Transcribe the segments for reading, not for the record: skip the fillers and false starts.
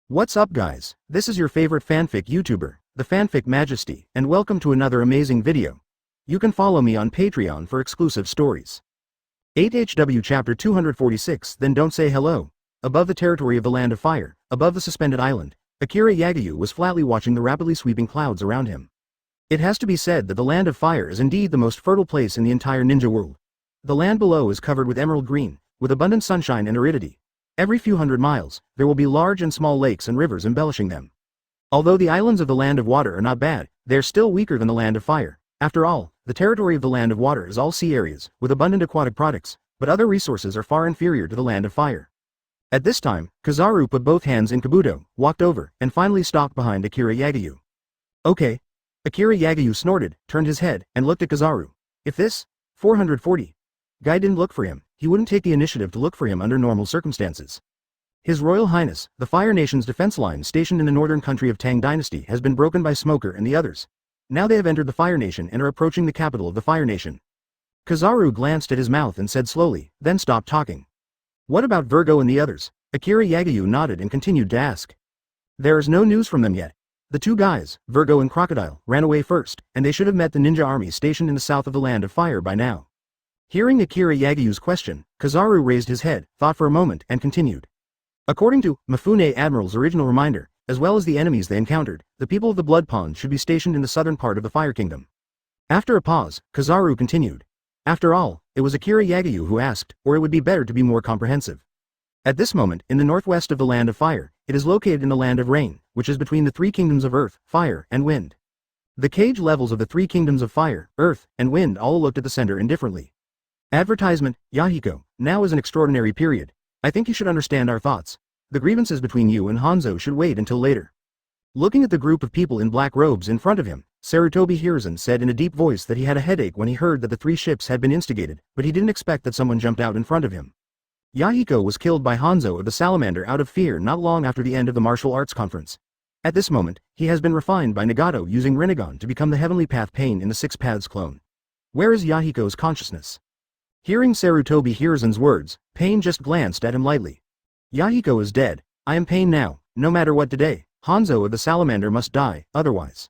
What's up guys, this is your favorite fanfic YouTuber, the Fanfic Majesty, and welcome to another amazing video. You can follow me on Patreon for exclusive stories. 8HW Chapter 246 Then Don't Say Hello. Above the territory of the Land of Fire, above the suspended island, Akira Yagyu was flatly watching the rapidly sweeping clouds around him. It has to be said that the Land of Fire is indeed the most fertile place in the entire ninja world. The land below is covered with emerald green, with abundant sunshine and aridity. Every few hundred miles, there will be large and small lakes and rivers embellishing them. Although the islands of the Land of Water are not bad, they are still weaker than the Land of Fire. After all, the territory of the Land of Water is all sea areas, with abundant aquatic products, but other resources are far inferior to the Land of Fire. At this time, Kizaru put both hands in kabuto, walked over, and finally stopped behind Akira Yagyu. Okay. Akira Yagyu snorted, turned his head, and looked at Kizaru. If this 440 guy didn't look for him, he wouldn't take the initiative to look for him under normal circumstances. His Royal Highness, the Fire Nation's defense line stationed in the northern country of Tang Dynasty has been broken by Smoker and the others. Now they have entered the Fire Nation and are approaching the capital of the Fire Nation. Kizaru glanced at his mouth and said slowly, then stopped talking. What about Virgo and the others? Akira Yagyu nodded and continued to ask. There is no news from them yet. The two guys, Virgo and Crocodile, ran away first, and they should have met the ninja army stationed in the south of the Land of Fire by now. Hearing Akira Yagyu's question, Kizaru raised his head, thought for a moment, and continued. According to Mifune Admiral's original reminder, as well as the enemies they encountered, the people of the Blood Pond should be stationed in the southern part of the Fire Kingdom. After a pause, Kizaru continued. After all, it was Akira Yagyu who asked, or it would be better to be more comprehensive. At this moment, in the northwest of the Land of Fire, it is located in the Land of Rain, which is between the three kingdoms of Earth, Fire, and Wind. The cage levels of the three kingdoms of Fire, Earth, and Wind all looked at the center indifferently. Advertisement, Yahiko, now is an extraordinary period. I think you should understand our thoughts. The grievances between you and Hanzo should wait until later. Looking at the group of people in black robes in front of him, Sarutobi Hiruzen said in a deep voice that he had a headache when he heard that the three ships had been instigated, but he didn't expect that someone jumped out in front of him. Yahiko was killed by Hanzo of the Salamander out of fear not long after the end of the martial arts conference. At this moment, he has been refined by Nagato using Rinnegan to become the Heavenly Path Pain in the Six Paths clone. Where is Yahiko's consciousness? Hearing Sarutobi Hiruzen's words, Pain just glanced at him lightly. Yahiko is dead. I am Pain now, no matter what today. Hanzo of the Salamander must die, otherwise.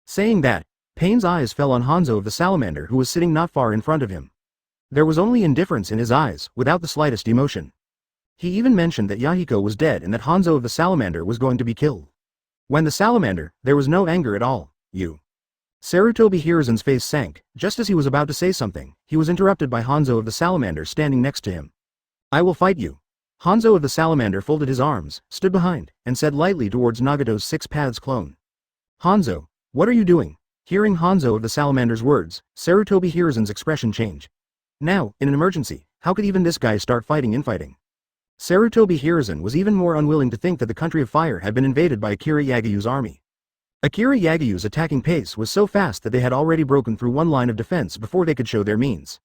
Saying that, Pain's eyes fell on Hanzo of the Salamander who was sitting not far in front of him. There was only indifference in his eyes, without the slightest emotion. He even mentioned that Yahiko was dead and that Hanzo of the Salamander was going to be killed. When the Salamander, there was no anger at all. Sarutobi Hiruzen's face sank. Just as he was about to say something, he was interrupted by Hanzo of the Salamander standing next to him. I will fight you. Hanzo of the Salamander folded his arms, stood behind, and said lightly towards Nagato's Six Paths clone. Hanzo, what are you doing? Hearing Hanzo of the Salamander's words, Sarutobi Hiruzen's expression changed. Now, in an emergency, how could even this guy start fighting infighting? Sarutobi Hiruzen was even more unwilling to think that the country of fire had been invaded by Akira Yagyu's army. Akira Yagyu's attacking pace was so fast that they had already broken through one line of defense before they could show their means.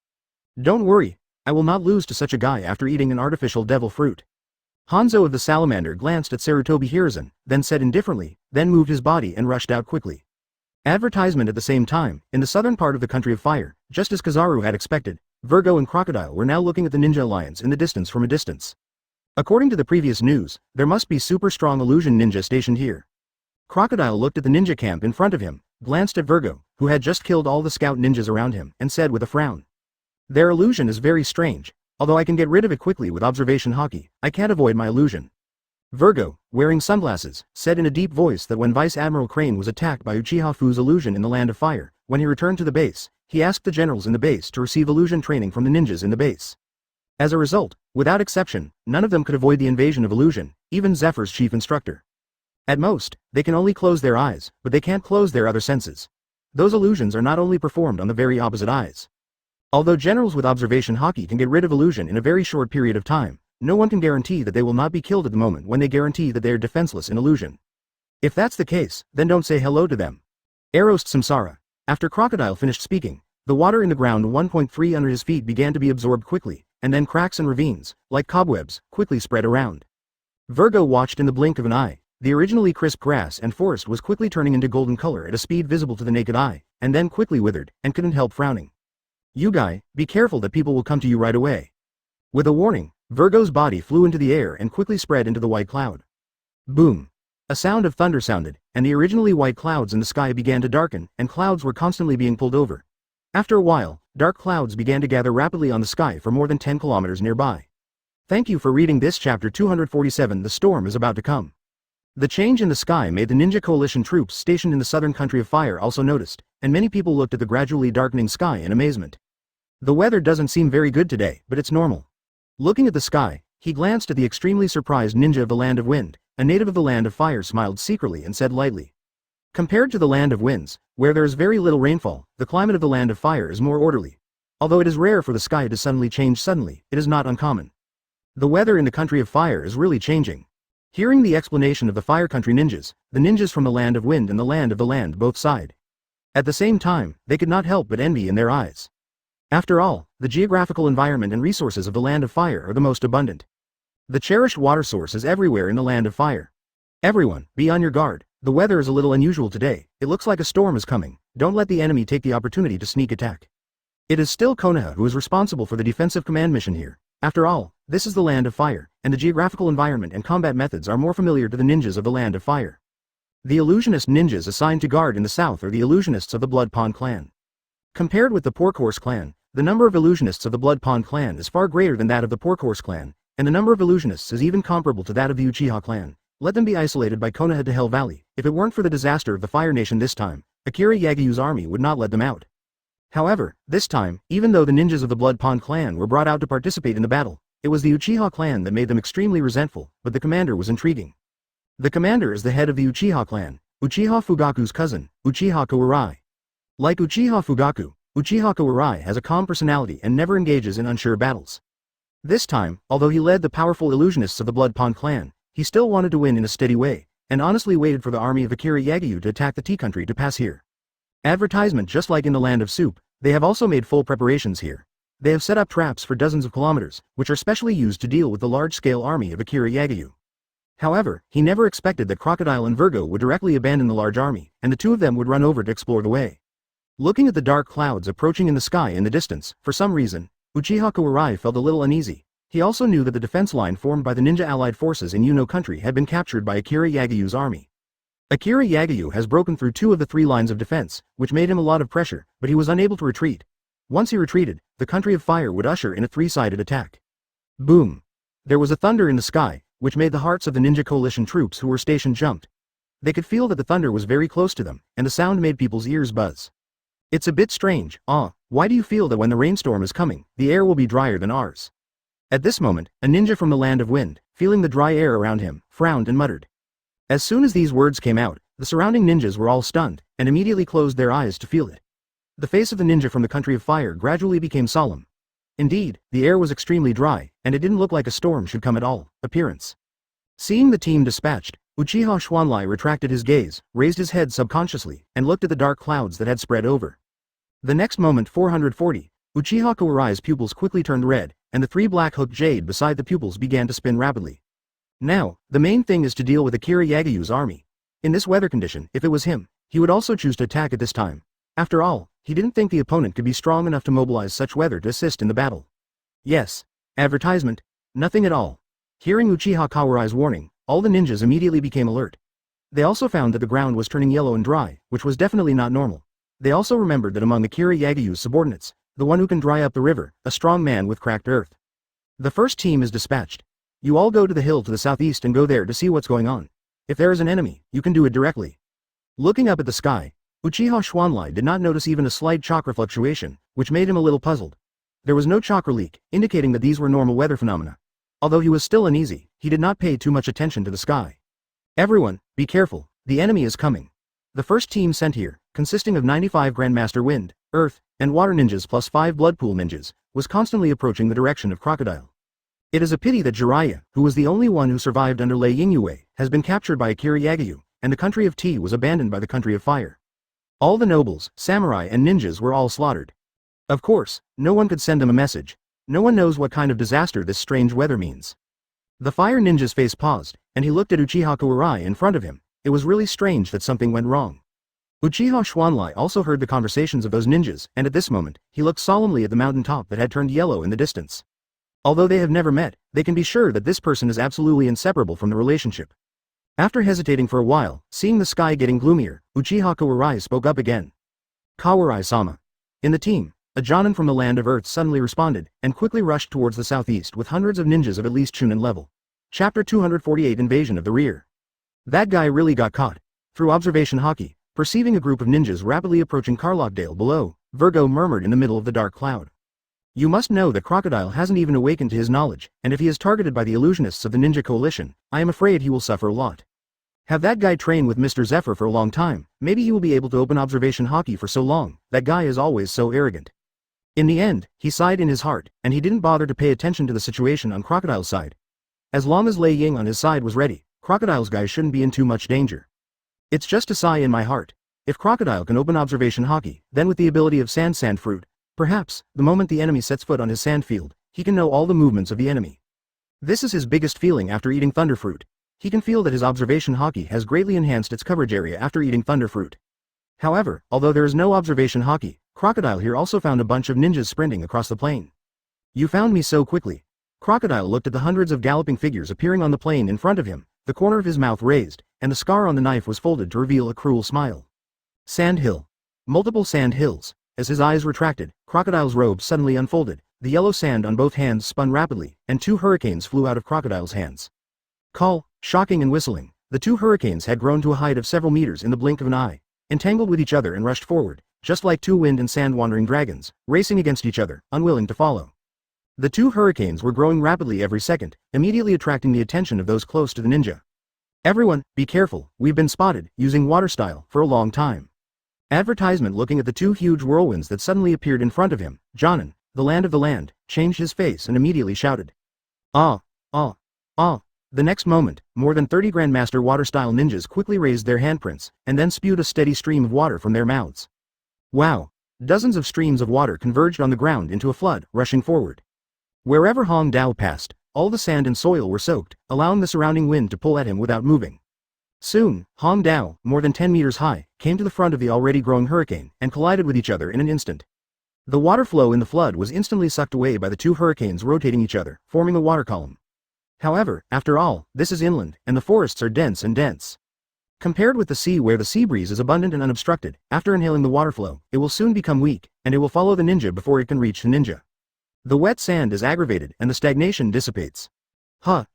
Don't worry, I will not lose to such a guy after eating an artificial devil fruit. Hanzo of the Salamander glanced at Sarutobi Hiruzen, then said indifferently, then moved his body and rushed out quickly. Advertisement at the same time, in the southern part of the country of fire, just as Kizaru had expected, Virgo and Crocodile were now looking at the Ninja Alliance in the distance from a distance. According to the previous news, there must be super strong illusion ninja stationed here. Crocodile looked at the ninja camp in front of him, glanced at Virgo, who had just killed all the scout ninjas around him, and said with a frown. Their illusion is very strange. Although I can get rid of it quickly with observation haki, I can't avoid my illusion. Virgo, wearing sunglasses, said in a deep voice that when Vice Admiral Crane was attacked by Uchiha Fu's illusion in the Land of Fire, when he returned to the base, he asked the generals in the base to receive illusion training from the ninjas in the base. As a result, without exception, none of them could avoid the invasion of illusion, even Zephyr's chief instructor. At most, they can only close their eyes, but they can't close their other senses. Those illusions are not only performed on the very opposite eyes. Although generals with observation haki can get rid of illusion in a very short period of time, no one can guarantee that they will not be killed at the moment when they guarantee that they are defenseless in illusion. If that's the case, then don't say hello to them. Arost Samsara. After Crocodile finished speaking, the water in the ground 1.3 under his feet began to be absorbed quickly, and then cracks and ravines, like cobwebs, quickly spread around. Virgo watched in the blink of an eye. The originally crisp grass and forest was quickly turning into golden color at a speed visible to the naked eye, and then quickly withered, and couldn't help frowning. You guy, be careful that people will come to you right away. With a warning, Virgo's body flew into the air and quickly spread into the white cloud. Boom! A sound of thunder sounded, and the originally white clouds in the sky began to darken, and clouds were constantly being pulled over. After a while, dark clouds began to gather rapidly on the sky for more than 10 kilometers nearby. Thank you for reading this chapter 247. The storm is about to come. The change in the sky made the Ninja Coalition troops stationed in the southern country of fire also noticed, and many people looked at the gradually darkening sky in amazement. The weather doesn't seem very good today, but it's normal. Looking at the sky, he glanced at the extremely surprised ninja of the Land of Wind. A native of the Land of Fire smiled secretly and said lightly. Compared to the Land of Winds, where there is very little rainfall, the climate of the Land of Fire is more orderly. Although it is rare for the sky to suddenly change suddenly, it is not uncommon. The weather in the country of fire is really changing. Hearing the explanation of the Fire Country ninjas, the ninjas from the Land of Wind and the Land of the Land both sighed. At the same time, they could not help but envy in their eyes. After all, the geographical environment and resources of the Land of Fire are the most abundant. The cherished water source is everywhere in the Land of Fire. Everyone, be on your guard. The weather is a little unusual today. It looks like a storm is coming. Don't let the enemy take the opportunity to sneak attack. It is still Konoha who is responsible for the defensive command mission here. After all, this is the Land of Fire, and the geographical environment and combat methods are more familiar to the ninjas of the Land of Fire. The illusionist ninjas assigned to guard in the south are the illusionists of the Blood Pond clan. Compared with the Porkhorse clan, the number of illusionists of the Blood Pond clan is far greater than that of the Porkhorse clan, and the number of illusionists is even comparable to that of the Uchiha clan. Let them be isolated by Konoha to Hell Valley. If it weren't for the disaster of the Fire Nation this time, Akira Yagiyu's army would not let them out. However, this time, even though the ninjas of the Blood Pond clan were brought out to participate in the battle, it was the Uchiha clan that made them extremely resentful, but the commander was intriguing. The commander is the head of the Uchiha clan, Uchiha Fugaku's cousin, Uchiha Kawarai. Like Uchiha Fugaku, Uchiha Kawarai has a calm personality and never engages in unsure battles. This time, although he led the powerful illusionists of the Blood Pond clan, he still wanted to win in a steady way, and honestly waited for the army of Akira Yagyu to attack the tea country to pass here. Advertisement. Just like in the Land of Soup, they have also made full preparations here. They have set up traps for dozens of kilometers, which are specially used to deal with the large-scale army of Akira Yagyu. However, he never expected that Crocodile and Virgo would directly abandon the large army, and the two of them would run over to explore the way. Looking at the dark clouds approaching in the sky in the distance, for some reason, Uchiha Kawarai felt a little uneasy. He also knew that the defense line formed by the ninja allied forces in Yuno country had been captured by Akira Yagiyu's army. Akira Yagyu has broken through 2 of the 3 lines of defense, which made him a lot of pressure, but he was unable to retreat. Once he retreated, the country of fire would usher in a 3-sided attack. Boom! There was a thunder in the sky, which made the hearts of the Ninja Coalition troops who were stationed jumped. They could feel that the thunder was very close to them, and the sound made people's ears buzz. It's a bit strange. Why do you feel that when the rainstorm is coming, the air will be drier than ours? At this moment, a ninja from the Land of Wind, feeling the dry air around him, frowned and muttered. As soon as these words came out, the surrounding ninjas were all stunned, and immediately closed their eyes to feel it. The face of the ninja from the country of fire gradually became solemn. Indeed, the air was extremely dry, and it didn't look like a storm should come at all. Appearance. Seeing the team dispatched, Uchiha Schwanlai retracted his gaze, raised his head subconsciously, and looked at the dark clouds that had spread over. The next moment 440, Uchiha Kawarai's pupils quickly turned red, and the 3 black hooked jade beside the pupils began to spin rapidly. Now, the main thing is to deal with Akira Yagiyu's army. In this weather condition, if it was him, he would also choose to attack at this time. After all, he didn't think the opponent could be strong enough to mobilize such weather to assist in the battle. Yes. Advertisement? Nothing at all. Hearing Uchiha Kawarai's warning, all the ninjas immediately became alert. They also found that the ground was turning yellow and dry, which was definitely not normal. They also remembered that among Akira Yagiyu's subordinates, the one who can dry up the river, a strong man with cracked earth. The first team is dispatched. You all go to the hill to the southeast and go there to see what's going on. If there is an enemy, you can do it directly. Looking up at the sky, Uchiha Schwanlai did not notice even a slight chakra fluctuation, which made him a little puzzled. There was no chakra leak, indicating that these were normal weather phenomena. Although he was still uneasy, he did not pay too much attention to the sky. Everyone, be careful, the enemy is coming. The first team sent here, consisting of 95 Grandmaster Wind, Earth, and Water ninjas plus 5 Bloodpool ninjas, was constantly approaching the direction of Crocodile. It is a pity that Jiraiya, who was the only one who survived under Lei Yingyue, has been captured by Akira Yagyu, and the country of tea was abandoned by the country of fire. All the nobles, samurai and ninjas were all slaughtered. Of course, no one could send them a message. No one knows what kind of disaster this strange weather means. The fire ninja's face paused, and he looked at Uchiha Kawarai in front of him. It was really strange that something went wrong. Uchiha Schwanlai also heard the conversations of those ninjas, and at this moment, he looked solemnly at the mountain top that had turned yellow in the distance. Although they have never met, they can be sure that this person is absolutely inseparable from the relationship. After hesitating for a while, seeing the sky getting gloomier, Uchiha Kawarai spoke up again. Kawarai-sama. In the team, a Jonin from the land of Earth suddenly responded, and quickly rushed towards the southeast with hundreds of ninjas of at least Chunin level. Chapter 248 Invasion of the Rear. That guy really got caught. Through observation haki, perceiving a group of ninjas rapidly approaching Carlockdale below, Virgo murmured in the middle of the dark cloud. You must know that Crocodile hasn't even awakened to his knowledge, and if he is targeted by the illusionists of the Ninja Coalition, I am afraid he will suffer a lot. Have that guy train with Mr. Zephyr for a long time, maybe he will be able to open observation haki for so long, that guy is always so arrogant. In the end, he sighed in his heart, and he didn't bother to pay attention to the situation on Crocodile's side. As long as Lei Ying on his side was ready, Crocodile's guy shouldn't be in too much danger. It's just a sigh in my heart. If Crocodile can open observation haki, then with the ability of sand fruit, perhaps, the moment the enemy sets foot on his sand field, he can know all the movements of the enemy. This is his biggest feeling after eating thunder fruit. He can feel that his observation haki has greatly enhanced its coverage area after eating thunder fruit. However, although there is no observation haki, Crocodile here also found a bunch of ninjas sprinting across the plain. You found me so quickly. Crocodile looked at the hundreds of galloping figures appearing on the plain in front of him, the corner of his mouth raised, and the scar on the knife was folded to reveal a cruel smile. Sand hill. Multiple sand hills. As his eyes retracted, Crocodile's robe suddenly unfolded, the yellow sand on both hands spun rapidly, and 2 hurricanes flew out of Crocodile's hands. Call, shocking and whistling, the 2 hurricanes had grown to a height of several meters in the blink of an eye, entangled with each other and rushed forward, just like 2 wind and sand wandering dragons, racing against each other, unwilling to follow. The 2 hurricanes were growing rapidly every second, immediately attracting the attention of those close to the ninja. Everyone, be careful, we've been spotted, using water style, for a long time. Advertisement. Looking at the 2 huge whirlwinds that suddenly appeared in front of him, Jonin, the land of the land, changed his face and immediately shouted. Ah! Ah! Ah! The next moment, more than 30 Grandmaster water-style ninjas quickly raised their handprints, and then spewed a steady stream of water from their mouths. Wow! Dozens of streams of water converged on the ground into a flood, rushing forward. Wherever Hong Dao passed, all the sand and soil were soaked, allowing the surrounding wind to pull at him without moving. Soon, Hong Dao, more than 10 meters high, came to the front of the already growing hurricane, and collided with each other in an instant. The water flow in the flood was instantly sucked away by the 2 hurricanes rotating each other, forming a water column. However, after all, this is inland, and the forests are dense and dense. Compared with the sea where the sea breeze is abundant and unobstructed, after inhaling the water flow, it will soon become weak, and it will follow the ninja before it can reach the ninja. The wet sand is aggravated and the stagnation dissipates.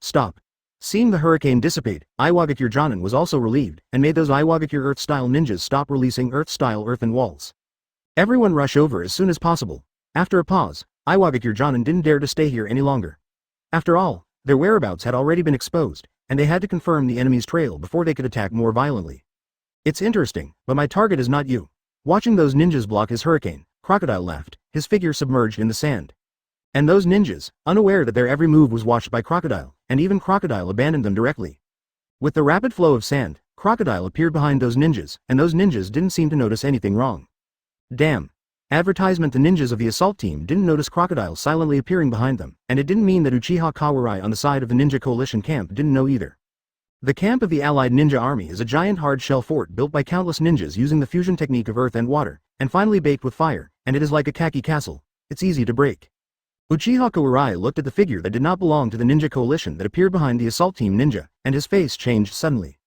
Stop. Seeing the hurricane dissipate, Iwagakure Jonin was also relieved, and made those Iwagakure Earth-style ninjas stop releasing Earth-style earthen walls. Everyone rush over as soon as possible. After a pause, Iwagakure Jonin didn't dare to stay here any longer. After all, their whereabouts had already been exposed, and they had to confirm the enemy's trail before they could attack more violently. It's interesting, but my target is not you. Watching those ninjas block his hurricane, Crocodile laughed, his figure submerged in the sand. And those ninjas, unaware that their every move was watched by Crocodile, and even Crocodile abandoned them directly. With the rapid flow of sand, Crocodile appeared behind those ninjas, and those ninjas didn't seem to notice anything wrong. Damn. Advertisement. The ninjas of the assault team didn't notice Crocodile silently appearing behind them, and it didn't mean that Uchiha Kawarai on the side of the Ninja Coalition camp didn't know either. The camp of the Allied Ninja Army is a giant hard-shell fort built by countless ninjas using the fusion technique of earth and water, and finally baked with fire, and it is like a khaki castle. It's easy to break. Uchiha Kawarai looked at the figure that did not belong to the Ninja Coalition that appeared behind the assault team ninja, and his face changed suddenly.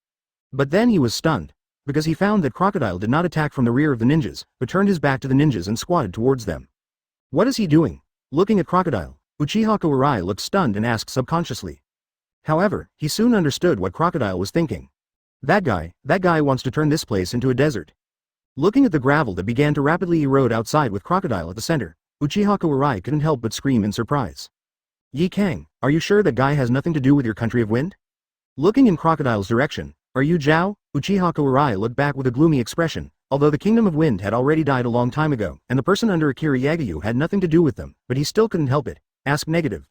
But then he was stunned, because he found that Crocodile did not attack from the rear of the ninjas, but turned his back to the ninjas and squatted towards them. What is he doing? Looking at Crocodile, Uchiha Kawarai looked stunned and asked subconsciously. However, he soon understood what Crocodile was thinking. That guy wants to turn this place into a desert. Looking at the gravel that began to rapidly erode outside with Crocodile at the center, Uchiha Kawarai couldn't help but scream in surprise. Yi Kang, are you sure that guy has nothing to do with your country of wind? Looking in Crocodile's direction, are you Zhao? Uchiha Kawarai looked back with a gloomy expression, although the Kingdom of Wind had already died a long time ago, and the person under Akira Yagayu had nothing to do with them, but he still couldn't help it. Ask negative.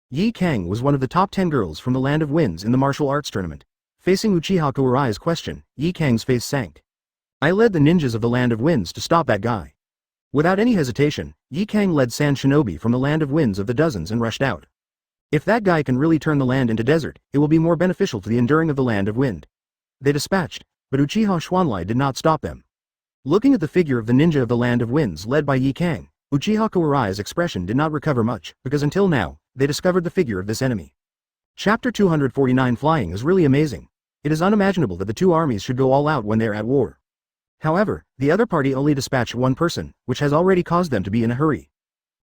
Yi Kang was one of the top 10 girls from the Land of Winds in the martial arts tournament. Facing Uchiha Kawarai's question, Yi Kang's face sank. I led the ninjas of the Land of Winds to stop that guy. Without any hesitation, Yi Kang led Sand Shinobi from the Land of Winds of the dozens and rushed out. If that guy can really turn the land into desert, it will be more beneficial to the enduring of the Land of Wind. They dispatched, but Uchiha Xuanlai did not stop them. Looking at the figure of the ninja of the Land of Winds led by Yi Kang, Uchiha Kawarai's expression did not recover much, because until now, they discovered the figure of this enemy. Chapter 249. Flying is really amazing. It is unimaginable that the two armies should go all out when they are at war. However, the other party only dispatched one person, which has already caused them to be in a hurry.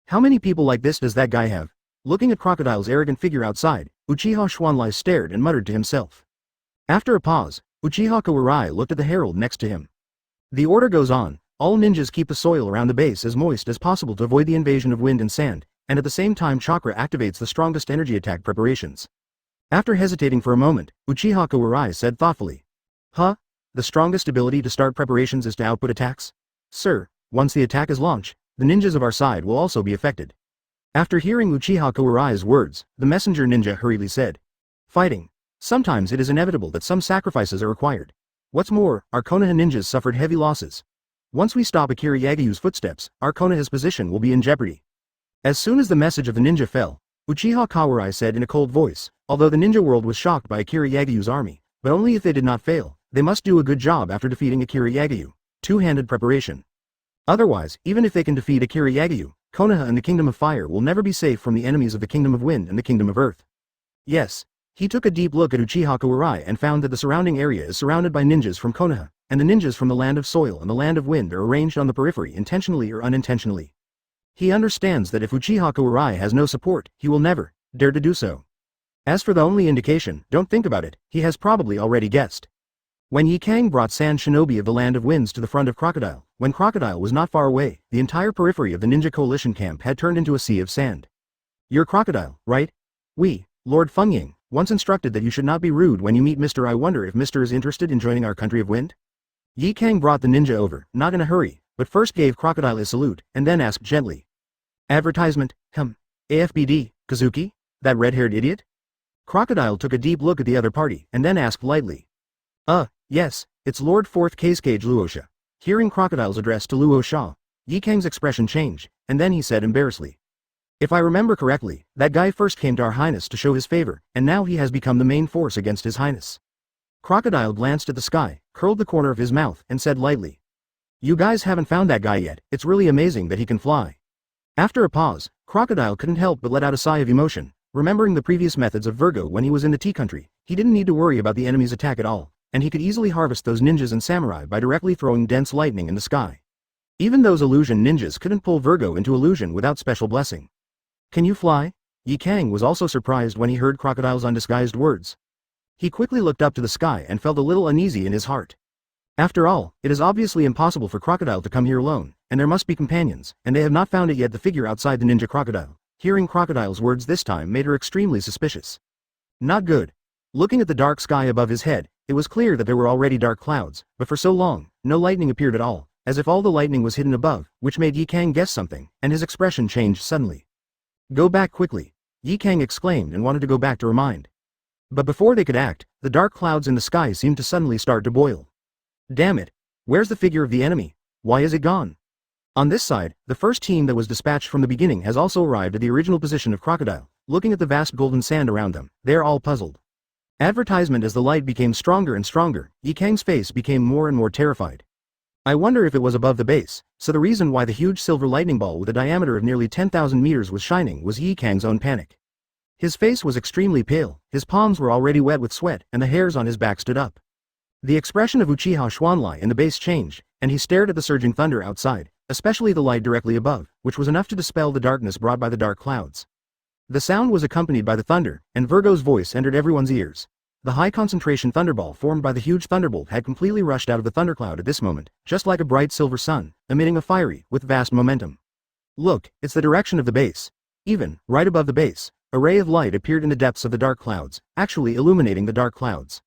How many people like this does that guy have? Looking at Crocodile's arrogant figure outside, Uchiha Schwanlai stared and muttered to himself. After a pause, Uchiha Kawarai looked at the herald next to him. The order goes on. All ninjas keep the soil around the base as moist as possible to avoid the invasion of wind and sand, and at the same time chakra activates the strongest energy attack preparations. After hesitating for a moment, Uchiha Kawarai said thoughtfully. Huh? The strongest ability to start preparations is to output attacks? Sir, once the attack is launched, the ninjas of our side will also be affected. After hearing Uchiha Kawarai's words, the messenger ninja hurriedly said. Fighting. Sometimes it is inevitable that some sacrifices are required. What's more, our Konoha ninjas suffered heavy losses. Once we stop Akira Yagayu's footsteps, our Konoha's position will be in jeopardy. As soon as the message of the ninja fell, Uchiha Kawarai said in a cold voice, although the ninja world was shocked by Akira Yagayu's army, but only if they did not fail, they must do a good job after defeating Akira Yagayu. Two-handed preparation. Otherwise, even if they can defeat Akira Yagayu, Konoha and the Kingdom of Fire will never be safe from the enemies of the Kingdom of Wind and the Kingdom of Earth. Yes. He took a deep look at Uchiha Kawarai and found that the surrounding area is surrounded by ninjas from Konoha, and the ninjas from the Land of Soil and the Land of Wind are arranged on the periphery intentionally or unintentionally. He understands that if Uchiha Kawarai has no support, he will never dare to do so. As for the only indication, don't think about it, he has probably already guessed. When Yi Kang brought Sand Shinobi of the Land of Winds to the front of Crocodile, when Crocodile was not far away, the entire periphery of the Ninja Coalition camp had turned into a sea of sand. You're Crocodile, right? We, Lord Fengying, once instructed that you should not be rude when you meet Mr. I wonder if Mr. is interested in joining our country of wind? Yi Kang brought the ninja over, not in a hurry, but first gave Crocodile a salute, and then asked gently. Advertisement, AFBD, Kazuki? That red-haired idiot? Crocodile took a deep look at the other party, and then asked lightly. Yes, it's Lord 4th Cage Luosha. Hearing Crocodile's address to Luosha, Yi Kang's expression changed, and then he said embarrassedly. If I remember correctly, that guy first came to Our Highness to show his favor, and now he has become the main force against His Highness. Crocodile glanced at the sky, curled the corner of his mouth, and said lightly. You guys haven't found that guy yet, it's really amazing that he can fly. After a pause, Crocodile couldn't help but let out a sigh of emotion, remembering the previous methods of Virgo when he was in the Tea Country. He didn't need to worry about the enemy's attack at all, and he could easily harvest those ninjas and samurai by directly throwing dense lightning in the sky. Even those illusion ninjas couldn't pull Virgo into illusion without special blessing. Can you fly? Yi Kang was also surprised when he heard Crocodile's undisguised words. He quickly looked up to the sky and felt a little uneasy in his heart. After all, it is obviously impossible for Crocodile to come here alone, and there must be companions, and they have not found it yet. The figure outside the ninja Crocodile, hearing Crocodile's words this time, made her extremely suspicious. Not good. Looking at the dark sky above his head, it was clear that there were already dark clouds, but for so long, no lightning appeared at all, as if all the lightning was hidden above, which made Yi Kang guess something, and his expression changed suddenly. Go back quickly, Yi Kang exclaimed and wanted to go back to her mind. But before they could act, the dark clouds in the sky seemed to suddenly start to boil. Damn it! Where's the figure of the enemy? Why is it gone? On this side, the first team that was dispatched from the beginning has also arrived at the original position of Crocodile. Looking at the vast golden sand around them, they are all puzzled. Advertisement. As the light became stronger and stronger, Yi Kang's face became more and more terrified. I wonder if it was above the base, so the reason why the huge silver lightning ball with a diameter of nearly 10,000 meters was shining was Yi Kang's own panic. His face was extremely pale, his palms were already wet with sweat, and the hairs on his back stood up. The expression of Uchiha Schwanlai in the base changed, and he stared at the surging thunder outside, especially the light directly above, which was enough to dispel the darkness brought by the dark clouds. The sound was accompanied by the thunder, and Virgo's voice entered everyone's ears. The high-concentration thunderball formed by the huge thunderbolt had completely rushed out of the thundercloud at this moment, just like a bright silver sun, emitting a fiery, with vast momentum. Look, it's the direction of the base. Even, right above the base, a ray of light appeared in the depths of the dark clouds, actually illuminating the dark clouds.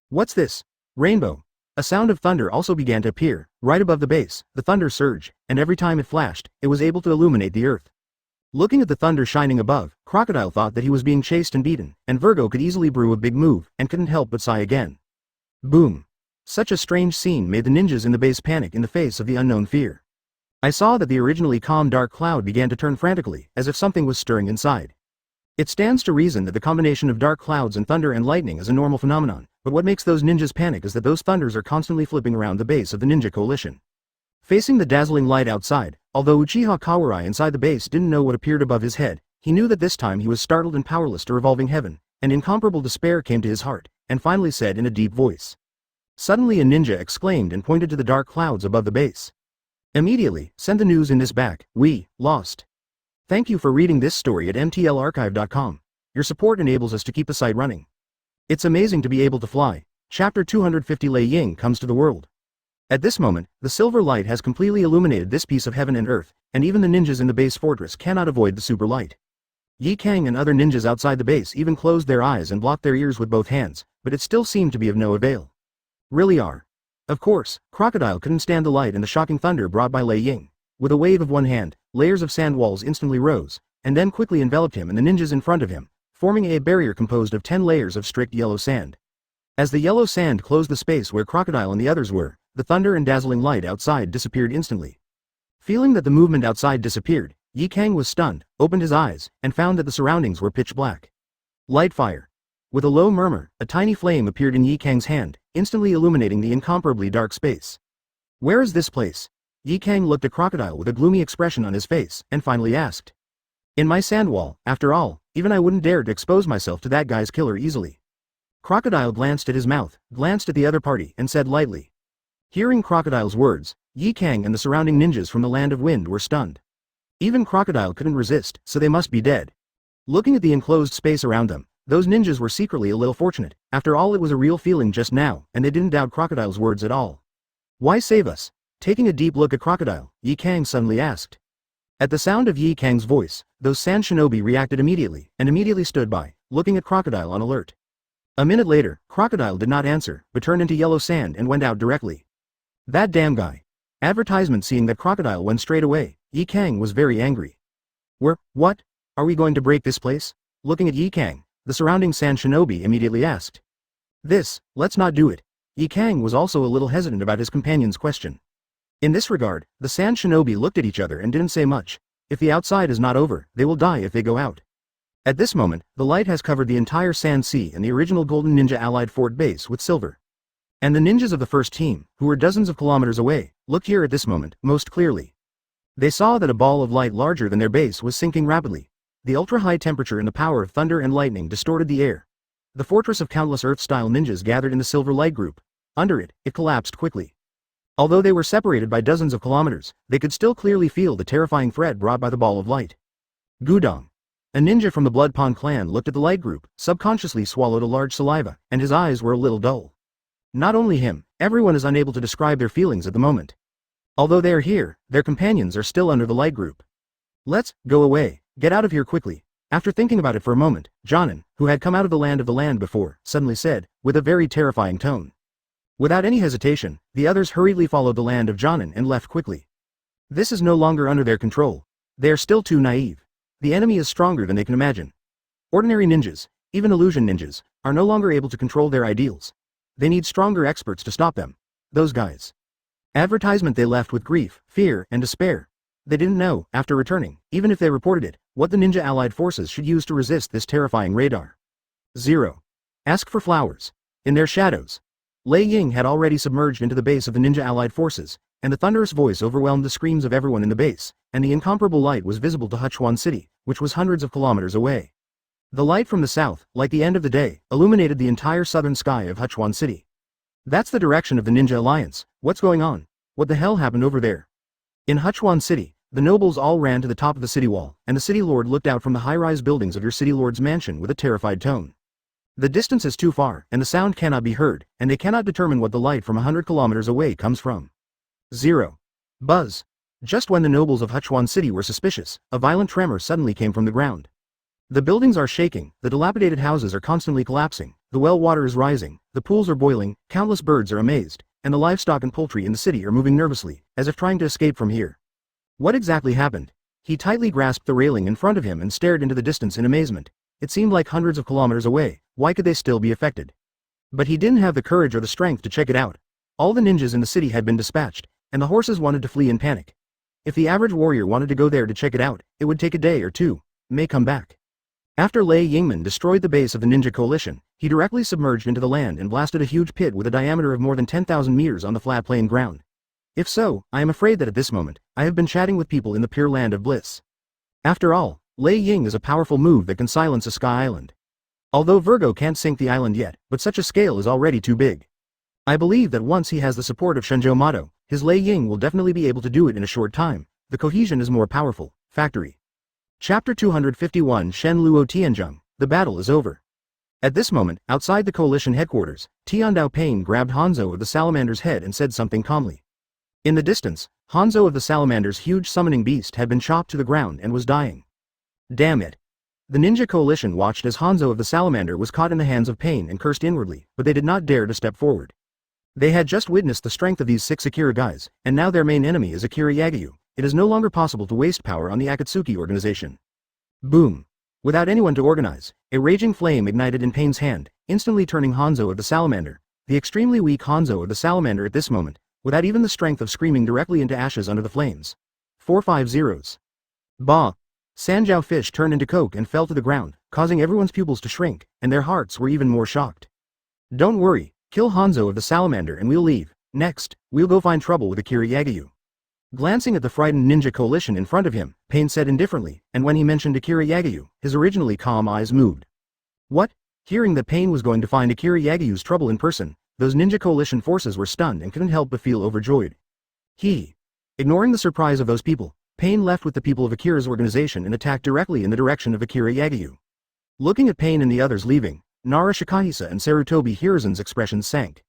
What's this? Rainbow. A sound of thunder also began to appear, right above the base. The thunder surged, and every time it flashed, it was able to illuminate the earth. Looking at the thunder shining above, Crocodile thought that he was being chased and beaten, and Virgo could easily brew a big move, and couldn't help but sigh again. Boom. Such a strange scene made the ninjas in the base panic in the face of the unknown fear. I saw that the originally calm dark cloud began to turn frantically, as if something was stirring inside. It stands to reason that the combination of dark clouds and thunder and lightning is a normal phenomenon, but what makes those ninjas panic is that those thunders are constantly flipping around the base of the ninja coalition. Facing the dazzling light outside, although Uchiha Kawarai inside the base didn't know what appeared above his head, he knew that this time he was startled and powerless to revolving heaven, and incomparable despair came to his heart, and finally said in a deep voice. Suddenly a ninja exclaimed and pointed to the dark clouds above the base. Immediately, send the news in this back, we, lost. Thank you for reading this story at mtlarchive.com. Your support enables us to keep the site running. It's amazing to be able to fly. Chapter 250 Lei Ying comes to the world. At this moment, the silver light has completely illuminated this piece of heaven and earth, and even the ninjas in the base fortress cannot avoid the super light. Yi Kang and other ninjas outside the base even closed their eyes and blocked their ears with both hands, but it still seemed to be of no avail. Really are. Of course, Crocodile couldn't stand the light and the shocking thunder brought by Lei Ying. With a wave of one hand, layers of sand walls instantly rose, and then quickly enveloped him and the ninjas in front of him, forming a barrier composed of 10 layers of strict yellow sand. As the yellow sand closed the space where Crocodile and the others were, the thunder and dazzling light outside disappeared instantly. Feeling that the movement outside disappeared, Yi Kang was stunned, opened his eyes, and found that the surroundings were pitch black. Light fire. With a low murmur, a tiny flame appeared in Yi Kang's hand, instantly illuminating the incomparably dark space. Where is this place? Yi Kang looked at Crocodile with a gloomy expression on his face, and finally asked. In my sand wall, after all, even I wouldn't dare to expose myself to that guy's killer easily. Crocodile glanced at his mouth, glanced at the other party, and said lightly. Hearing Crocodile's words, Yi Kang and the surrounding ninjas from the Land of Wind were stunned. Even Crocodile couldn't resist, so they must be dead. Looking at the enclosed space around them, those ninjas were secretly a little fortunate. After all, it was a real feeling just now, and they didn't doubt Crocodile's words at all. Why save us? Taking a deep look at Crocodile, Yi Kang suddenly asked. At the sound of Yi Kang's voice, those sand shinobi reacted immediately, and immediately stood by, looking at Crocodile on alert. A minute later, Crocodile did not answer, but turned into yellow sand and went out directly. That damn guy. Advertisement. Seeing that Crocodile went straight away, Yi Kang was very angry. What? Are we going to break this place? Looking at Yi Kang, the surrounding sand shinobi immediately asked. Let's not do it. Yi Kang was also a little hesitant about his companion's question. In this regard, the sand shinobi looked at each other and didn't say much. If the outside is not over, they will die if they go out. At this moment, the light has covered the entire sand sea and the original Golden Ninja Allied Fort base with silver. And the ninjas of the first team, who were dozens of kilometers away, looked here at this moment, most clearly. They saw that a ball of light larger than their base was sinking rapidly. The ultra-high temperature and the power of thunder and lightning distorted the air. The fortress of countless Earth-style ninjas gathered in the silver light group. Under it, it collapsed quickly. Although they were separated by dozens of kilometers, they could still clearly feel the terrifying threat brought by the ball of light. Gudong. A ninja from the Blood Pond clan looked at the light group, subconsciously swallowed a large saliva, and his eyes were a little dull. Not only him, everyone is unable to describe their feelings at the moment. Although they are here, their companions are still under the light group. Let's go away. Get out of here quickly. After thinking about it for a moment, Jonin, who had come out of the land before, suddenly said, with a very terrifying tone. Without any hesitation, the others hurriedly followed the land of Jonin and left quickly. This is no longer under their control. They are still too naive. The enemy is stronger than they can imagine. Ordinary ninjas, even illusion ninjas, are no longer able to control their ideals. They need stronger experts to stop them. Those guys. Advertisement. They left with grief, fear, and despair. They didn't know, after returning, even if they reported it, what the ninja allied forces should use to resist this terrifying radar. 0. Ask for flowers. In their shadows. Lei Ying had already submerged into the base of the ninja allied forces, and the thunderous voice overwhelmed the screams of everyone in the base, and the incomparable light was visible to Huchuan City, which was hundreds of kilometers away. The light from the south, like the end of the day, illuminated the entire southern sky of Huchuan City. That's the direction of the Ninja Alliance. What's going on? What the hell happened over there? In Huchuan City, the nobles all ran to the top of the city wall, and the city lord looked out from the high-rise buildings of your city lord's mansion with a terrified tone. The distance is too far, and the sound cannot be heard, and they cannot determine what the light from 100 kilometers away comes from. 0. Buzz. Just when the nobles of Huchuan City were suspicious, a violent tremor suddenly came from the ground. The buildings are shaking, the dilapidated houses are constantly collapsing, the well water is rising, the pools are boiling, countless birds are amazed, and the livestock and poultry in the city are moving nervously, as if trying to escape from here. What exactly happened? He tightly grasped the railing in front of him and stared into the distance in amazement. It seemed like hundreds of kilometers away. Why could they still be affected? But he didn't have the courage or the strength to check it out. All the ninjas in the city had been dispatched, and the horses wanted to flee in panic. If the average warrior wanted to go there to check it out, it would take a day or two, may come back. After Lei Yingman destroyed the base of the ninja coalition, he directly submerged into the land and blasted a huge pit with a diameter of more than 10,000 meters on the flat plain ground. If so, I am afraid that at this moment, I have been chatting with people in the pure land of bliss. After all, Lei Ying is a powerful move that can silence a sky island. Although Virgo can't sink the island yet, but such a scale is already too big. I believe that once he has the support of Shunjo Mato, his Lei Ying will definitely be able to do it in a short time. The cohesion is more powerful. Factory. Chapter 251 Shen Luo Tianzheng. The battle is over. At this moment, outside the coalition headquarters, Tiandao Pain grabbed Hanzo of the Salamander's head and said something calmly. In the distance, Hanzo of the Salamander's huge summoning beast had been chopped to the ground and was dying. Damn it. The ninja coalition watched as Hanzo of the Salamander was caught in the hands of Pain and cursed inwardly, but they did not dare to step forward. They had just witnessed the strength of these 6 Akira guys, and now their main enemy is Akira Yagyu. It is no longer possible to waste power on the Akatsuki organization. Boom. Without anyone to organize, a raging flame ignited in Pain's hand, instantly turning Hanzo of the Salamander, the extremely weak Hanzo of the Salamander at this moment, without even the strength of screaming directly into ashes under the flames. 450. Bah! Sanjiao Fish turned into coke and fell to the ground, causing everyone's pupils to shrink, and their hearts were even more shocked. Don't worry, kill Hanzo of the Salamander and we'll leave. Next, we'll go find trouble with Akira Yagyu. Glancing at the frightened ninja coalition in front of him, Pain said indifferently, and when he mentioned Akira Yagyu, his originally calm eyes moved. What? Hearing that Pain was going to find Akira Yagyu's trouble in person, those ninja coalition forces were stunned and couldn't help but feel overjoyed. Ignoring the surprise of those people, Pain left with the people of Akira's organization and attacked directly in the direction of Akira Yagyu. Looking at Pain and the others leaving, Nara Shikahisa and Sarutobi Hiruzen's expressions sank.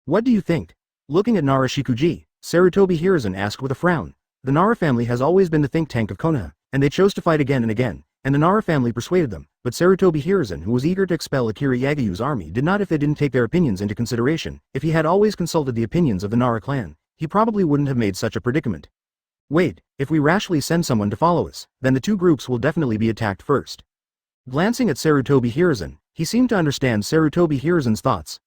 What do you think? Looking at Nara Shikuji, Sarutobi Hiruzen asked with a frown. The Nara family has always been the think tank of Konoha, and they chose to fight again and again, and the Nara family persuaded them, but Sarutobi Hiruzen, who was eager to expel Akira Yagyu's army, did not if they didn't take their opinions into consideration. If he had always consulted the opinions of the Nara clan, he probably wouldn't have made such a predicament. Wait, if we rashly send someone to follow us, then the 2 groups will definitely be attacked first. Glancing at Sarutobi Hiruzen, he seemed to understand Sarutobi Hiruzen's thoughts.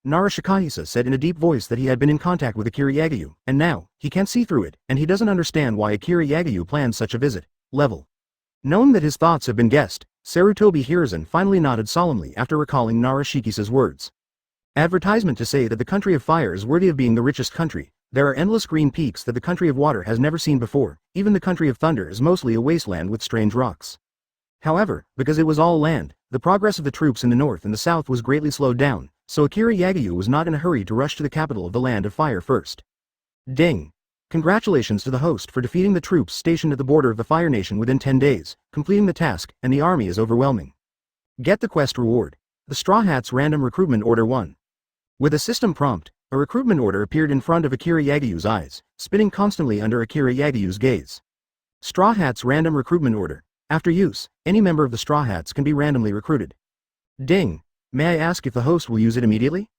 Nara Shikahisa said in a deep voice that he had been in contact with Akira Yagyu, and now, he can't see through it, and he doesn't understand why Akira Yagyu planned such a visit. Level. Knowing that his thoughts have been guessed, Sarutobi Hiruzen finally nodded solemnly after recalling Nara Shikisa's words. Advertisement to say that the country of fire is worthy of being the richest country. There are endless green peaks that the country of water has never seen before. Even the country of thunder is mostly a wasteland with strange rocks. However, because it was all land, the progress of the troops in the north and the south was greatly slowed down, so Akira Yagyu was not in a hurry to rush to the capital of the land of fire first. Ding! Congratulations to the host for defeating the troops stationed at the border of the Fire Nation within 10 days, completing the task, and the army is overwhelming. Get the quest reward. The Straw Hats Random Recruitment Order 1. With a system prompt, a recruitment order appeared in front of Akira Yagyu's eyes, spinning constantly under Akira Yagyu's gaze. Straw Hats Random Recruitment Order. After use, any member of the Straw Hats can be randomly recruited. Ding! May I ask if the host will use it immediately?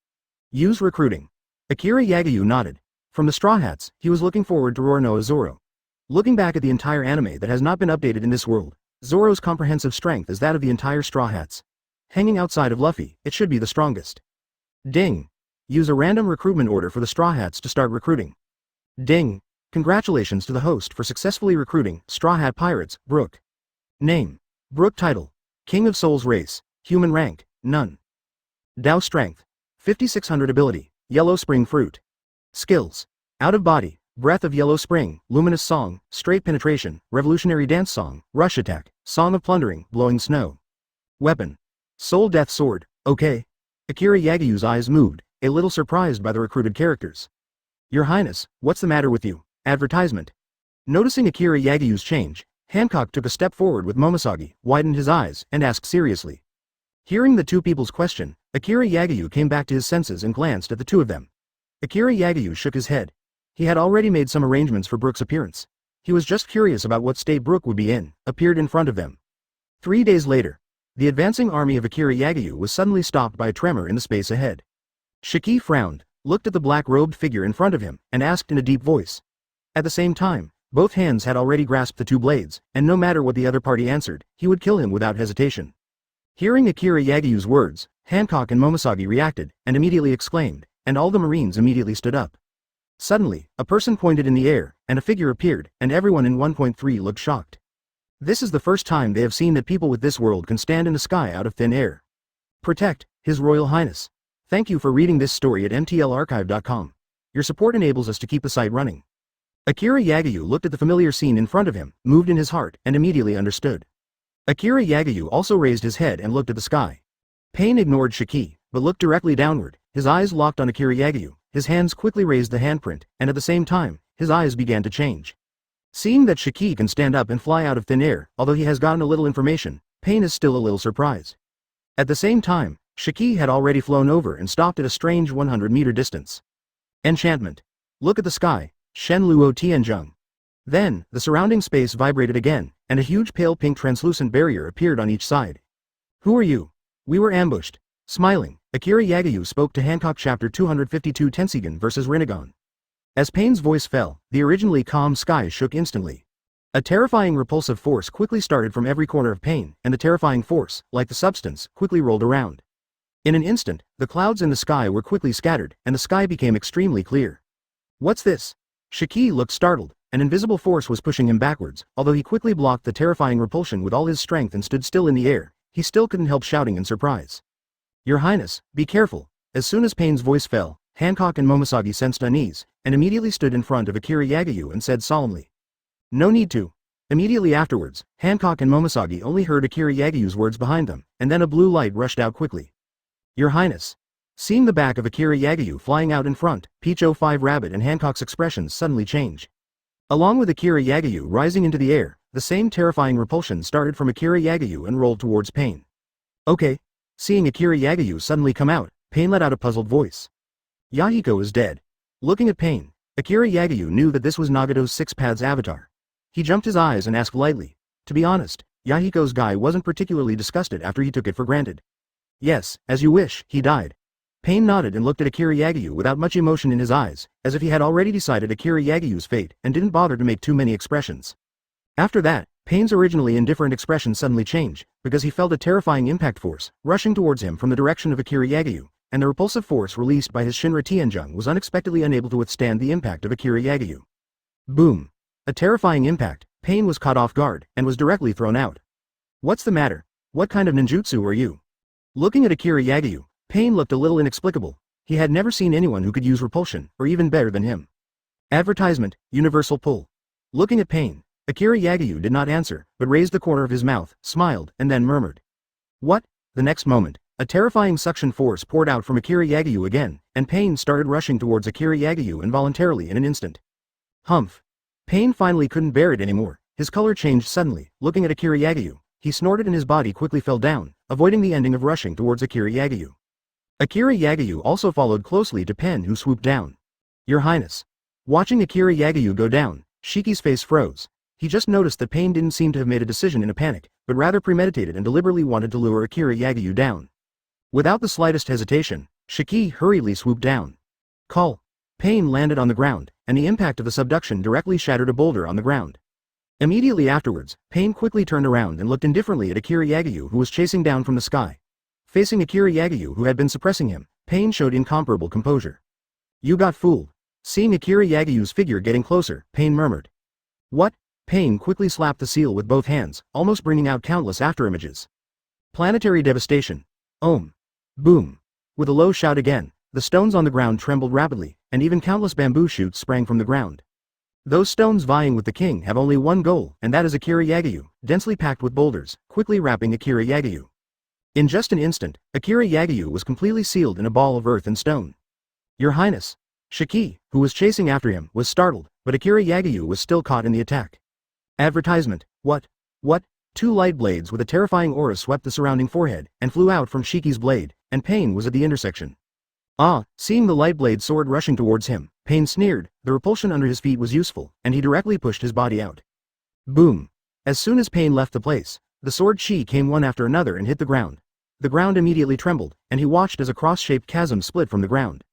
Use recruiting. Akira Yagyu nodded. From the Straw Hats, he was looking forward to Roronoa Zoro. Looking back at the entire anime that has not been updated in this world, Zoro's comprehensive strength is that of the entire Straw Hats. Hanging outside of Luffy, it should be the strongest. Ding! Use a random recruitment order for the Straw Hats to start recruiting. Ding! Congratulations to the host for successfully recruiting Straw Hat Pirates, Brook. Name. Brook. Title. King of Souls. Race. Human. Rank. None. Dao Strength. 5600. Ability. Yellow Spring Fruit. Skills. Out of Body. Breath of Yellow Spring. Luminous Song. Straight Penetration. Revolutionary Dance Song. Rush Attack. Song of Plundering. Blowing Snow. Weapon. Soul Death Sword. Okay. Akira Yagyu's eyes moved, a little surprised by the recruited characters. Your Highness, what's the matter with you? Advertisement. Noticing Akira Yagyu's change, Hancock took a step forward with Momosagi, widened his eyes, and asked seriously. Hearing the 2 people's question, Akira Yagyu came back to his senses and glanced at the 2 of them. Akira Yagyu shook his head. He had already made some arrangements for Brook's appearance. He was just curious about what state Brook would be in, appeared in front of them. 3 days later, the advancing army of Akira Yagyu was suddenly stopped by a tremor in the space ahead. Shiki frowned, looked at the black-robed figure in front of him, and asked in a deep voice. At the same time, both hands had already grasped the 2 blades, and no matter what the other party answered, he would kill him without hesitation. Hearing Akira Yagyu's words, Hancock and Momosagi reacted, and immediately exclaimed, and all the Marines immediately stood up. Suddenly, a person pointed in the air, and a figure appeared, and everyone in 1.3 looked shocked. This is the first time they have seen that people with this world can stand in the sky out of thin air. Protect, His Royal Highness. Thank you for reading this story at mtlarchive.com. Your support enables us to keep the site running. Akira Yagyu looked at the familiar scene in front of him, moved in his heart, and immediately understood. Akira Yagyu also raised his head and looked at the sky. Pain ignored Shiki, but looked directly downward, his eyes locked on Akira Yagyu, his hands quickly raised the handprint, and at the same time, his eyes began to change. Seeing that Shiki can stand up and fly out of thin air, although he has gotten a little information, Pain is still a little surprised. At the same time, Shiki had already flown over and stopped at a strange 100-meter distance. Enchantment. Look at the sky, Shen Luo Tianzheng. Then, the surrounding space vibrated again, and a huge pale pink translucent barrier appeared on each side. Who are you? We were ambushed. Smiling, Akira Yagyu spoke to Hancock Chapter 252 Tensigan vs. Rinnegan. As Pain's voice fell, the originally calm sky shook instantly. A terrifying repulsive force quickly started from every corner of Pain, and the terrifying force, like the substance, quickly rolled around. In an instant, the clouds in the sky were quickly scattered, and the sky became extremely clear. What's this? Shiki looked startled. An invisible force was pushing him backwards, although he quickly blocked the terrifying repulsion with all his strength and stood still in the air, he still couldn't help shouting in surprise. Your Highness, be careful. As soon as Pain's voice fell, Hancock and Momosagi sensed unease, and immediately stood in front of Akira Yagyu and said solemnly. No need to. Immediately afterwards, Hancock and Momosagi only heard Akira Yagyu's words behind them, and then a blue light rushed out quickly. Your Highness. Seeing the back of Akira Yagyu flying out in front, Peach 05 Rabbit and Hancock's expressions suddenly change. Along with Akira Yagyu rising into the air, the same terrifying repulsion started from Akira Yagyu and rolled towards Pain. Okay. Seeing Akira Yagyu suddenly come out, Pain let out a puzzled voice. Yahiko is dead. Looking at Pain, Akira Yagyu knew that this was Nagato's Six-Paths avatar. He jumped his eyes and asked lightly. To be honest, Yahiko's guy wasn't particularly disgusted after he took it for granted. Yes, as you wish, he died. Pain nodded and looked at Akira Yagyu without much emotion in his eyes, as if he had already decided Akira Yagyu's fate and didn't bother to make too many expressions. After that, Pain's originally indifferent expression suddenly changed, because he felt a terrifying impact force rushing towards him from the direction of Akira Yagyu, and the repulsive force released by his Shinra Tianzheng was unexpectedly unable to withstand the impact of Akira Yagyu. Boom. A terrifying impact, Pain was caught off guard, and was directly thrown out. What's the matter? What kind of ninjutsu are you? Looking at Akira Yagyu, Pain looked a little inexplicable. He had never seen anyone who could use repulsion, or even better than him. Advertisement, Universal Pull. Looking at Pain, Akira Yagyu did not answer, but raised the corner of his mouth, smiled, and then murmured. What? The next moment, a terrifying suction force poured out from Akira Yagyu again, and Pain started rushing towards Akira Yagyu involuntarily in an instant. Humph. Pain finally couldn't bear it anymore. His color changed suddenly. Looking at Akira Yagyu, he snorted and his body quickly fell down, avoiding the ending of rushing towards Akira Yagyu. Akira Yagyu also followed closely to Pen, who swooped down. Your Highness. Watching Akira Yagyu go down, Shiki's face froze. He just noticed that Pain didn't seem to have made a decision in a panic, but rather premeditated and deliberately wanted to lure Akira Yagyu down. Without the slightest hesitation, Shiki hurriedly swooped down. Call. Pain landed on the ground, and the impact of the subduction directly shattered a boulder on the ground. Immediately afterwards, Pain quickly turned around and looked indifferently at Akira Yagyu, who was chasing down from the sky. Facing Akira Yagyu, who had been suppressing him, Pain showed incomparable composure. You got fooled. Seeing Akira Yagyu's figure getting closer, Pain murmured. What? Pain quickly slapped the seal with both hands, almost bringing out countless afterimages. Planetary devastation. Ohm. Boom. With a low shout again, the stones on the ground trembled rapidly, and even countless bamboo shoots sprang from the ground. Those stones vying with the king have only one goal, and that is Akira Yagyu, densely packed with boulders, quickly wrapping Akira Yagyu. In just an instant, Akira Yagyu was completely sealed in a ball of earth and stone. Your Highness. Shiki, who was chasing after him, was startled, but Akira Yagyu was still caught in the attack. Advertisement. What? What? Two light blades with a terrifying aura swept the surrounding forehead, and flew out from Shiki's blade, and Pain was at the intersection. Ah, seeing the light blade sword rushing towards him, Pain sneered. The repulsion under his feet was useful, and he directly pushed his body out. Boom. As soon as Pain left the place, the sword Shi came one after another and hit the ground. The ground immediately trembled, and he watched as a cross-shaped chasm split from the ground.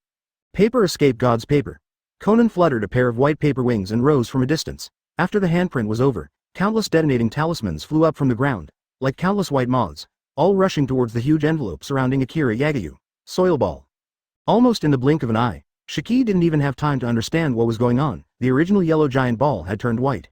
Paper escaped God's paper. Conan fluttered a pair of white paper wings and rose from a distance. After the handprint was over, countless detonating talismans flew up from the ground, like countless white moths, all rushing towards the huge envelope surrounding Akira Yagyu. Soil ball. Almost in the blink of an eye, Shiki didn't even have time to understand what was going on. The original yellow giant ball had turned white.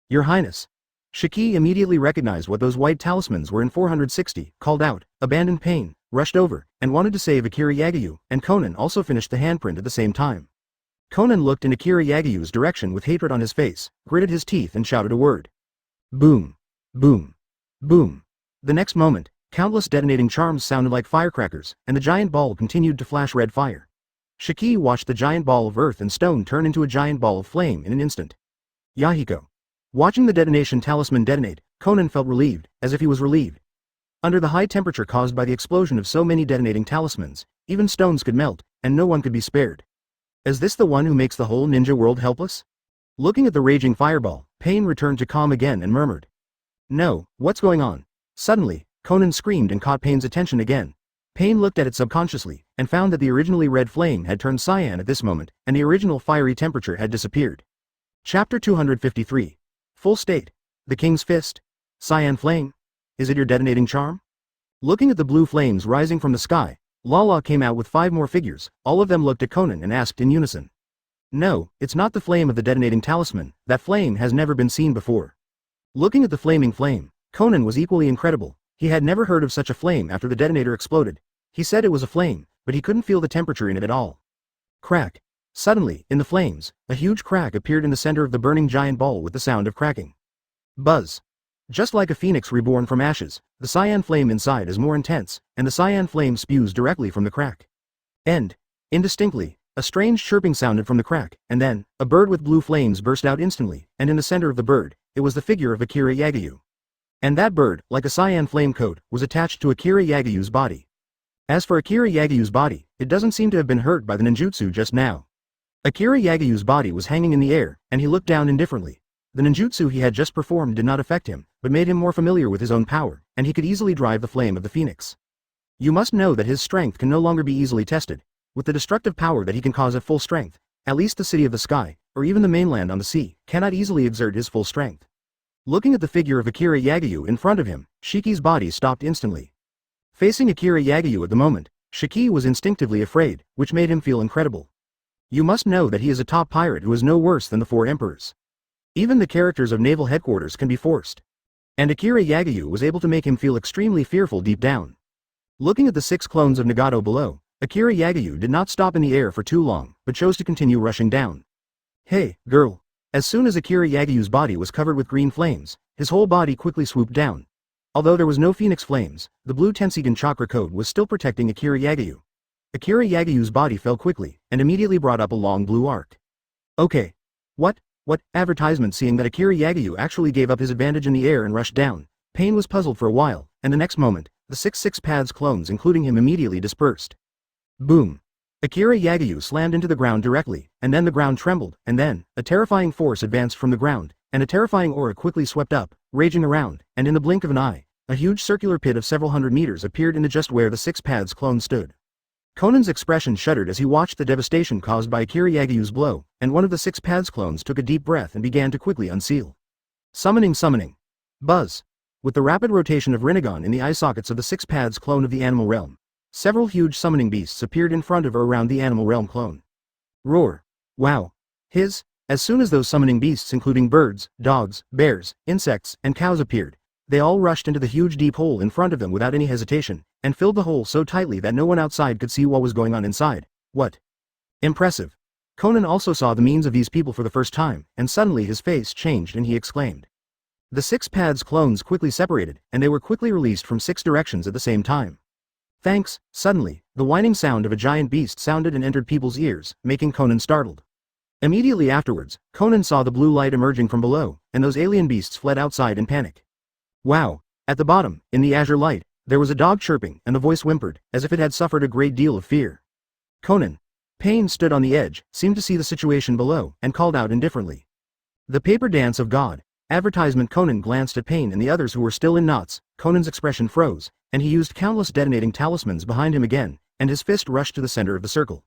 Your Highness. Shiki immediately recognized what those white talismans were in 460, called out, abandoned Pain, rushed over, and wanted to save Akira Yagyu, and Conan also finished the handprint at the same time. Conan looked in Akira Yagyu's direction with hatred on his face, gritted his teeth and shouted a word. Boom. Boom. Boom. The next moment, Countless detonating charms sounded like firecrackers, and the giant ball continued to flash red fire. Shiki watched the giant ball of earth and stone turn into a giant ball of flame in an instant. Yahiko. Watching the detonation talisman detonate, Conan felt relieved, as if he was relieved. Under the high temperature caused by the explosion of so many detonating talismans, even stones could melt, and no one could be spared. Is this the one who makes the whole ninja world helpless? Looking at the raging fireball, Pain returned to calm again and murmured. No, what's going on? Suddenly, Conan screamed and caught Pain's attention again. Pain looked at it subconsciously, and found that the originally red flame had turned cyan at this moment, and the original fiery temperature had disappeared. Chapter 253. Full State. The King's Fist. Cyan Flame. Is it your detonating charm? Looking at the blue flames rising from the sky, Lala came out with 5 more figures. All of them looked at Conan and asked in unison. No, it's not the flame of the detonating talisman. That flame has never been seen before. Looking at the flaming flame, Conan was equally incredible. He had never heard of such a flame after the detonator exploded. He said it was a flame, but he couldn't feel the temperature in it at all. Crack. Suddenly, in the flames, a huge crack appeared in the center of the burning giant ball with the sound of cracking. Buzz. Just like a phoenix reborn from ashes, the cyan flame inside is more intense, and the cyan flame spews directly from the crack. Indistinctly, a strange chirping sounded from the crack, and then, a bird with blue flames burst out instantly, and in the center of the bird, it was the figure of Akira Yagyu. And that bird, like a cyan flame coat, was attached to Akira Yagyu's body. As for Akira Yagyu's body, it doesn't seem to have been hurt by the ninjutsu just now. Akira Yagyu's body was hanging in the air, and he looked down indifferently. The ninjutsu he had just performed did not affect him, but made him more familiar with his own power, and he could easily drive the flame of the phoenix. You must know that his strength can no longer be easily tested. With the destructive power that he can cause at full strength, at least the city of the sky, or even the mainland on the sea, cannot easily exert his full strength. Looking at the figure of Akira Yagyu in front of him, Shiki's body stopped instantly. Facing Akira Yagyu at the moment, Shiki was instinctively afraid, which made him feel incredible. You must know that he is a top pirate who is no worse than the 4 emperors. Even the characters of naval headquarters can be forced. And Akira Yagyu was able to make him feel extremely fearful deep down. Looking at the 6 clones of Nagato below, Akira Yagyu did not stop in the air for too long, but chose to continue rushing down. Hey, girl. As soon as Akira Yagyu's body was covered with green flames, his whole body quickly swooped down. Although there was no phoenix flames, the blue Tensigan chakra code was still protecting Akira Yagyu. Akira Yagyu's body fell quickly, and immediately brought up a long blue arc. Okay. What advertisement? Seeing that Akira Yagyu actually gave up his advantage in the air and rushed down, Pain was puzzled for a while, and the next moment, the 6 Paths clones including him immediately dispersed. Boom. Akira Yagyu slammed into the ground directly, and then the ground trembled, and then, a terrifying force advanced from the ground, and a terrifying aura quickly swept up, raging around, and in the blink of an eye, a huge circular pit of several hundred meters appeared into just where the 6 Paths clone stood. Conan's expression shuddered as he watched the devastation caused by Akira Yagyu's blow, and one of the 6 Paths clones took a deep breath and began to quickly unseal. Summoning. Buzz. With the rapid rotation of Rinnegan in the eye sockets of the 6 Paths clone of the animal realm, several huge summoning beasts appeared in front of or around the animal realm clone. Roar. Wow. As soon as those summoning beasts including birds, dogs, bears, insects, and cows appeared, they all rushed into the huge deep hole in front of them without any hesitation, and filled the hole so tightly that no one outside could see what was going on inside. What? Impressive. Conan also saw the means of these people for the first time, and suddenly his face changed and he exclaimed. The 6 Paths clones quickly separated, and they were quickly released from 6 directions at the same time. Thanks. Suddenly, the whining sound of a giant beast sounded and entered people's ears, making Conan startled. Immediately afterwards, Conan saw the blue light emerging from below, and those alien beasts fled outside in panic. Wow. At the bottom, in the azure light, there was a dog chirping, and the voice whimpered, as if it had suffered a great deal of fear. Conan. Pain stood on the edge, seemed to see the situation below, and called out indifferently. The paper dance of God. Advertisement. Conan glanced at Pain and the others who were still in knots. Conan's expression froze, and he used countless detonating talismans behind him again, and his fist rushed to the center of the circle.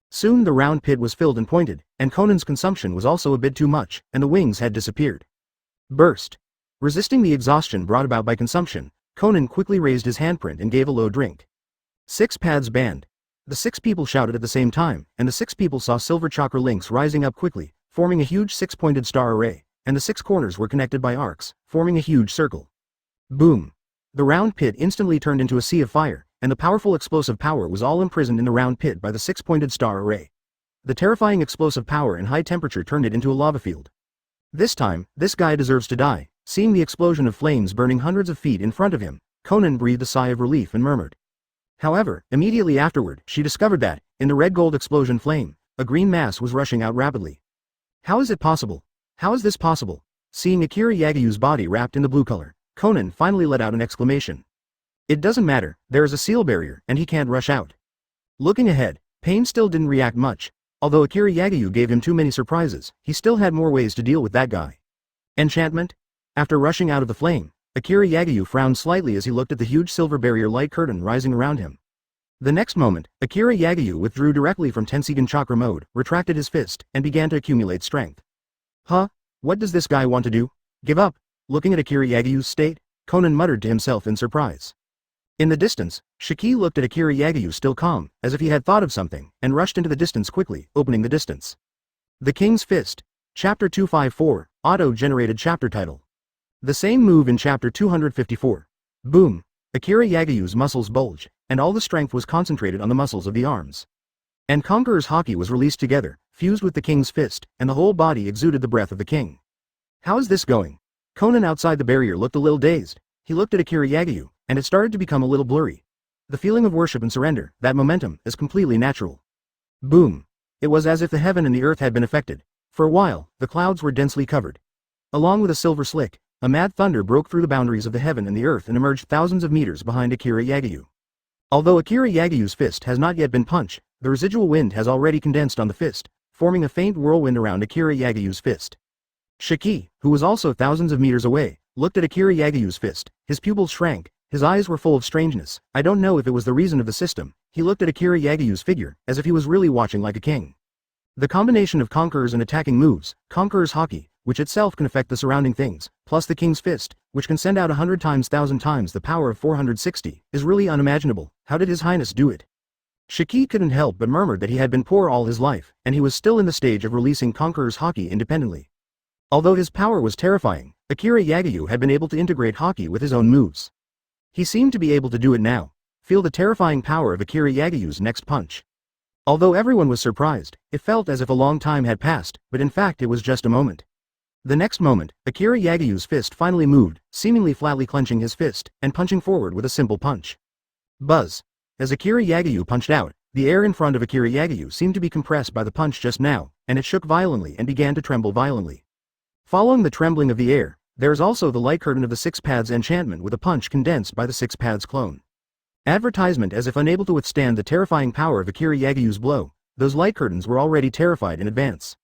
Soon the round pit was filled and pointed, and Conan's consumption was also a bit too much, and the wings had disappeared. Burst. Resisting the exhaustion brought about by consumption, Conan quickly raised his handprint and gave a low drink. 6 Paths banned. The 6 people shouted at the same time, and the 6 people saw silver chakra links rising up quickly, forming a huge 6-pointed star array, and the 6 corners were connected by arcs, forming a huge circle. Boom. The round pit instantly turned into a sea of fire, and the powerful explosive power was all imprisoned in the round pit by the 6-pointed star array. The terrifying explosive power and high temperature turned it into a lava field. This time, this guy deserves to die. Seeing the explosion of flames burning hundreds of feet in front of him, Conan breathed a sigh of relief and murmured. However, immediately afterward, she discovered that, in the red-gold explosion flame, a green mass was rushing out rapidly. How is it possible? How is this possible? Seeing Akira Yagiyu's body wrapped in the blue color, Conan finally let out an exclamation. It doesn't matter, there is a seal barrier and he can't rush out. Looking ahead, Pain still didn't react much. Although Akira Yagiyu gave him too many surprises, he still had more ways to deal with that guy. Enchantment? After rushing out of the flame, Akira Yagiyu frowned slightly as he looked at the huge silver barrier light curtain rising around him. The next moment, Akira Yagiyu withdrew directly from Tensigan chakra mode, retracted his fist, and began to accumulate strength. Huh? What does this guy want to do? Give up? Looking at Akira Yagiyu's state, Conan muttered to himself in surprise. In the distance, Shiki looked at Akira Yagiyu still calm, as if he had thought of something, and rushed into the distance quickly, opening the distance. The King's Fist. Chapter 254, Auto-generated chapter title. The same move in Chapter 254. Boom. Akira Yagiyu's muscles bulged, and all the strength was concentrated on the muscles of the arms. And Conqueror's Haki was released together, fused with the King's Fist, and the whole body exuded the breath of the king. How is this going? Conan outside the barrier looked a little dazed. He looked at Akira Yagiyu, and it started to become a little blurry. The feeling of worship and surrender, that momentum, is completely natural. Boom. It was as if the heaven and the earth had been affected. For a while, the clouds were densely covered. Along with a silver slick, a mad thunder broke through the boundaries of the heaven and the earth and emerged thousands of meters behind Akira Yagiyu. Although Akira Yagiyu's fist has not yet been punched, the residual wind has already condensed on the fist, forming a faint whirlwind around Akira Yagiyu's fist. Shiki, who was also thousands of meters away, looked at Akira Yagiyu's fist. His pupils shrank. His eyes were full of strangeness. I don't know if it was the reason of the system. He looked at Akira Yagiyu's figure, as if he was really watching like a king. The combination of Conqueror's and attacking moves, Conqueror's Haki, which itself can affect the surrounding things, plus the King's Fist, which can send out 100 times 1000 times the power of 460, is really unimaginable. How did His Highness do it? Shiki couldn't help but murmured that he had been poor all his life, and he was still in the stage of releasing Conqueror's Haki independently. Although his power was terrifying, Akira Yagiyu had been able to integrate Haki with his own moves. He seemed to be able to do it now. Feel the terrifying power of Akira Yagiyu's next punch. Although everyone was surprised, it felt as if a long time had passed, but in fact it was just a moment. The next moment, Akira Yagiyu's fist finally moved, seemingly flatly clenching his fist, and punching forward with a simple punch. Buzz. As Akira Yagiyu punched out, the air in front of Akira Yagiyu seemed to be compressed by the punch just now, and it shook violently and began to tremble violently. Following the trembling of the air, there is also the light curtain of the Six Paths enchantment with a punch condensed by the Six Paths clone. Advertisement. As if unable to withstand the terrifying power of Akira Yagiyu's blow, those light curtains were already terrified in advance.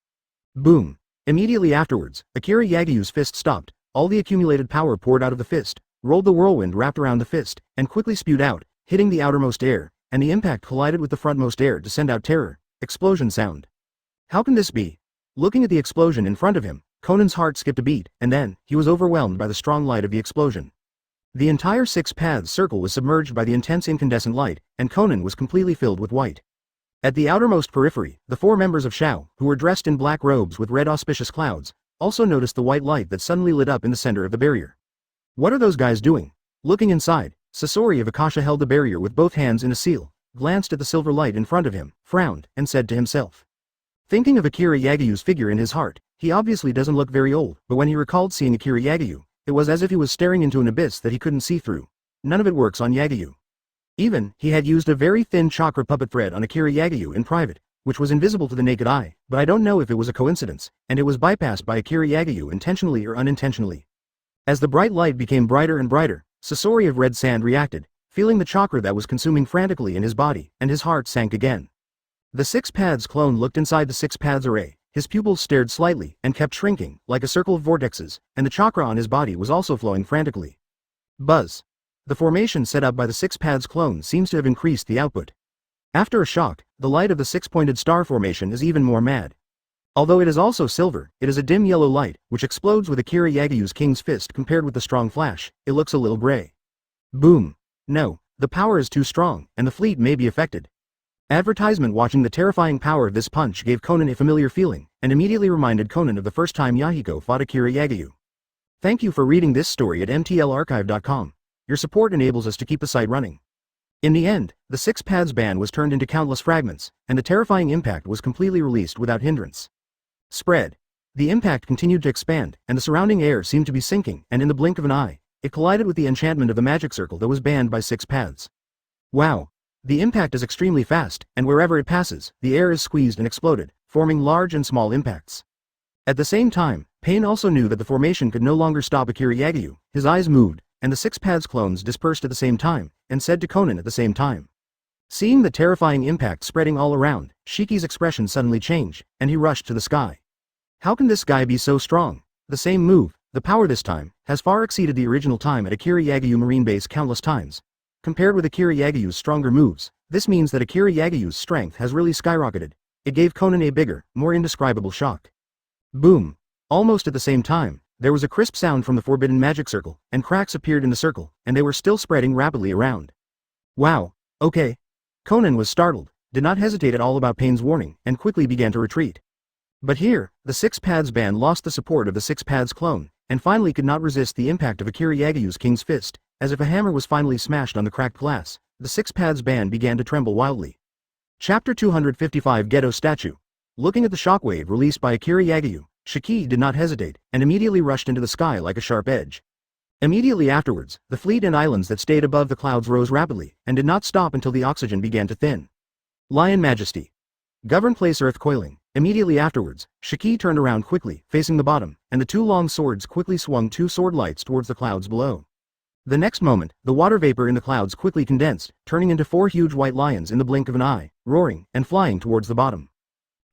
Boom. Immediately afterwards, Akira Yagiyu's fist stopped, all the accumulated power poured out of the fist, rolled the whirlwind wrapped around the fist, and quickly spewed out, hitting the outermost air, and the impact collided with the frontmost air to send out terror, explosion sound. How can this be? Looking at the explosion in front of him, Conan's heart skipped a beat, and then, he was overwhelmed by the strong light of the explosion. The entire Six Paths circle was submerged by the intense incandescent light, and Conan was completely filled with white. At the outermost periphery, the four members of Shao, who were dressed in black robes with red auspicious clouds, also noticed the white light that suddenly lit up in the center of the barrier. What are those guys doing? Looking inside, Sasori of Akasha held the barrier with both hands in a seal, glanced at the silver light in front of him, frowned, and said to himself. Thinking of Akira Yagiyu's figure in his heart, he obviously doesn't look very old, but when he recalled seeing Akira Yagiyu, it was as if he was staring into an abyss that he couldn't see through. None of it works on Yagiyu. Even, he had used a very thin chakra puppet thread on Akira Yagiyu in private, which was invisible to the naked eye, but I don't know if it was a coincidence, and it was bypassed by Akira Yagiyu intentionally or unintentionally. As the bright light became brighter and brighter, Sasori of Red Sand reacted, feeling the chakra that was consuming frantically in his body, and his heart sank again. The Six Paths clone looked inside the Six Paths array. His pupils stared slightly, and kept shrinking, like a circle of vortexes, and the chakra on his body was also flowing frantically. Buzz. The formation set up by the Six Paths clone seems to have increased the output. After a shock, the light of the six-pointed star formation is even more mad. Although it is also silver, it is a dim yellow light, which explodes with Akira Yagiyu's King's Fist compared with the strong flash. It looks a little gray. Boom. No, the power is too strong, and the fleet may be affected. Advertisement. Watching the terrifying power of this punch gave Conan a familiar feeling, and immediately reminded Conan of the first time Yahiko fought Akira Yagiyu. Thank you for reading this story at mtlarchive.com. Your support enables us to keep the site running. In the end, the Six Paths band was turned into countless fragments, and the terrifying impact was completely released without hindrance. Spread. The impact continued to expand, and the surrounding air seemed to be sinking, and in the blink of an eye, it collided with the enchantment of the magic circle that was banned by 6 paths. Wow! The impact is extremely fast, and wherever it passes, the air is squeezed and exploded, forming large and small impacts. At the same time, Pain also knew that the formation could no longer stop Akira Yagyu. His eyes moved, and the 6 paths clones dispersed at the same time, and said to Conan at the same time. Seeing the terrifying impact spreading all around, Shiki's expression suddenly changed, and he rushed to the sky. How can this guy be so strong? The same move, the power this time, has far exceeded the original time at Akira Yagyu Marine Base countless times. Compared with Akira Yagyu's stronger moves, this means that Akira Yagyu's strength has really skyrocketed. It gave Conan a bigger, more indescribable shock. Boom! Almost at the same time, there was a crisp sound from the forbidden magic circle, and cracks appeared in the circle, and they were still spreading rapidly around. Wow! Okay. Conan was startled, did not hesitate at all about Pain's warning, and quickly began to retreat. But here, the 6 paths band lost the support of the 6 paths clone, and finally could not resist the impact of Akira Yagyu's King's Fist. As if a hammer was finally smashed on the cracked glass, the 6 paths band began to tremble wildly. Chapter 255 Ghetto Statue. Looking at the shockwave released by Akira Yagyu, Shiki did not hesitate, and immediately rushed into the sky like a sharp edge. Immediately afterwards, the fleet and islands that stayed above the clouds rose rapidly, and did not stop until the oxygen began to thin. Lion Majesty. Govern place Earth coiling. Immediately afterwards, Shiki turned around quickly, facing the bottom, and the 2 long swords quickly swung 2 sword lights towards the clouds below. The next moment, the water vapor in the clouds quickly condensed, turning into 4 huge white lions in the blink of an eye, roaring, and flying towards the bottom.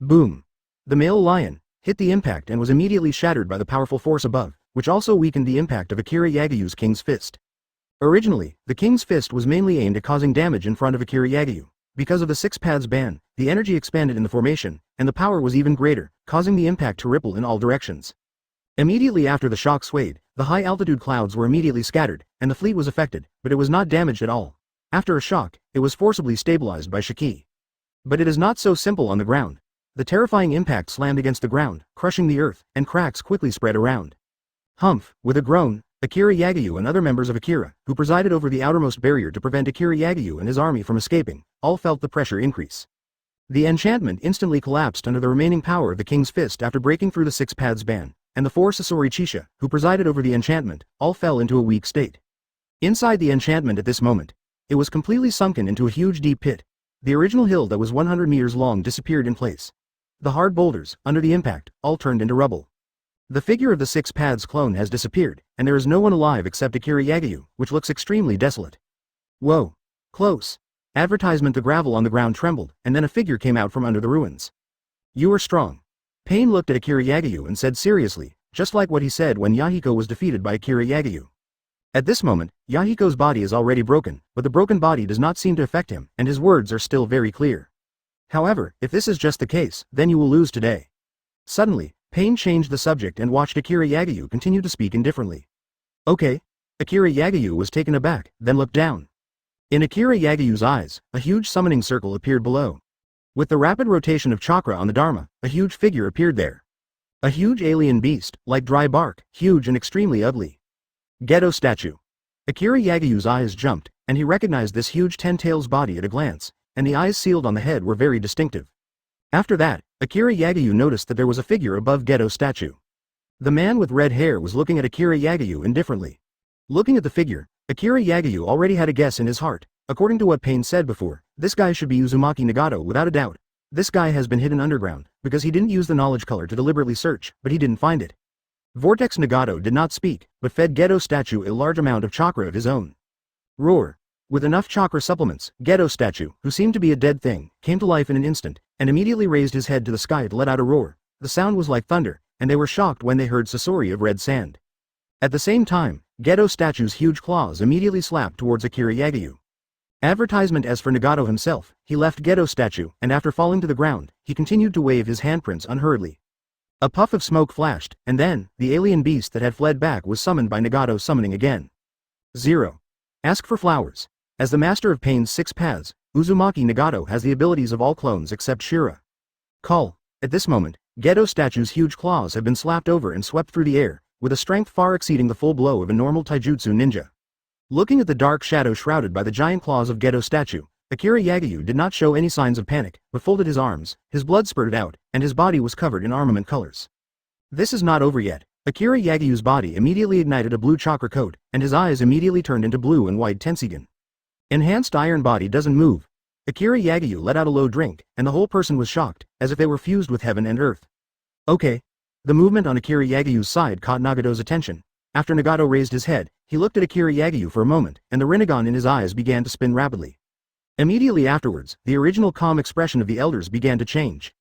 Boom! The male lion hit the impact and was immediately shattered by the powerful force above, which also weakened the impact of Akira Yagyu's King's Fist. Originally, the King's Fist was mainly aimed at causing damage in front of Akira Yagyu. Because of the 6 paths ban, the energy expanded in the formation, and the power was even greater, causing the impact to ripple in all directions. Immediately after the shock swayed, the high-altitude clouds were immediately scattered, and the fleet was affected, but it was not damaged at all. After a shock, it was forcibly stabilized by Shiki. But it is not so simple on the ground. The terrifying impact slammed against the ground, crushing the earth, and cracks quickly spread around. Humph! With a groan, Akira Yagyu and other members of Akira, who presided over the outermost barrier to prevent Akira Yagyu and his army from escaping, all felt the pressure increase. The enchantment instantly collapsed under the remaining power of the King's Fist after breaking through the 6 paths ban, and the 4 Sasori Chisha, who presided over the enchantment, all fell into a weak state. Inside the enchantment at this moment, it was completely sunken into a huge deep pit. The original hill that was 100 meters long disappeared in place. The hard boulders, under the impact, all turned into rubble. The figure of the 6 paths clone has disappeared, and there is no one alive except Akira Yagyu, which looks extremely desolate. Whoa! Close! Advertisement. The gravel on the ground trembled, and then a figure came out from under the ruins. You are strong. Pain looked at Akira Yagyu and said seriously, just like what he said when Yahiko was defeated by Akira Yagyu. At this moment, Yahiko's body is already broken, but the broken body does not seem to affect him, and his words are still very clear. However, if this is just the case, then you will lose today. Suddenly, Pain changed the subject and watched Akira Yagyu continue to speak indifferently. Okay. Akira Yagyu was taken aback, then looked down. In Akira Yagyu's eyes, a huge summoning circle appeared below. With the rapid rotation of chakra on the Dharma, a huge figure appeared there. A huge alien beast, like dry bark, huge and extremely ugly. Ghetto statue. Akira Yagyu's eyes jumped, and he recognized this huge 10-tails body at a glance, and the eyes sealed on the head were very distinctive. After that, Akira Yagyu noticed that there was a figure above Ghetto statue. The man with red hair was looking at Akira Yagyu indifferently. Looking at the figure, Akira Yagyu already had a guess in his heart. According to what Pain said before, this guy should be Uzumaki Nagato without a doubt. This guy has been hidden underground, because he didn't use the knowledge color to deliberately search, but he didn't find it. Vortex Nagato did not speak, but fed Ghetto statue a large amount of chakra of his own. Roar. With enough chakra supplements, Ghetto statue, who seemed to be a dead thing, came to life in an instant, and immediately raised his head to the sky to let out a roar. The sound was like thunder, and they were shocked when they heard Sasori of red sand. At the same time, Ghetto statue's huge claws immediately slapped towards Akira Yagyu. Advertisement. As for Nagato himself, he left Ghetto statue, and after falling to the ground, he continued to wave his handprints unhurriedly. A puff of smoke flashed, and then, the alien beast that had fled back was summoned by Nagato summoning again. 0. Ask for flowers. As the master of Pain's 6 paths, Uzumaki Nagato has the abilities of all clones except Shira. Call. At this moment, Ghetto statue's huge claws have been slapped over and swept through the air, with a strength far exceeding the full blow of a normal taijutsu ninja. Looking at the dark shadow shrouded by the giant claws of Ghetto statue, Akira Yagyu did not show any signs of panic, but folded his arms, his blood spurted out, and his body was covered in armament colors. This is not over yet. Akira Yagyu's body immediately ignited a blue chakra coat, and his eyes immediately turned into blue and white Tensigen. Enhanced iron body doesn't move. Akira Yagyu let out a low drink, and the whole person was shocked, as if they were fused with heaven and earth. Okay. The movement on Akira Yagyu's side caught Nagato's attention. After Nagato raised his head, he looked at Akira Yagyu for a moment, and the Rinnegan in his eyes began to spin rapidly. Immediately afterwards, the original calm expression of the elders began to change.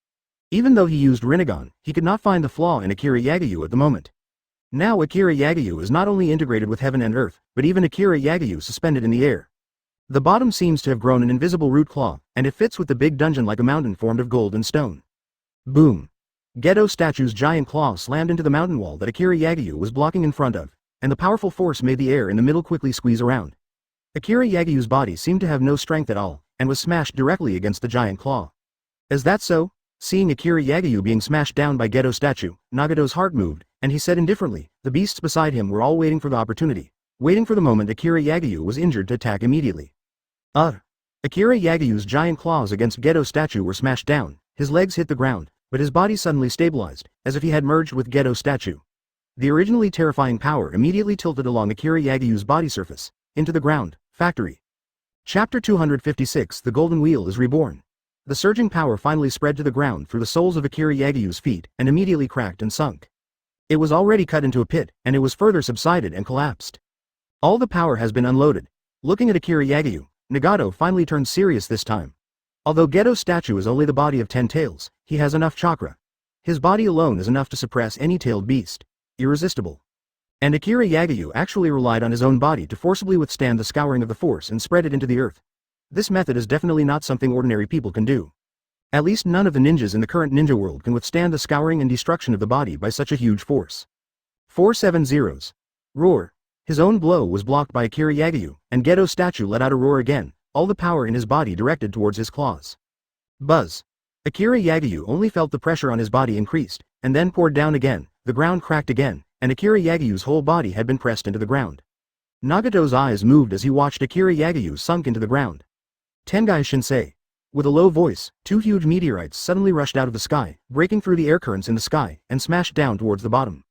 Even though he used Rinnegan, he could not find the flaw in Akira Yagyu at the moment. Now Akira Yagyu is not only integrated with heaven and earth, but even Akira Yagyu suspended in the air. The bottom seems to have grown an invisible root claw, and it fits with the big dungeon like a mountain formed of gold and stone. Boom! Gedo statue's giant claw slammed into the mountain wall that Akira Yagyu was blocking in front of, and the powerful force made the air in the middle quickly squeeze around. Akira Yagyu's body seemed to have no strength at all, and was smashed directly against the giant claw. Is that so? Seeing Akira Yagyu being smashed down by Gedo statue, Nagato's heart moved, and he said indifferently, the beasts beside him were all waiting for the opportunity, waiting for the moment Akira Yagyu was injured to attack immediately. Akira Yagyu's giant claws against Gedo statue were smashed down, his legs hit the ground, but his body suddenly stabilized, as if he had merged with Gedo statue. The originally terrifying power immediately tilted along Akira Yagyu's body surface, into the ground, factory. Chapter 256 The Golden Wheel is Reborn. The surging power finally spread to the ground through the soles of Akira Yagyu's feet and immediately cracked and sunk. It was already cut into a pit, and it was further subsided and collapsed. All the power has been unloaded. Looking at Akira Yagyu, Nagato finally turned serious this time. Although Gedo's statue is only the body of 10 tails, he has enough chakra. His body alone is enough to suppress any tailed beast. Irresistible. And Akira Yagyu actually relied on his own body to forcibly withstand the scouring of the force and spread it into the earth. This method is definitely not something ordinary people can do. At least none of the ninjas in the current ninja world can withstand the scouring and destruction of the body by such a huge force. 470. Roar. His own blow was blocked by Akira Yagyu, and Gedo's statue let out a roar again, all the power in his body directed towards his claws. Buzz. Akira Yagyu only felt the pressure on his body increased, and then poured down again, the ground cracked again, and Akira Yagyu's whole body had been pressed into the ground. Nagato's eyes moved as he watched Akira Yagyu sunk into the ground. Tengai Shinsei. With a low voice, 2 huge meteorites suddenly rushed out of the sky, breaking through the air currents in the sky, and smashed down towards the bottom.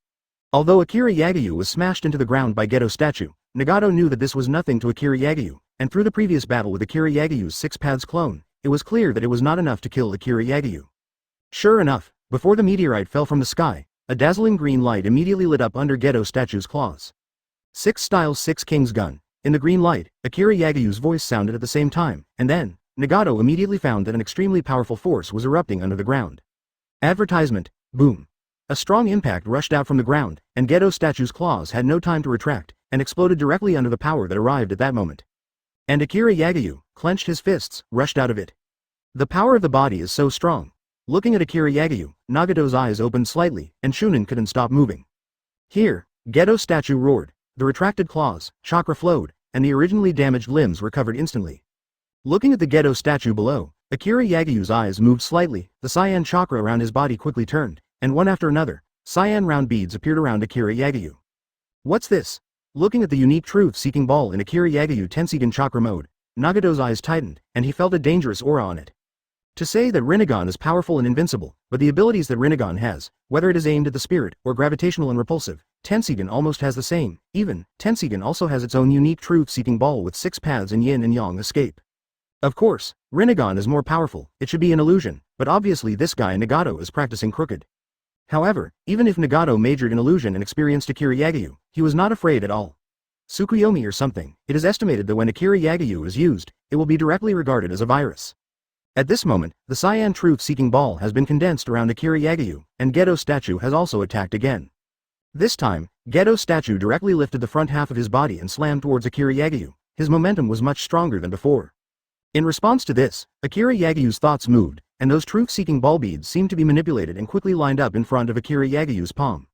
Although Akira Yagyu was smashed into the ground by Gedo's statue, Nagato knew that this was nothing to Akira Yagyu, and through the previous battle with Akira Yagyu's 6 Paths clone, it was clear that it was not enough to kill Akira Yagyu. Sure enough, before the meteorite fell from the sky, a dazzling green light immediately lit up under Gedo's statue's claws. 6 Style 6 King's Gun. In the green light, Akira Yagyu's voice sounded at the same time, and then, Nagato immediately found that an extremely powerful force was erupting under the ground. Advertisement. Boom. A strong impact rushed out from the ground, and Gedo's statue's claws had no time to retract, and exploded directly under the power that arrived at that moment. And Akira Yagyu, clenched his fists, rushed out of it. The power of the body is so strong. Looking at Akira Yagyu, Nagato's eyes opened slightly, and Shunin couldn't stop moving. Here, Gedo's statue roared, the retracted claws, chakra flowed, and the originally damaged limbs recovered instantly. Looking at the Gedo statue below, Akira Yagyu's eyes moved slightly, the cyan chakra around his body quickly turned, and one after another, cyan round beads appeared around Akira Yagyu. What's this? Looking at the unique truth-seeking ball in Akira Yagyu Tensigen chakra mode, Nagato's eyes tightened, and he felt a dangerous aura on it. To say that Rinnegan is powerful and invincible, but the abilities that Rinnegan has, whether it is aimed at the spirit, or gravitational and repulsive, Tensigen almost has the same. Even, Tensigen also has its own unique truth-seeking ball with 6 paths in yin and yang escape. Of course, Rinnegan is more powerful, it should be an illusion, but obviously this guy Nagato is practicing crooked. However, even if Nagato majored in illusion and experienced Akira Yagyu, he was not afraid at all. Tsukuyomi or something, it is estimated that when Akira Yagyu is used, it will be directly regarded as a virus. At this moment, the cyan truth-seeking ball has been condensed around Akira Yagyu, and Gedo's statue has also attacked again. This time, Gedo's statue directly lifted the front half of his body and slammed towards Akira Yagyu. His momentum was much stronger than before. In response to this, Akira Yagyu's thoughts moved, and those truth-seeking ball beads seemed to be manipulated and quickly lined up in front of Akira Yagyu's palm.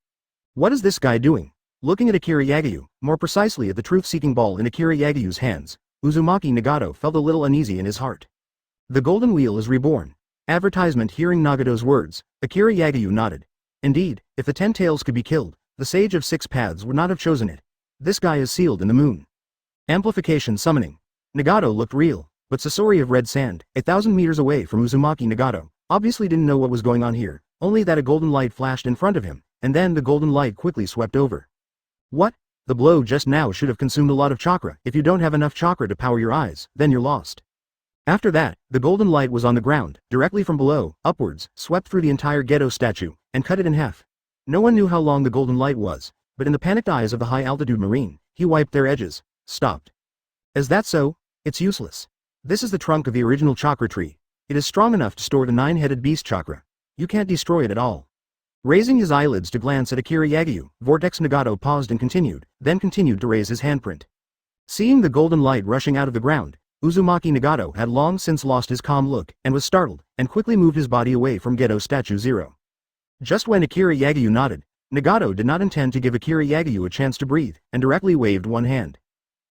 What is this guy doing? Looking at Akira Yagyu, more precisely at the truth-seeking ball in Akira Yagyu's hands, Uzumaki Nagato felt a little uneasy in his heart. The Golden Wheel is reborn. Advertisement. Hearing Nagato's words, Akira Yagyu nodded. Indeed, if the 10 tails could be killed, the Sage of 6 Paths would not have chosen it. This guy is sealed in the moon. Amplification summoning. Nagato looked real. But Sasori of Red Sand, 1,000 meters away from Uzumaki Nagato, obviously didn't know what was going on here, only that a golden light flashed in front of him, and then the golden light quickly swept over. What? The blow just now should have consumed a lot of chakra. If you don't have enough chakra to power your eyes, then you're lost. After that, the golden light was on the ground, directly from below, upwards, swept through the entire Gedo statue, and cut it in half. No one knew how long the golden light was, but in the panicked eyes of the high-altitude marine, he wiped their edges, stopped. Is that so? It's useless. This is the trunk of the original chakra tree. It is strong enough to store the 9-headed beast chakra. You can't destroy it at all. Raising his eyelids to glance at Akira Yagyu, Vortex Nagato paused and then continued to raise his handprint. Seeing the golden light rushing out of the ground, Uzumaki Nagato had long since lost his calm look and was startled, and quickly moved his body away from Gedo Statue 0. Just when Akira Yagyu nodded, Nagato did not intend to give Akira Yagyu a chance to breathe, and directly waved one hand.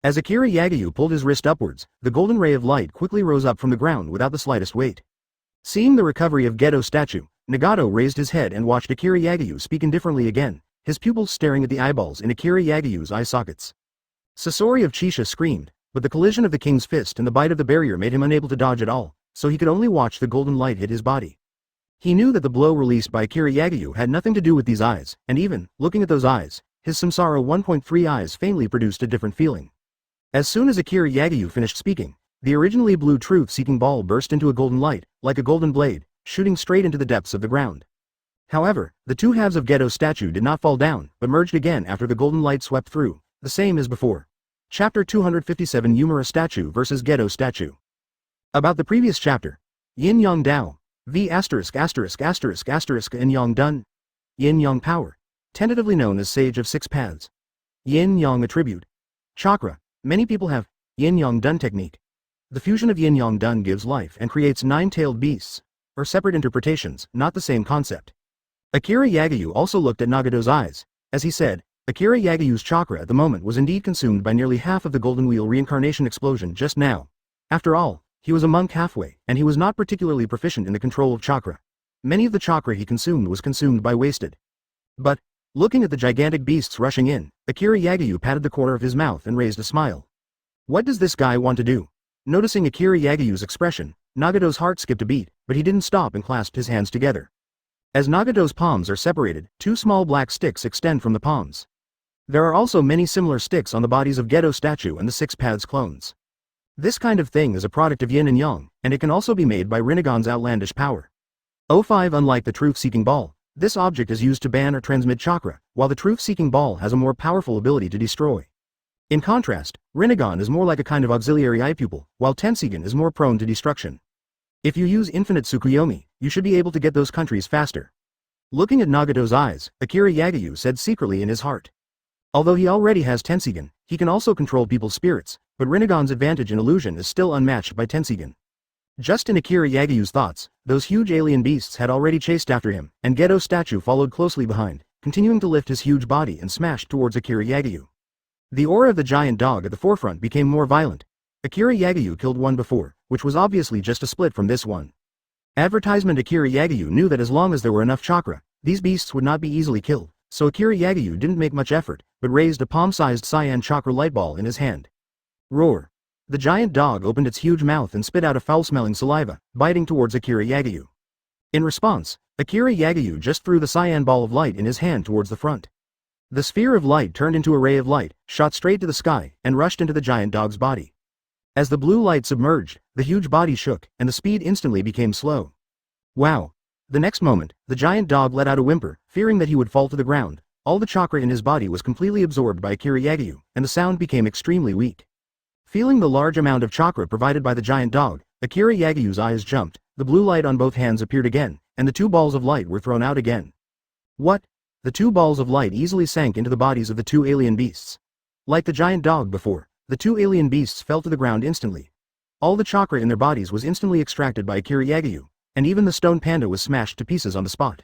As Akira Yagyu pulled his wrist upwards, the golden ray of light quickly rose up from the ground without the slightest weight. Seeing the recovery of Gedo Statue, Nagato raised his head and watched Akira Yagyu speak indifferently again, his pupils staring at the eyeballs in Akira Yagyu's eye sockets. Sasori of Chisha screamed, but the collision of the king's fist and the bite of the barrier made him unable to dodge at all, so he could only watch the golden light hit his body. He knew that the blow released by Akira Yagyu had nothing to do with these eyes, and even, looking at those eyes, his Samsara 1.3 eyes faintly produced a different feeling. As soon as Akira Yagyu finished speaking, the originally blue truth-seeking ball burst into a golden light, like a golden blade, shooting straight into the depths of the ground. However, the two halves of Gedo's statue did not fall down, but merged again after the golden light swept through, the same as before. Chapter 257 Yumura Statue vs. Gedo Statue. About the previous chapter. Yin Yang Dao. V********* Yin Yang Dun. Yin Yang Power. Tentatively known as Sage of Six Paths. Yin Yang Attribute. Chakra. Many people have Yin Yang Dun technique. The fusion of Yin Yang Dun gives life and creates 9-tailed beasts, or separate interpretations, not the same concept. Akira Yagyu also looked at Nagato's eyes. As he said, Akira Yagyu's chakra at the moment was indeed consumed by nearly half of the Golden Wheel reincarnation explosion just now. After all, he was a monk halfway, and he was not particularly proficient in the control of chakra. Many of the chakra he consumed was consumed by wasted. But, looking at the gigantic beasts rushing in, Akira Yagyu patted the corner of his mouth and raised a smile. What does this guy want to do? Noticing Akira Yagyu's expression, Nagato's heart skipped a beat, but he didn't stop and clasped his hands together. As Nagato's palms are separated, 2 small black sticks extend from the palms. There are also many similar sticks on the bodies of Gedo statue and the Six Paths clones. This kind of thing is a product of yin and yang, and it can also be made by Rinnegan's outlandish power. 05 Unlike the truth-seeking ball, this object is used to ban or transmit chakra, while the truth-seeking ball has a more powerful ability to destroy. In contrast, Rinnegan is more like a kind of auxiliary eye pupil, while Tensigan is more prone to destruction. If you use infinite Tsukuyomi, you should be able to get those countries faster. Looking at Nagato's eyes, Akira Yagyu said secretly in his heart. Although he already has Tensigan, he can also control people's spirits, but Rinnegan's advantage in illusion is still unmatched by Tensigan. Just in Akira Yagyu's thoughts, those huge alien beasts had already chased after him, and Gedo's statue followed closely behind, continuing to lift his huge body and smashed towards Akira Yagyu. The aura of the giant dog at the forefront became more violent. Akira Yagyu killed one before, which was obviously just a split from this one. Advertisement Akira Yagyu knew that as long as there were enough chakra, these beasts would not be easily killed, so Akira Yagyu didn't make much effort, but raised a palm-sized cyan chakra light ball in his hand. Roar. The giant dog opened its huge mouth and spit out a foul-smelling saliva, biting towards Akira Yagyu. In response, Akira Yagyu just threw the cyan ball of light in his hand towards the front. The sphere of light turned into a ray of light, shot straight to the sky, and rushed into the giant dog's body. As the blue light submerged, the huge body shook, and the speed instantly became slow. Wow. The next moment, the giant dog let out a whimper, fearing that he would fall to the ground. All the chakra in his body was completely absorbed by Akira Yagyu, and the sound became extremely weak. Feeling the large amount of chakra provided by the giant dog, Akira Yagyu's eyes jumped, the blue light on both hands appeared again, and the 2 balls of light were thrown out again. What? The 2 balls of light easily sank into the bodies of the 2 alien beasts. Like the giant dog before, the 2 alien beasts fell to the ground instantly. All the chakra in their bodies was instantly extracted by Akira Yagyu, and even the stone panda was smashed to pieces on the spot.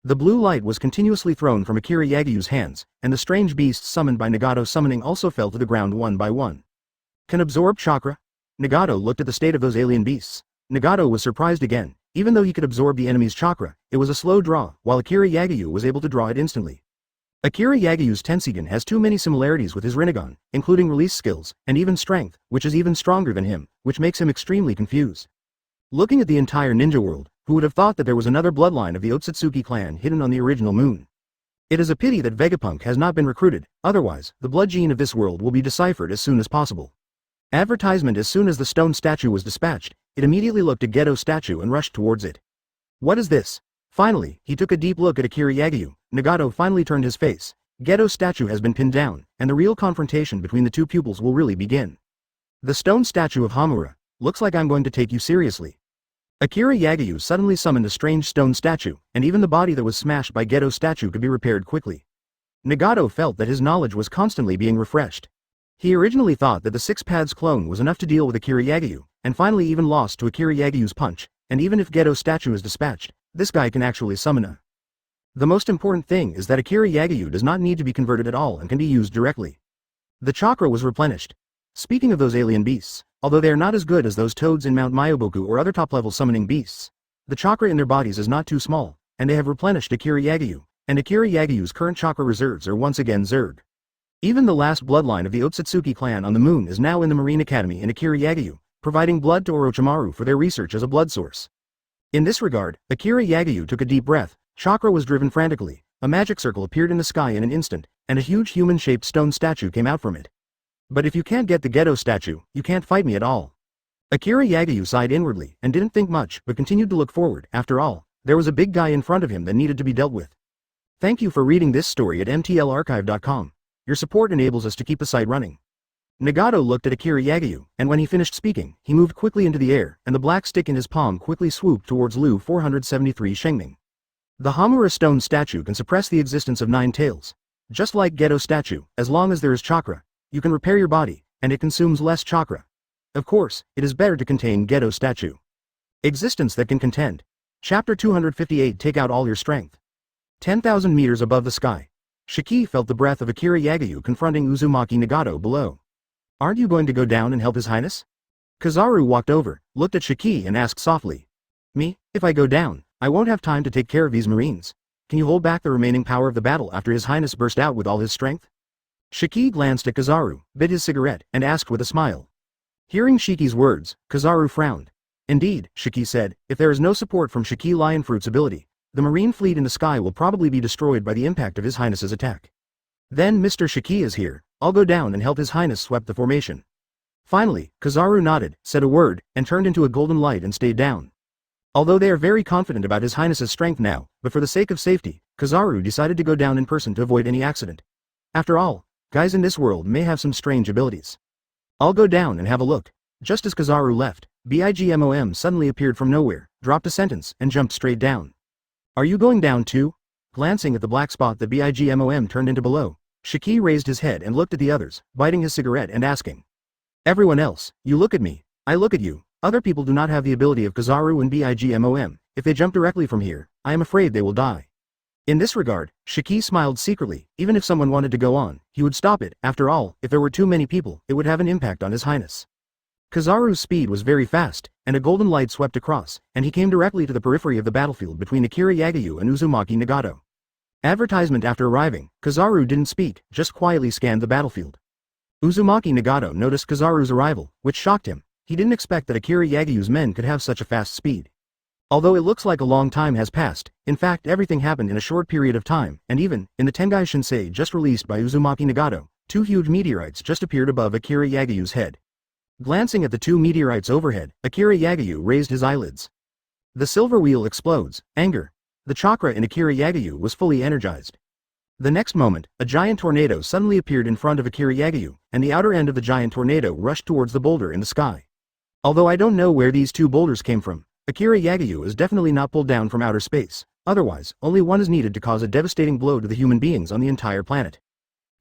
The blue light was continuously thrown from Akira Yagyu's hands, and the strange beasts summoned by Nagato's summoning also fell to the ground one by one. Can absorb chakra? Nagato looked at the state of those alien beasts. Nagato was surprised again. Even though he could absorb the enemy's chakra, it was a slow draw, while Akira Yagyu was able to draw it instantly. Akira Yagyu's Tensigan has too many similarities with his Rinnegan, including release skills, and even strength, which is even stronger than him, which makes him extremely confused. Looking at the entire ninja world, who would have thought that there was another bloodline of the Otsutsuki clan hidden on the original moon? It is a pity that Vegapunk has not been recruited, otherwise, the blood gene of this world will be deciphered as soon as possible. Advertisement. As soon as the stone statue was dispatched, it immediately looked at Geto statue and rushed towards it. What is this? Finally, he took a deep look at Akira Yagyu. Nagato finally turned his face. Geto statue has been pinned down, and the real confrontation between the two pupils will really begin. The stone statue of Hamura. Looks like I'm going to take you seriously. Akira Yagyu suddenly summoned a strange stone statue, and even the body that was smashed by Geto statue could be repaired quickly. Nagato felt that his knowledge was constantly being refreshed. He originally thought that the Six Paths clone was enough to deal with Akira Yagyu, and finally even lost to Akira Yagyu's punch, and even if Geto statue is dispatched, this guy can actually summon a. The most important thing is that Akira Yagyu does not need to be converted at all and can be used directly. The chakra was replenished. Speaking of those alien beasts, although they are not as good as those toads in Mount Mayoboku or other top-level summoning beasts, the chakra in their bodies is not too small, and they have replenished Akira Yagyu, and Akira Yagyu's current chakra reserves are once again Zerg. Even the last bloodline of the Otsutsuki clan on the moon is now in the Marine Academy in Akira Yagyu, providing blood to Orochimaru for their research as a blood source. In this regard, Akira Yagyu took a deep breath. Chakra was driven frantically, a magic circle appeared in the sky in an instant, and a huge human-shaped stone statue came out from it. But if you can't get the Geto statue, you can't fight me at all. Akira Yagyu sighed inwardly, and didn't think much, but continued to look forward. After all, there was a big guy in front of him that needed to be dealt with. Thank you for reading this story at mtlarchive.com. Your support enables us to keep the site running. Nagato looked at Akira Yagyu, and when he finished speaking, he moved quickly into the air, and the black stick in his palm quickly swooped towards Lu 473 Shengming. The Hamura stone statue can suppress the existence of 9 tails. Just like Geto statue, as long as there is chakra, you can repair your body, and it consumes less chakra. Of course, it is better to contain Geto statue. Existence that can contend. Chapter 258. Take out all your strength. 10,000 meters above the sky. Shiki felt the breath of Akira Yagyu confronting Uzumaki Nagato below. Aren't you going to go down and help His Highness? Kizaru walked over, looked at Shiki and asked softly. Me? If I go down, I won't have time to take care of these marines. Can you hold back the remaining power of the battle after His Highness burst out with all his strength? Shiki glanced at Kizaru, bit his cigarette, and asked with a smile. Hearing Shiki's words, Kizaru frowned. Indeed, Shiki said, if there is no support from Shiki Lionfruit's ability, the marine fleet in the sky will probably be destroyed by the impact of His Highness's attack. Then Mr. Shiki is here, I'll go down and help His Highness sweep the formation. Finally, Kizaru nodded, said a word, and turned into a golden light and stayed down. Although they are very confident about His Highness's strength now, but for the sake of safety, Kizaru decided to go down in person to avoid any accident. After all, guys in this world may have some strange abilities. I'll go down and have a look. Just as Kizaru left, BIGMOM suddenly appeared from nowhere, dropped a sentence, and jumped straight down. Are you going down too? Glancing at the black spot that BIGMOM turned into below, Shiki raised his head and looked at the others, biting his cigarette and asking. Everyone else, you look at me, I look at you. Other people do not have the ability of Kizaru and BIGMOM. If they jump directly from here, I am afraid they will die. In this regard, Shiki smiled secretly. Even if someone wanted to go on, he would stop it. After all, if there were too many people, it would have an impact on His Highness. Kizaru's speed was very fast, and a golden light swept across, and he came directly to the periphery of the battlefield between Akira Yagyu and Uzumaki Nagato. Advertisement. After arriving, Kizaru didn't speak, just quietly scanned the battlefield. Uzumaki Nagato noticed Kizaru's arrival, which shocked him. He didn't expect that Akira Yagyu's men could have such a fast speed. Although it looks like a long time has passed, in fact everything happened in a short period of time, and even, in the Tengai Shinsei just released by Uzumaki Nagato, 2 huge meteorites just appeared above Akira Yagyu's head. Glancing at the 2 meteorites overhead, Akira Yagyu raised his eyelids. The silver wheel explodes. Anger. The chakra in Akira Yagyu was fully energized. The next moment, a giant tornado suddenly appeared in front of Akira Yagyu, and the outer end of the giant tornado rushed towards the boulder in the sky. Although I don't know where these 2 boulders came from, Akira Yagyu is definitely not pulled down from outer space. Otherwise, only one is needed to cause a devastating blow to the human beings on the entire planet.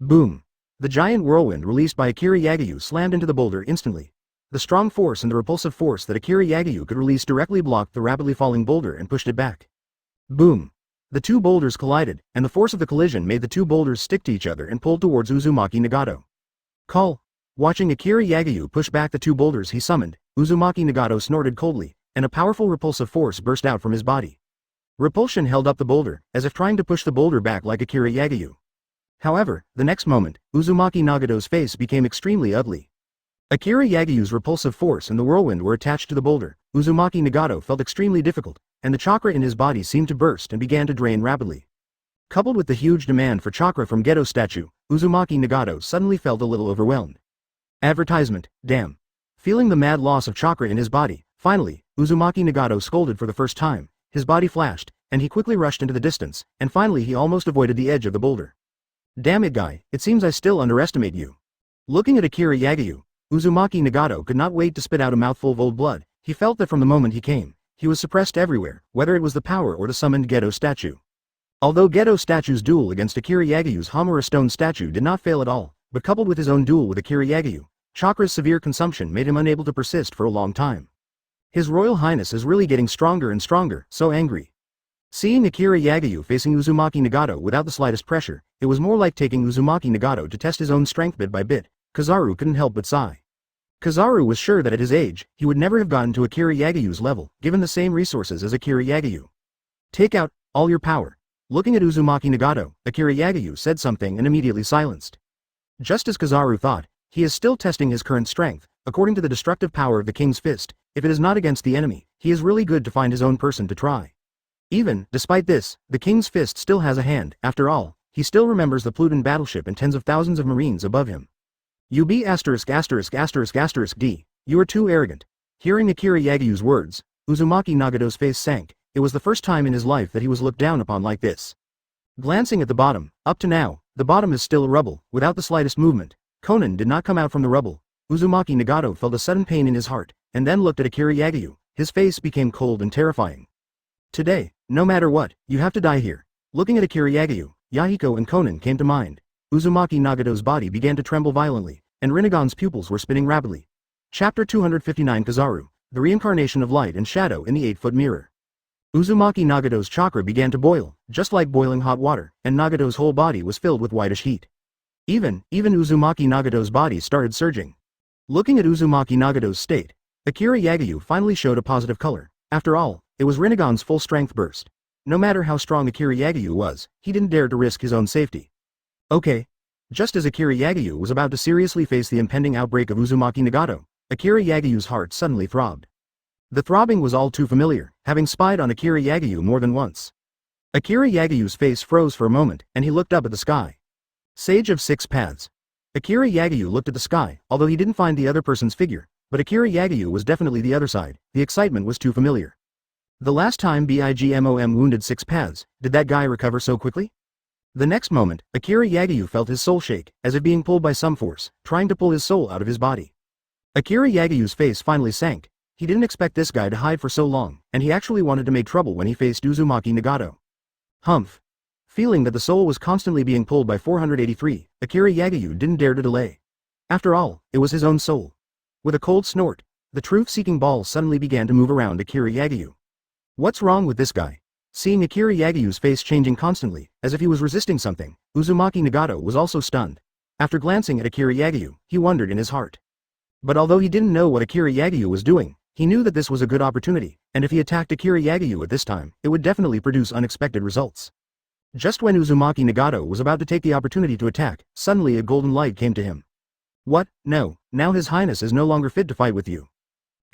Boom. The giant whirlwind released by Akira Yagyu slammed into the boulder instantly. The strong force and the repulsive force that Akira Yagyu could release directly blocked the rapidly falling boulder and pushed it back. Boom. The 2 boulders collided, and the force of the collision made the 2 boulders stick to each other and pulled towards Uzumaki Nagato. Call. Watching Akira Yagyu push back the 2 boulders he summoned, Uzumaki Nagato snorted coldly, and a powerful repulsive force burst out from his body. Repulsion held up the boulder, as if trying to push the boulder back like Akira Yagyu. However, the next moment, Uzumaki Nagato's face became extremely ugly. Akira Yagyu's repulsive force and the whirlwind were attached to the boulder. Uzumaki Nagato felt extremely difficult, and the chakra in his body seemed to burst and began to drain rapidly. Coupled with the huge demand for chakra from Gedo statue, Uzumaki Nagato suddenly felt a little overwhelmed. Advertisement, damn. Feeling the mad loss of chakra in his body, finally, Uzumaki Nagato scolded for the first time, his body flashed, and he quickly rushed into the distance, and finally he almost avoided the edge of the boulder. Damn it guy, it seems I still underestimate you. Looking at Akira Yagyu, Uzumaki Nagato could not wait to spit out a mouthful of old blood. He felt that from the moment he came, he was suppressed everywhere, whether it was the power or the summoned Gedo statue. Although Gedo statue's duel against Akira Yagyu's Hamura stone statue did not fail at all, but coupled with his own duel with Akira Yagyu, chakra's severe consumption made him unable to persist for a long time. His Royal Highness is really getting stronger and stronger, so angry. Seeing Akira Yagyu facing Uzumaki Nagato without the slightest pressure, it was more like taking Uzumaki Nagato to test his own strength bit by bit. Kizaru couldn't help but sigh. Kizaru was sure that at his age, he would never have gotten to Akira Yagyu's level, given the same resources as Akira Yagyu. Take out all your power. Looking at Uzumaki Nagato, Akira Yagyu said something and immediately silenced. Just as Kizaru thought, he is still testing his current strength. According to the destructive power of the king's fist, if it is not against the enemy, he is really good to find his own person to try. Even, despite this, the king's fist still has a hand. After all, he still remembers the Pluton battleship and tens of thousands of marines above him. You be *******D, you are too arrogant. Hearing Akira Yagyu's words, Uzumaki Nagato's face sank. It was the first time in his life that he was looked down upon like this. Glancing at the bottom, up to now, the bottom is still a rubble, without the slightest movement. Conan did not come out from the rubble. Uzumaki Nagato felt a sudden pain in his heart, and then looked at Akira Yagyu. His face became cold and terrifying. Today, no matter what, you have to die here. Looking at Akira Yagyu, Yahiko and Conan came to mind. Uzumaki Nagato's body began to tremble violently, and Rinnegan's pupils were spinning rapidly. Chapter 259 Kizaru, the reincarnation of light and shadow in the 8-foot mirror. Uzumaki Nagato's chakra began to boil, just like boiling hot water, and Nagato's whole body was filled with whitish heat. Even Uzumaki Nagato's body started surging. Looking at Uzumaki Nagato's state, Akira Yagyu finally showed a positive color. After all, it was Rinnegan's full-strength burst. No matter how strong Akira Yagyu was, he didn't dare to risk his own safety. Okay. Just as Akira Yagyu was about to seriously face the impending outbreak of Uzumaki Nagato, Akira Yagyu's heart suddenly throbbed. The throbbing was all too familiar, having spied on Akira Yagyu more than once. Akira Yagyu's face froze for a moment, and he looked up at the sky. Sage of Six Paths. Akira Yagyu looked at the sky, although he didn't find the other person's figure, but Akira Yagyu was definitely the other side. The excitement was too familiar. The last time Bigmom wounded Six Paths, did that guy recover so quickly? The next moment, Akira Yagyu felt his soul shake, as if being pulled by some force, trying to pull his soul out of his body. Akira Yagyu's face finally sank. He didn't expect this guy to hide for so long, and he actually wanted to make trouble when he faced Uzumaki Nagato. Humph. Feeling that the soul was constantly being pulled by 483, Akira Yagyu didn't dare to delay. After all, it was his own soul. With a cold snort, the truth-seeking ball suddenly began to move around Akira Yagyu. What's wrong with this guy? Seeing Akira Yagyu's face changing constantly, as if he was resisting something, Uzumaki Nagato was also stunned. After glancing at Akira Yagyu, he wondered in his heart. But although he didn't know what Akira Yagyu was doing, he knew that this was a good opportunity, and if he attacked Akira Yagyu at this time, it would definitely produce unexpected results. Just when Uzumaki Nagato was about to take the opportunity to attack, suddenly a golden light came to him. What? No, now His Highness is no longer fit to fight with you.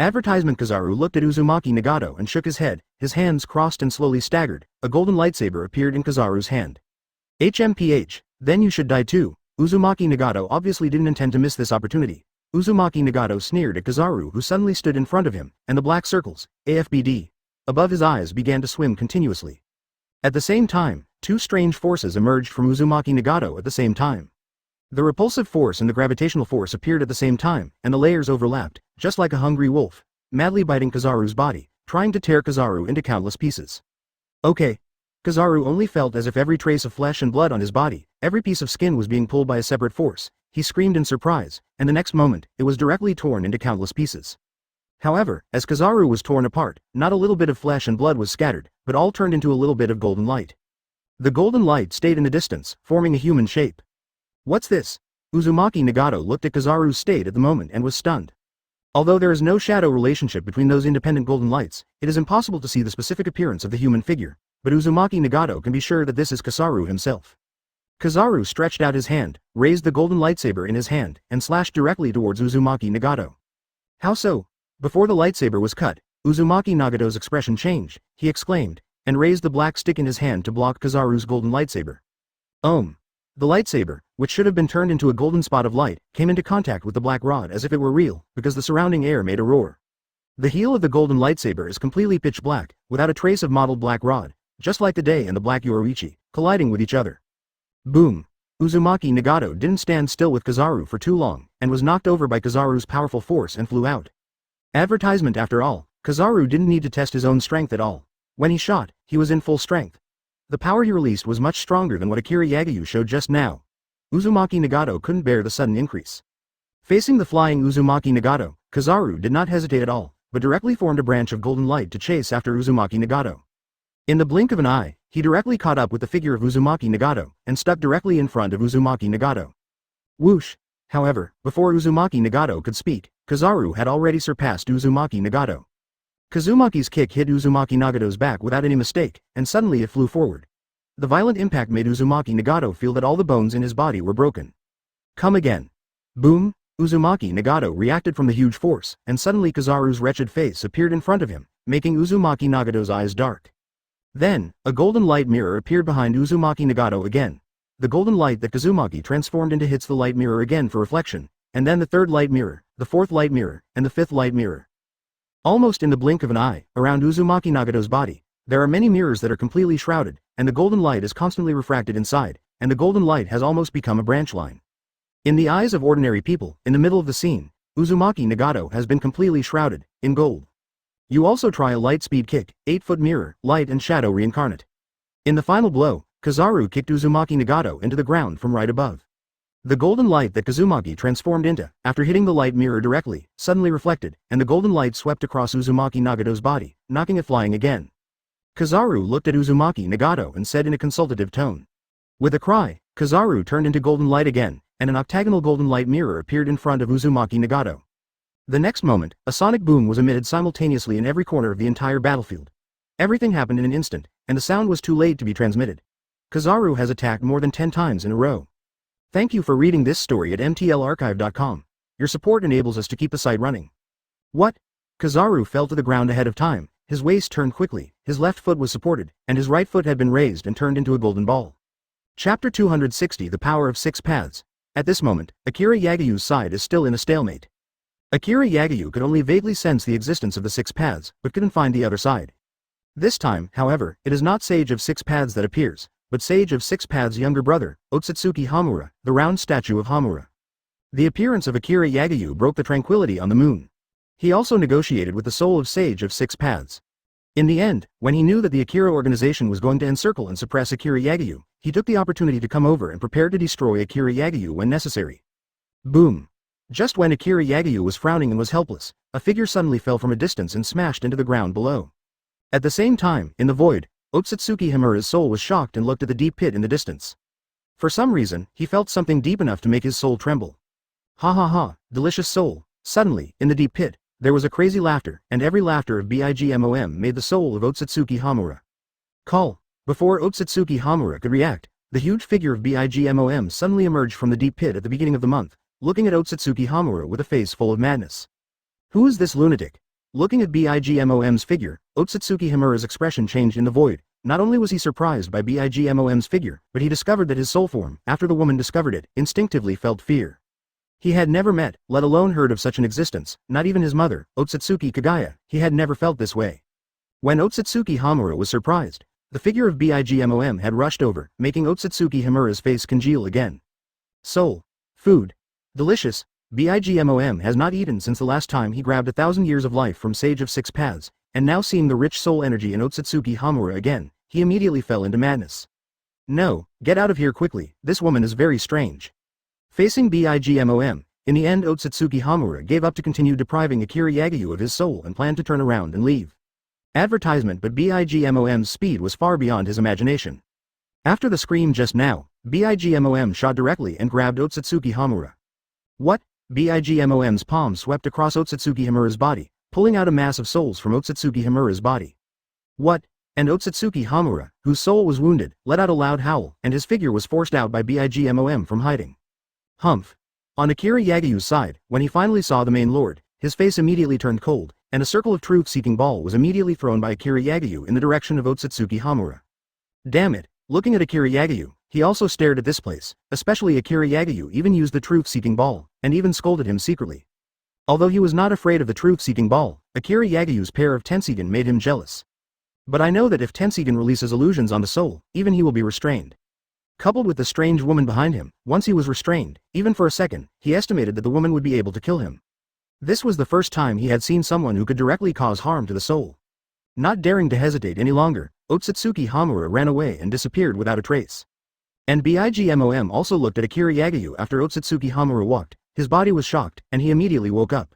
Advertisement. Kizaru looked at Uzumaki Nagato and shook his head, his hands crossed and slowly staggered. A golden lightsaber appeared in Kizaru's hand. HMPH, then you should die too. Uzumaki Nagato obviously didn't intend to miss this opportunity. Uzumaki Nagato sneered at Kizaru, who suddenly stood in front of him, and the black circles, AFBD, above his eyes began to swim continuously. At the same time, two strange forces emerged from Uzumaki Nagato at the same time. The repulsive force and the gravitational force appeared at the same time, and the layers overlapped, just like a hungry wolf, madly biting Kizaru's body, trying to tear Kizaru into countless pieces. Okay. Kizaru only felt as if every trace of flesh and blood on his body, every piece of skin was being pulled by a separate force. He screamed in surprise, and the next moment, it was directly torn into countless pieces. However, as Kizaru was torn apart, not a little bit of flesh and blood was scattered, but all turned into a little bit of golden light. The golden light stayed in the distance, forming a human shape. What's this? Uzumaki Nagato looked at Kizaru's state at the moment and was stunned. Although there is no shadow relationship between those independent golden lights, it is impossible to see the specific appearance of the human figure, but Uzumaki Nagato can be sure that this is Kizaru himself. Kizaru stretched out his hand, raised the golden lightsaber in his hand, and slashed directly towards Uzumaki Nagato. How so? Before the lightsaber was cut, Uzumaki Nagato's expression changed. He exclaimed, and raised the black stick in his hand to block Kizaru's golden lightsaber. The lightsaber, which should have been turned into a golden spot of light, came into contact with the black rod as if it were real, because the surrounding air made a roar. The heel of the golden lightsaber is completely pitch black, without a trace of mottled black rod, just like the day and the black Yoruichi, colliding with each other. Boom! Uzumaki Nagato didn't stand still with Kizaru for too long, and was knocked over by Kizaru's powerful force and flew out. Advertisement after all, Kizaru didn't need to test his own strength at all. When he shot, he was in full strength. The power he released was much stronger than what Akira Yagyu showed just now. Uzumaki Nagato couldn't bear the sudden increase. Facing the flying Uzumaki Nagato, Kizaru did not hesitate at all, but directly formed a branch of golden light to chase after Uzumaki Nagato. In the blink of an eye, he directly caught up with the figure of Uzumaki Nagato, and stuck directly in front of Uzumaki Nagato. Whoosh! However, before Uzumaki Nagato could speak, Kizaru had already surpassed Uzumaki Nagato. Kazumaki's kick hit Uzumaki Nagato's back without any mistake, and suddenly it flew forward. The violent impact made Uzumaki Nagato feel that all the bones in his body were broken. Come again. Boom! Uzumaki Nagato reacted from the huge force, and suddenly Kizaru's wretched face appeared in front of him, making Uzumaki Nagato's eyes dark. Then, a golden light mirror appeared behind Uzumaki Nagato again. The golden light that Kazumaki transformed into hits the light mirror again for reflection, and then the third light mirror, the fourth light mirror, and the fifth light mirror. Almost in the blink of an eye, around Uzumaki Nagato's body, there are many mirrors that are completely shrouded, and the golden light is constantly refracted inside, and the golden light has almost become a branch line. In the eyes of ordinary people, in the middle of the scene, Uzumaki Nagato has been completely shrouded, in gold. You also try a light speed kick, 8-foot mirror, light and shadow reincarnate. In the final blow, Kizaru kicked Uzumaki Nagato into the ground from right above. The golden light that Kazumaki transformed into, after hitting the light mirror directly, suddenly reflected, and the golden light swept across Uzumaki Nagato's body, knocking it flying again. Kizaru looked at Uzumaki Nagato and said in a consultative tone. With a cry, Kizaru turned into golden light again, and an octagonal golden light mirror appeared in front of Uzumaki Nagato. The next moment, a sonic boom was emitted simultaneously in every corner of the entire battlefield. Everything happened in an instant, and the sound was too late to be transmitted. Kizaru has attacked more than 10 times in a row. Thank you for reading this story at mtlarchive.com. Your support enables us to keep the site running. What? Kizaru fell to the ground ahead of time, his waist turned quickly, his left foot was supported, and his right foot had been raised and turned into a golden ball. Chapter 260 The Power of Six Paths. At this moment, Akira Yagyu's side is still in a stalemate. Akira Yagyu could only vaguely sense the existence of the six paths, but couldn't find the other side. This time, however, it is not Sage of Six Paths that appears, but Sage of Six Paths' younger brother, Otsutsuki Hamura, the round statue of Hamura. The appearance of Akira Yagyu broke the tranquility on the moon. He also negotiated with the soul of Sage of Six Paths. In the end, when he knew that the Akira organization was going to encircle and suppress Akira Yagyu, he took the opportunity to come over and prepare to destroy Akira Yagyu when necessary. Boom! Just when Akira Yagyu was frowning and was helpless, a figure suddenly fell from a distance and smashed into the ground below. At the same time, in the void, Otsutsuki Hamura's soul was shocked and looked at the deep pit in the distance. For some reason, he felt something deep enough to make his soul tremble. Ha ha ha, delicious soul. Suddenly, in the deep pit, there was a crazy laughter, and every laughter of Bigmom made the soul of Otsutsuki Hamura. Call. Before Otsutsuki Hamura could react, the huge figure of Bigmom suddenly emerged from the deep pit at the beginning of the month, looking at Otsutsuki Hamura with a face full of madness. Who is this lunatic? Looking at Bigmom's figure, Otsutsuki Hamura's expression changed in the void. Not only was he surprised by Bigmom's figure, but he discovered that his soul form, after the woman discovered it, instinctively felt fear. He had never met, let alone heard of such an existence, not even his mother, Otsutsuki Kagaya. He had never felt this way. When Otsutsuki Hamura was surprised, the figure of Bigmom had rushed over, making Otsutsuki Hamura's face congeal again. Soul. Food. Delicious. Bigmom has not eaten since the last time he grabbed 1,000 years of life from Sage of Six Paths, and now seeing the rich soul energy in Otsutsuki Hamura again, he immediately fell into madness. No, get out of here quickly, this woman is very strange. Facing Bigmom, in the end Otsutsuki Hamura gave up to continue depriving Akira Yagyu of his soul and planned to turn around and leave. Advertisement, but Bigmom's speed was far beyond his imagination. After the scream just now, Bigmom shot directly and grabbed Otsutsuki Hamura. What? Bigmom's palm swept across Otsutsuki Hamura's body, pulling out a mass of souls from Otsutsuki Hamura's body. What? And Otsutsuki Hamura, whose soul was wounded, let out a loud howl, and his figure was forced out by Bigmom from hiding. Humph. On Akira Yagyu's side, when he finally saw the main lord, his face immediately turned cold, and a circle of truth-seeking ball was immediately thrown by Akira Yagyu in the direction of Otsutsuki Hamura. Damn it, looking at Akira Yagyu, he also stared at this place, especially Akira Yagyu even used the truth-seeking ball, and even scolded him secretly. Although he was not afraid of the truth-seeking ball, Akira Yagyu's pair of Tensigen made him jealous. But I know that if Tensigen releases illusions on the soul, even he will be restrained. Coupled with the strange woman behind him, once he was restrained, even for a second, he estimated that the woman would be able to kill him. This was the first time he had seen someone who could directly cause harm to the soul. Not daring to hesitate any longer, Otsutsuki Hamura ran away and disappeared without a trace. And Bigmom also looked at Akira Yagyu after Otsutsuki Hamura walked. His body was shocked, and he immediately woke up.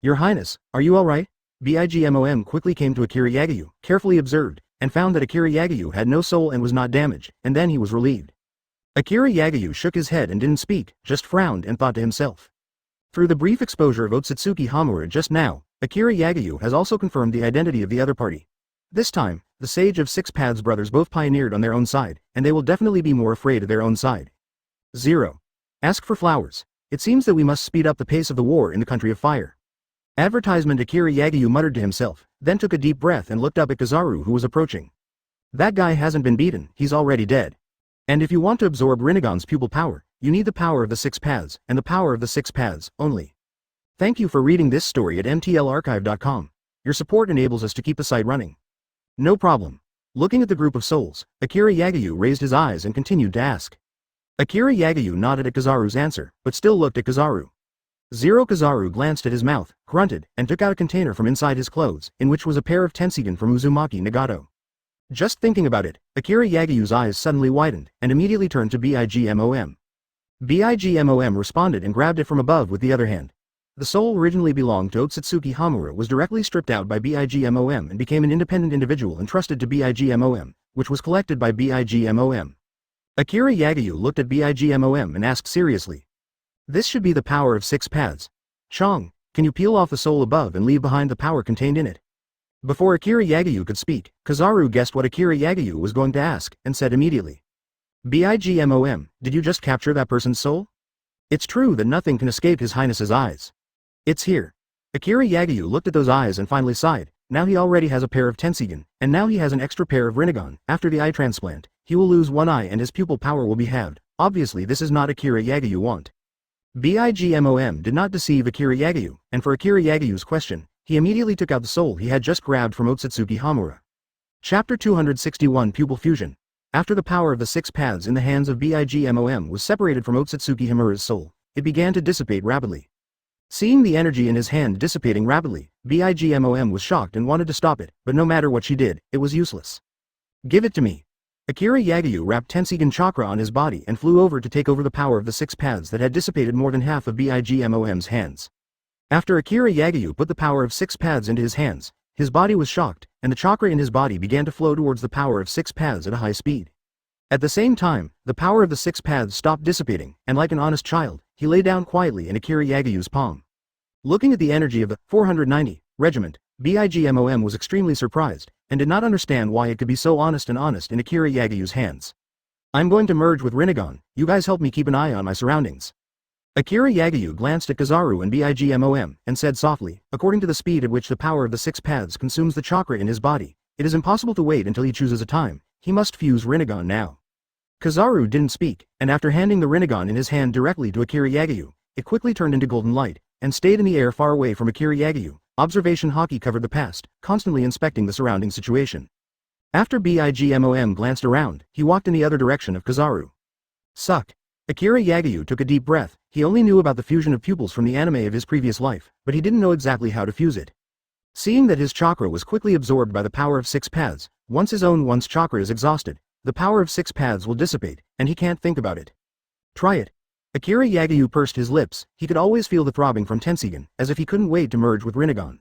"Your Highness, are you alright?" Bigmom quickly came to Akira Yagyu, carefully observed, and found that Akira Yagyu had no soul and was not damaged, and then he was relieved. Akira Yagyu shook his head and didn't speak, just frowned and thought to himself. Through the brief exposure of Otsutsuki Hamura just now, Akira Yagyu has also confirmed the identity of the other party. This time, the Sage of Six Paths brothers both pioneered on their own side, and they will definitely be more afraid of their own side. 0. Ask for flowers. It seems that we must speed up the pace of the war in the country of fire. Advertisement. Akira Yagyu muttered to himself, then took a deep breath and looked up at Kizaru who was approaching. That guy hasn't been beaten, he's already dead. And if you want to absorb Rinnegan's pupil power, you need the power of the Six Paths, and the power of the Six Paths, only. Thank you for reading this story at mtlarchive.com. Your support enables us to keep the site running. No problem. Looking at the group of souls, Akira Yagyu raised his eyes and continued to ask. Akira Yagyu nodded at Kizaru's answer, but still looked at Kizaru. 0. Kizaru glanced at his mouth, grunted, and took out a container from inside his clothes, in which was a pair of Tensigen from Uzumaki Nagato. Just thinking about it, Akira Yagyu's eyes suddenly widened, and immediately turned to Bigmom. Bigmom responded and grabbed it from above with the other hand. The soul originally belonged to Otsutsuki Hamura was directly stripped out by Bigmom and became an independent individual entrusted to Bigmom, which was collected by Bigmom. Akira Yagyu looked at Bigmom and asked seriously. This should be the power of Six Paths. Chong, can you peel off the soul above and leave behind the power contained in it? Before Akira Yagyu could speak, Kizaru guessed what Akira Yagyu was going to ask, and said immediately. Bigmom, did you just capture that person's soul? It's true that nothing can escape His Highness's eyes. It's here. Akira Yagyu looked at those eyes and finally sighed. Now he already has a pair of Tensigen, and now he has an extra pair of Rinnegan. After the eye transplant, he will lose one eye and his pupil power will be halved. Obviously this is not Akira Yagyu want. Bigmom did not deceive Akira Yagyu, and for Akira Yagyu's question, he immediately took out the soul he had just grabbed from Otsutsuki Hamura. Chapter 261 Pupil Fusion. After the power of the Six Paths in the hands of Bigmom was separated from Otsutsuki Hamura's soul, it began to dissipate rapidly. Seeing the energy in his hand dissipating rapidly, Bigmom was shocked and wanted to stop it, but no matter what she did, it was useless. Give it to me. Akira Yagyu wrapped Tensigen chakra on his body and flew over to take over the power of the Six Paths that had dissipated more than half of Bigmom's hands. After Akira Yagyu put the power of Six Paths into his hands, his body was shocked, and the chakra in his body began to flow towards the power of Six Paths at a high speed. At the same time, the power of the Six Paths stopped dissipating, and like an honest child, he lay down quietly in Akira Yagyu's palm. Looking at the energy of the 490 regiment, Bigmom was extremely surprised, and did not understand why it could be so honest in Akira Yagyu's hands. I'm going to merge with Rinnegan, you guys help me keep an eye on my surroundings. Akira Yagyu glanced at Kizaru and Bigmom, and said softly, according to the speed at which the power of the Six Paths consumes the chakra in his body, it is impossible to wait until he chooses a time, he must fuse Rinnegan now. Kizaru didn't speak, and after handing the Rinnegan in his hand directly to Akira Yagyu, it quickly turned into golden light, and stayed in the air far away from Akira Yagyu. Observation Haki covered the past, constantly inspecting the surrounding situation. After Bigmom glanced around, he walked in the other direction of Kizaru. Suck. Akira Yagyu took a deep breath. He only knew about the fusion of pupils from the anime of his previous life, but he didn't know exactly how to fuse it. Seeing that his chakra was quickly absorbed by the power of Six Paths, once his own chakra is exhausted, the power of Six Paths will dissipate, and he can't think about it. Try it. Akira Yagyu pursed his lips. He could always feel the throbbing from Tensigen, as if he couldn't wait to merge with Rinnegan.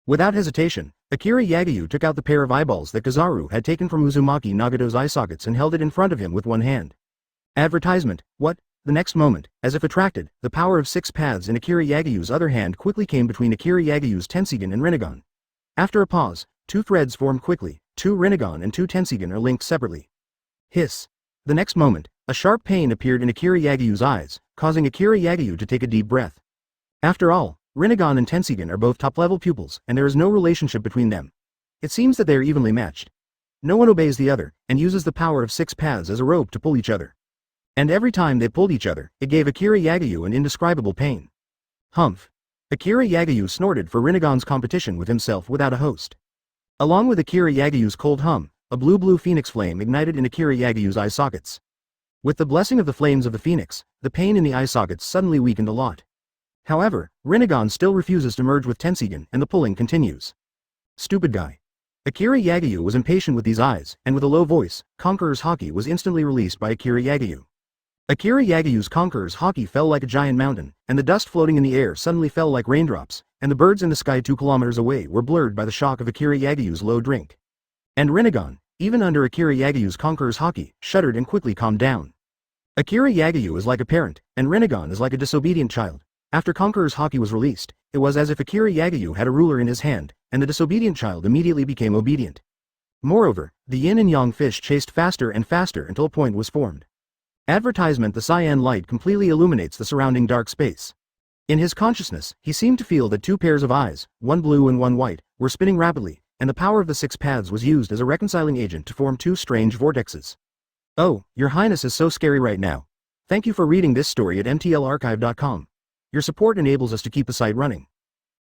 Without hesitation, Akira Yagyu took out the pair of eyeballs that Kizaru had taken from Uzumaki Nagato's eye sockets and held it in front of him with one hand. Advertisement, what? The next moment, as if attracted, the power of Six Paths in Akira Yagyu's other hand quickly came between Akira Yagyu's Tensigen and Rinnegan. After a pause, two threads formed quickly, two Rinnegan and two Tensigen are linked separately. Hiss. The next moment, a sharp pain appeared in Akira Yagyu's eyes, causing Akira Yagyu to take a deep breath. After all, Rinnegan and Tensigan are both top-level pupils, and there is no relationship between them. It seems that they are evenly matched. No one obeys the other, and uses the power of 6 paths as a rope to pull each other. And every time they pulled each other, it gave Akira Yagayu an indescribable pain. Humph. Akira Yagayu snorted for Rinnegan's competition with himself without a host. Along with Akira Yagayu's cold hum, a blue-blue phoenix flame ignited in Akira Yagayu's eye sockets. With the blessing of the flames of the phoenix, the pain in the eye sockets suddenly weakened a lot. However, Rinnegan still refuses to merge with Tensigan, and the pulling continues. Stupid guy. Akira Yagayu was impatient with these eyes, and with a low voice, Conqueror's Haki was instantly released by Akira Yagayu. Akira Yagayu's Conqueror's Haki fell like a giant mountain, and the dust floating in the air suddenly fell like raindrops, and the birds in the sky 2 kilometers away were blurred by the shock of Akira Yagayu's low drink. And Rinnegan, even under Akira Yagayu's Conqueror's Haki, shuddered and quickly calmed down. Akira Yagayu is like a parent, and Rinnegan is like a disobedient child. After Conqueror's Haki was released, it was as if Akira Yagayu had a ruler in his hand, and the disobedient child immediately became obedient. Moreover, the yin and yang fish chased faster and faster until a point was formed. Advertisement: the cyan light completely illuminates the surrounding dark space. In his consciousness, he seemed to feel that 2 pairs of eyes, one blue and one white, were spinning rapidly, and the power of the 6 paths was used as a reconciling agent to form 2 strange vortexes. Oh, Your Highness is so scary right now. Thank you for reading this story at mtlarchive.com. Your support enables us to keep the site running.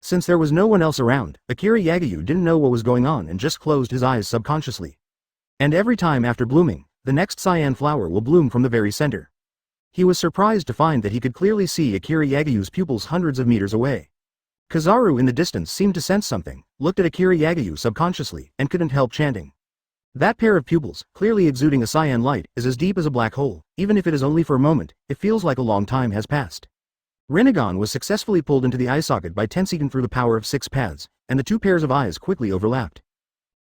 Since there was no one else around, Akira Yagayu didn't know what was going on and just closed his eyes subconsciously. And every time after blooming, the next cyan flower will bloom from the very center. He was surprised to find that he could clearly see Akira Yagayu's pupils hundreds of meters away. Kizaru in the distance seemed to sense something, looked at Akira Yagayu subconsciously, and couldn't help chanting. That pair of pupils, clearly exuding a cyan light, is as deep as a black hole. Even if it is only for a moment, it feels like a long time has passed. Rinnegan was successfully pulled into the eye socket by Tensigan through the power of 6 paths, and the 2 pairs of eyes quickly overlapped.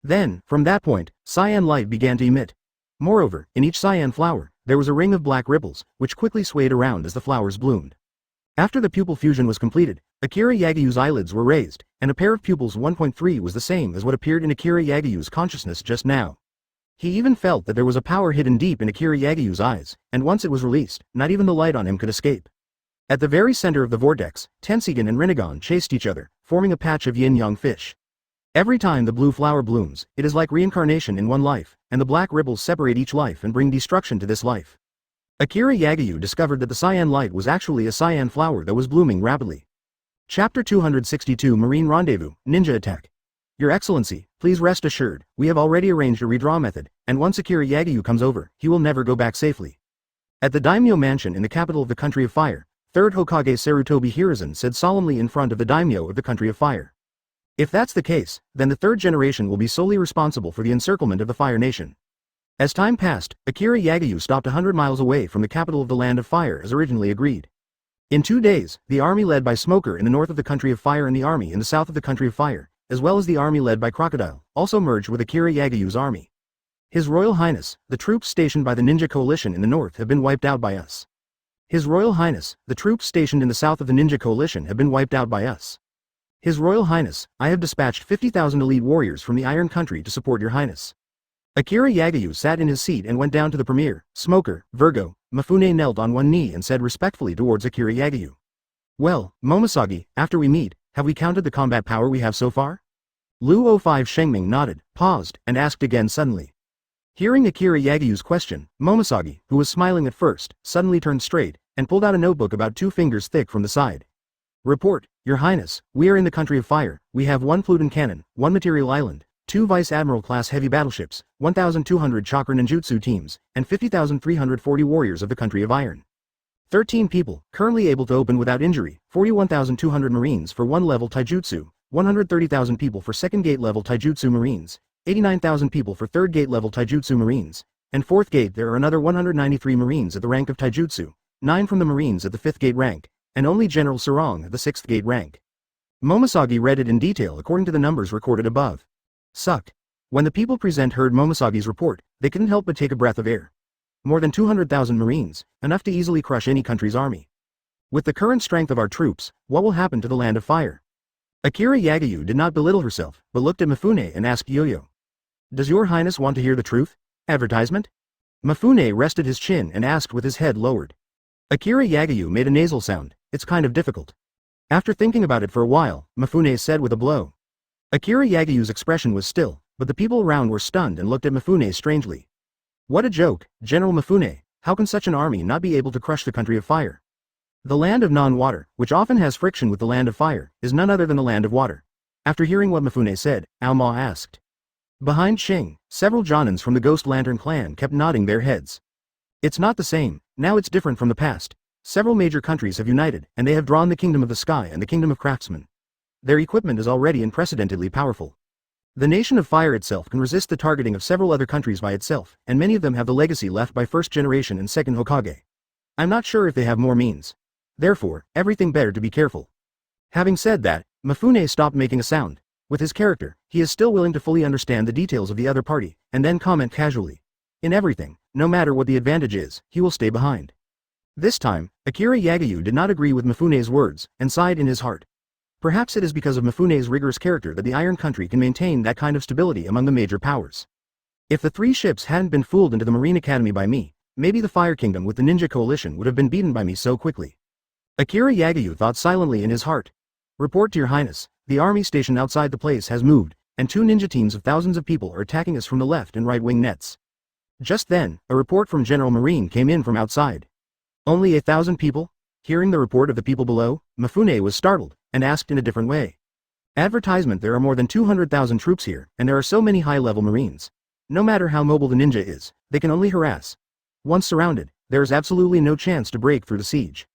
Then, from that point, cyan light began to emit. Moreover, in each cyan flower, there was a ring of black ripples, which quickly swayed around as the flowers bloomed. After the pupil fusion was completed, Akira Yagayu's eyelids were raised, and a pair of pupils 1.3 was the same as what appeared in Akira Yagayu's consciousness just now. He even felt that there was a power hidden deep in Akira Yagayu's eyes, and once it was released, not even the light on him could escape. At the very center of the vortex, Tensigan and Rinnegan chased each other, forming a patch of yin-yang fish. Every time the blue flower blooms, it is like reincarnation in one life, and the black ripples separate each life and bring destruction to this life. Akira Yagayu discovered that the cyan light was actually a cyan flower that was blooming rapidly. Chapter 262 Marine Rendezvous, Ninja Attack. Your Excellency, please rest assured, we have already arranged a redraw method, and once Akira Yagayu comes over, he will never go back safely. At the daimyo mansion in the capital of the Country of Fire, 3rd Hokage Sarutobi Hiruzen said solemnly in front of the daimyo of the Country of Fire. If that's the case, then the 3rd generation will be solely responsible for the encirclement of the Fire Nation. As time passed, Akira Yagayu stopped 100 miles away from the capital of the Land of Fire as originally agreed. In 2 days, the army led by Smoker in the north of the Country of Fire and the army in the south of the Country of Fire, as well as the army led by Crocodile, also merged with Akira Yagayu's army. His Royal Highness, the troops stationed by the Ninja Coalition in the north have been wiped out by us. His Royal Highness, the troops stationed in the south of the Ninja Coalition have been wiped out by us. His Royal Highness, I have dispatched 50,000 elite warriors from the Iron Country to support your Highness. Akira Yagayu sat in his seat and went down to the Premier, Smoker, Virgo. Mifune knelt on one knee and said respectfully towards Akira Yagayu. Well, Momoshage, after we meet, have we counted the combat power we have so far? Lu 05 Shengming nodded, paused, and asked again suddenly. Hearing Akira Yagayu's question, Momoshage, who was smiling at first, suddenly turned straight, and pulled out a notebook about 2 fingers thick from the side. Report, Your Highness, we are in the Country of Fire, we have 1 Pluton cannon, 1 material island, 2 Vice Admiral class heavy battleships, 1,200 chakra ninjutsu teams, and 50,340 warriors of the Country of Iron. 13 people, currently able to open without injury, 41,200 marines for 1 level taijutsu, 130,000 people for 2nd gate level taijutsu marines, 89,000 people for 3rd gate level taijutsu marines, and 4th gate there are another 193 marines at the rank of taijutsu, 9 from the marines at the 5th gate rank, and only General Sarong at the 6th gate rank. Momoshage read it in detail according to the numbers recorded above. Sucked. When the people present heard Momoshage's report, they couldn't help but take a breath of air. More than 200,000 marines, enough to easily crush any country's army. With the current strength of our troops, what will happen to the Land of Fire? Akira Yagayu did not belittle herself, but looked at Mifune and asked Yo-Yo. Does your Highness want to hear the truth? Advertisement? Mifune rested his chin and asked with his head lowered. Akira Yagayu made a nasal sound, it's kind of difficult. After thinking about it for a while, Mifune said with a blow. Akira Yagayu's expression was still, but the people around were stunned and looked at Mifune strangely. What a joke, General Mifune, how can such an army not be able to crush the country of fire? The land of non-water, which often has friction with the land of fire, is none other than the land of water. After hearing what Mifune said, Aoma asked. Behind Shing, several Jonins from the Ghost Lantern clan kept nodding their heads. It's not the same, now it's different from the past. Several major countries have united, and they have drawn the Kingdom of the Sky and the Kingdom of Craftsmen. Their equipment is already unprecedentedly powerful. The Nation of Fire itself can resist the targeting of several other countries by itself, and many of them have the legacy left by first generation and second Hokage. I'm not sure if they have more means. Therefore, everything better to be careful. Having said that, Mifune stopped making a sound. With his character, he is still willing to fully understand the details of the other party, and then comment casually. In everything, no matter what the advantage is, he will stay behind. This time, Akira Yagayu did not agree with Mifune's words, and sighed in his heart. Perhaps it is because of Mifune's rigorous character that the Iron Country can maintain that kind of stability among the major powers. If the 3 ships hadn't been fooled into the Marine Academy by me, maybe the Fire Kingdom with the Ninja Coalition would have been beaten by me so quickly. Akira Yagayu thought silently in his heart. Report to your highness, the army station outside the place has moved, and 2 ninja teams of thousands of people are attacking us from the left and right wing nets. Just then, a report from General Marine came in from outside. Only 1,000 people? Hearing the report of the people below, Mifune was startled, and asked in a different way. Advertisement: there are more than 200,000 troops here, and there are so many high-level marines. No matter how mobile the ninja is, they can only harass. Once surrounded, there is absolutely no chance to break through the siege.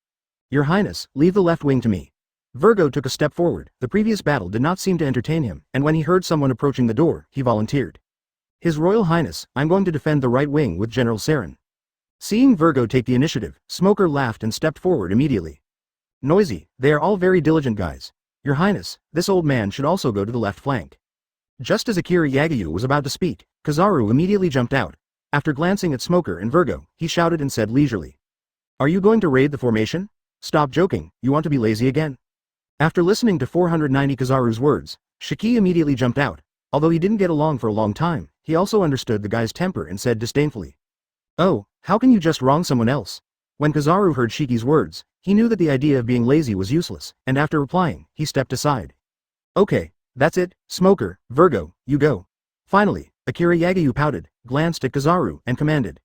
Your Highness, leave the left wing to me. Virgo took a step forward. The previous battle did not seem to entertain him, and when he heard someone approaching the door, he volunteered. His Royal Highness, I'm going to defend the right wing with General Saren. Seeing Virgo take the initiative, Smoker laughed and stepped forward immediately. Noisy, they are all very diligent guys. Your Highness, this old man should also go to the left flank. Just as Akira Yagayu was about to speak, Kizaru immediately jumped out. After glancing at Smoker and Virgo, he shouted and said leisurely. Are you going to raid the formation? Stop joking, you want to be lazy again? After listening to 490 Kizaru's words, Shiki immediately jumped out. Although he didn't get along for a long time, he also understood the guy's temper and said disdainfully. Oh, how can you just wrong someone else? When Kizaru heard Shiki's words, he knew that the idea of being lazy was useless, and after replying, he stepped aside. Okay, that's it, Smoker, Virgo, you go. Finally, Akira Yagayu pouted, glanced at Kizaru, and commanded.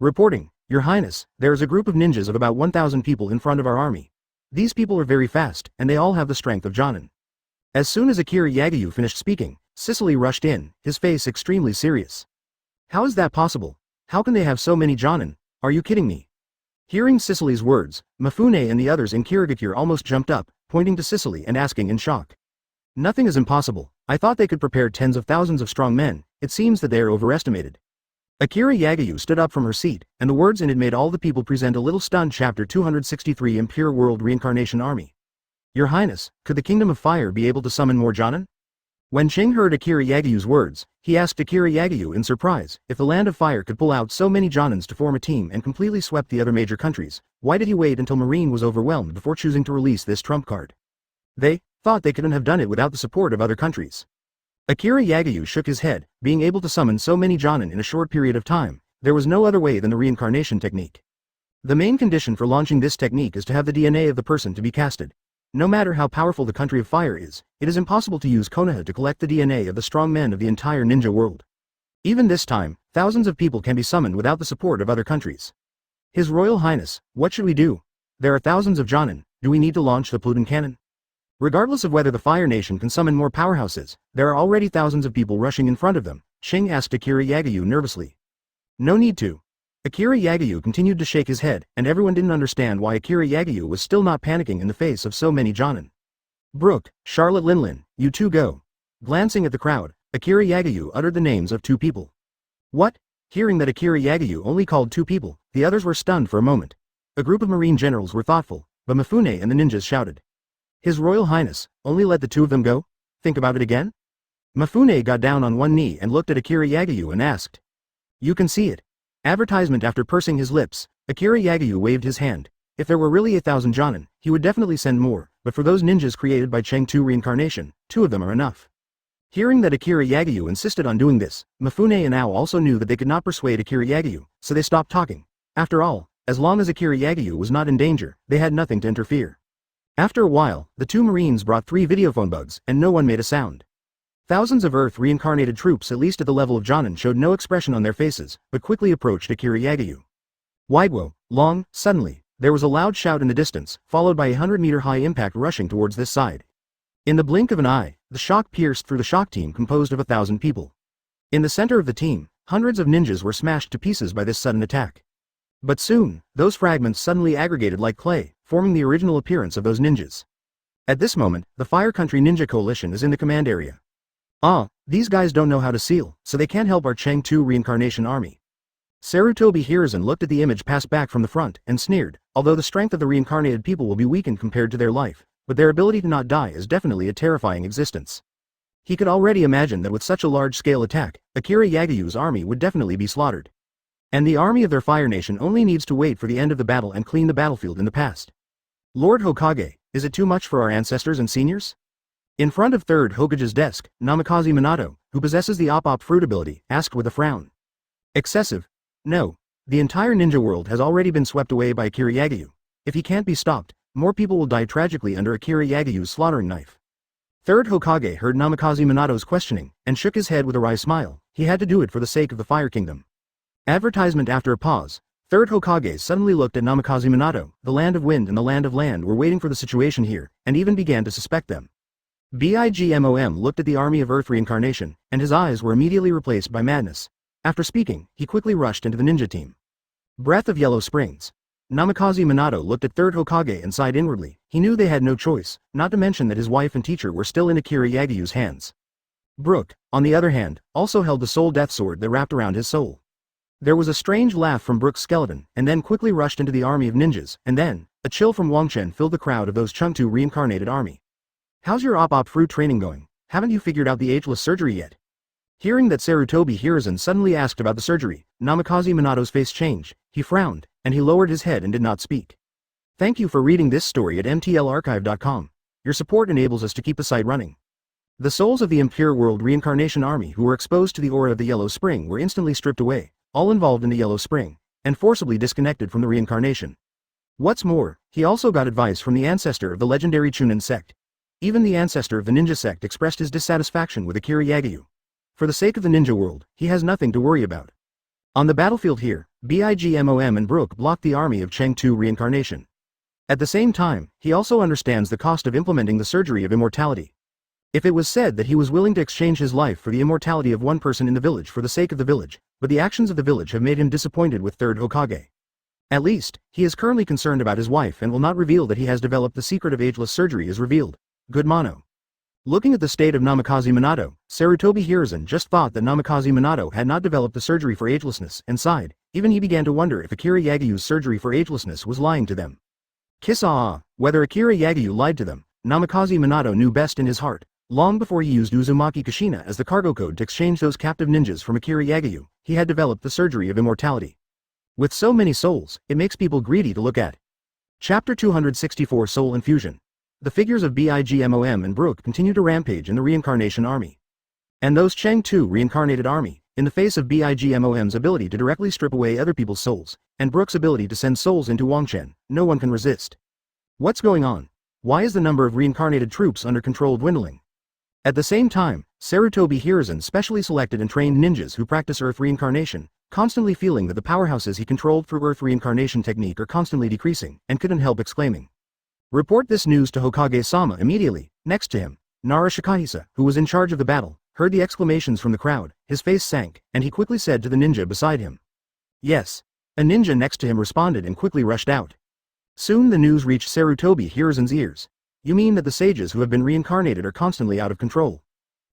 Reporting, Your Highness, there is a group of ninjas of about 1,000 people in front of our army. These people are very fast, and they all have the strength of Jonin. As soon as Akira Yagayu finished speaking, Sicily rushed in, his face extremely serious. How is that possible? How can they have so many Jonin? Are you kidding me? Hearing Sicily's words, Mifune and the others in Kirigakure almost jumped up, pointing to Sicily and asking in shock. Nothing is impossible. I thought they could prepare tens of thousands of strong men. It seems that they are overestimated. Akira Yagayu stood up from her seat, and the words in it made all the people present a little stunned. Chapter 263 Impure World Reincarnation Army. Your Highness, could the Kingdom of Fire be able to summon more Jonin? When Ching heard Akira Yagayu's words, he asked Akira Yagayu in surprise if the Land of Fire could pull out so many Jonins to form a team and completely sweep the other major countries. Why did he wait until Marine was overwhelmed before choosing to release this trump card? They thought they couldn't have done it without the support of other countries. Akira Yagayu shook his head. Being able to summon so many Jonin in a short period of time, there was no other way than the reincarnation technique. The main condition for launching this technique is to have the DNA of the person to be casted. No matter how powerful the country of fire is, it is impossible to use Konoha to collect the DNA of the strong men of the entire ninja world. Even this time, thousands of people can be summoned without the support of other countries. His Royal Highness, what should we do? There are thousands of Jonin. Do we need to launch the Pluton cannon? Regardless of whether the Fire Nation can summon more powerhouses, there are already thousands of people rushing in front of them, Ching asked Akira Yagayu nervously. No need to. Akira Yagayu continued to shake his head, and everyone didn't understand why Akira Yagayu was still not panicking in the face of so many Jonin. Brooke, Charlotte Linlin, you two go. Glancing at the crowd, Akira Yagayu uttered the names of 2 people. What? Hearing that Akira Yagayu only called 2 people, the others were stunned for a moment. A group of marine generals were thoughtful, but Mifune and the ninjas shouted. His Royal Highness, only let the 2 of them go? Think about it again? Mifune got down on one knee and looked at Akira Yagayu and asked. You can see it. Advertisement. After pursing his lips, Akira Yagayu waved his hand. If there were really 1,000 Jonin, he would definitely send more, but for those ninjas created by Cheng Tu reincarnation, 2 of them are enough. Hearing that Akira Yagayu insisted on doing this, Mifune and Ao also knew that they could not persuade Akira Yagayu, so they stopped talking. After all, as long as Akira Yagayu was not in danger, they had nothing to interfere. After a while, the two Marines brought 3 videophone bugs, and no one made a sound. Thousands of Earth reincarnated troops at least at the level of Jonin showed no expression on their faces, but quickly approached Akira Yagyu. Widewhoa, long, suddenly, there was a loud shout in the distance, followed by a 100-meter-high impact rushing towards this side. In the blink of an eye, the shock pierced through the shock team composed of 1,000 people. In the center of the team, hundreds of ninjas were smashed to pieces by this sudden attack. But soon, those fragments suddenly aggregated like clay, forming the original appearance of those ninjas. At this moment, the Fire Country Ninja Coalition is in the command area. Ah, these guys don't know how to seal, so they can't help our Chang 2 reincarnation army. Sarutobi Hiruzen looked at the image passed back from the front, and sneered, although the strength of the reincarnated people will be weakened compared to their life, but their ability to not die is definitely a terrifying existence. He could already imagine that with such a large-scale attack, Akira Yagyu's army would definitely be slaughtered. And the army of their Fire Nation only needs to wait for the end of the battle and clean the battlefield in the past. Lord Hokage, is it too much for our ancestors and seniors? In front of 3rd Hokage's desk, Namikaze Minato, who possesses the Op fruit ability, asked with a frown. Excessive? No. The entire ninja world has already been swept away by Akira Yagyu. If he can't be stopped, more people will die tragically under Akira Yagyu's slaughtering knife. 3rd Hokage heard Namikaze Minato's questioning, and shook his head with a wry smile. He had to do it for the sake of the Fire Kingdom. Advertisement. After a pause, 3rd Hokage suddenly looked at Namikaze Minato. The Land of Wind and the Land of Land were waiting for the situation here, and even began to suspect them. Bigmom looked at the army of Earth reincarnation, and his eyes were immediately replaced by madness. After speaking, he quickly rushed into the ninja team. Breath of Yellow Springs. Namikaze Minato looked at 3rd Hokage and sighed inwardly. He knew they had no choice, not to mention that his wife and teacher were still in Akira Yagyu's hands. Brook, on the other hand, also held the soul death sword that wrapped around his soul. There was a strange laugh from Brook's skeleton, and then quickly rushed into the army of ninjas, and then, a chill from Wangchen filled the crowd of those Chengtu reincarnated army. How's your Op fruit training going? Haven't you figured out the ageless surgery yet? Hearing that Sarutobi Hiruzen suddenly asked about the surgery, Namikaze Minato's face changed. He frowned, and he lowered his head and did not speak. Thank you for reading this story at mtlarchive.com. Your support enables us to keep the site running. The souls of the Impure World Reincarnation Army who were exposed to the aura of the Yellow Spring were instantly stripped away, all involved in the Yellow Spring, and forcibly disconnected from the reincarnation. What's more, he also got advice from the ancestor of the legendary Chunin sect. Even the ancestor of the ninja sect expressed his dissatisfaction with Akira Yagyu. For the sake of the ninja world, he has nothing to worry about. On the battlefield here, Bigmom and Brook blocked the army of Cheng 2 reincarnation. At the same time, he also understands the cost of implementing the surgery of immortality. If it was said that he was willing to exchange his life for the immortality of one person in the village for the sake of the village, but the actions of the village have made him disappointed with 3rd Hokage. At least, he is currently concerned about his wife and will not reveal that he has developed the secret of ageless surgery is revealed. Good mono. Looking at the state of Namikaze Minato, Sarutobi Hiruzen just thought that Namikaze Minato had not developed the surgery for agelessness, and sighed. Even he began to wonder if Akira Yagyu's surgery for agelessness was lying to them. Whether Akira Yagyu lied to them, Namikaze Minato knew best in his heart. Long before he used Uzumaki Kushina as the cargo code to exchange those captive ninjas from Akira Yagyu, he had developed the surgery of immortality. With so many souls, it makes people greedy to look at. Chapter 264 Soul Infusion. The figures of Bigmom and Brook continue to rampage in the reincarnation army. And those Cheng 2 reincarnated army, in the face of Bigmom's ability to directly strip away other people's souls, and Brook's ability to send souls into Wangchen, no one can resist. What's going on? Why is the number of reincarnated troops under control dwindling? At the same time, Sarutobi Hiruzen specially selected and trained ninjas who practice Earth reincarnation, constantly feeling that the powerhouses he controlled through Earth reincarnation technique are constantly decreasing, and couldn't help exclaiming. Report this news to Hokage-sama immediately. Next to him, Nara Shikahisa, who was in charge of the battle, heard the exclamations from the crowd. His face sank, and he quickly said to the ninja beside him. Yes. A ninja next to him responded and quickly rushed out. Soon the news reached Sarutobi Hiruzen's ears. You mean that the sages who have been reincarnated are constantly out of control?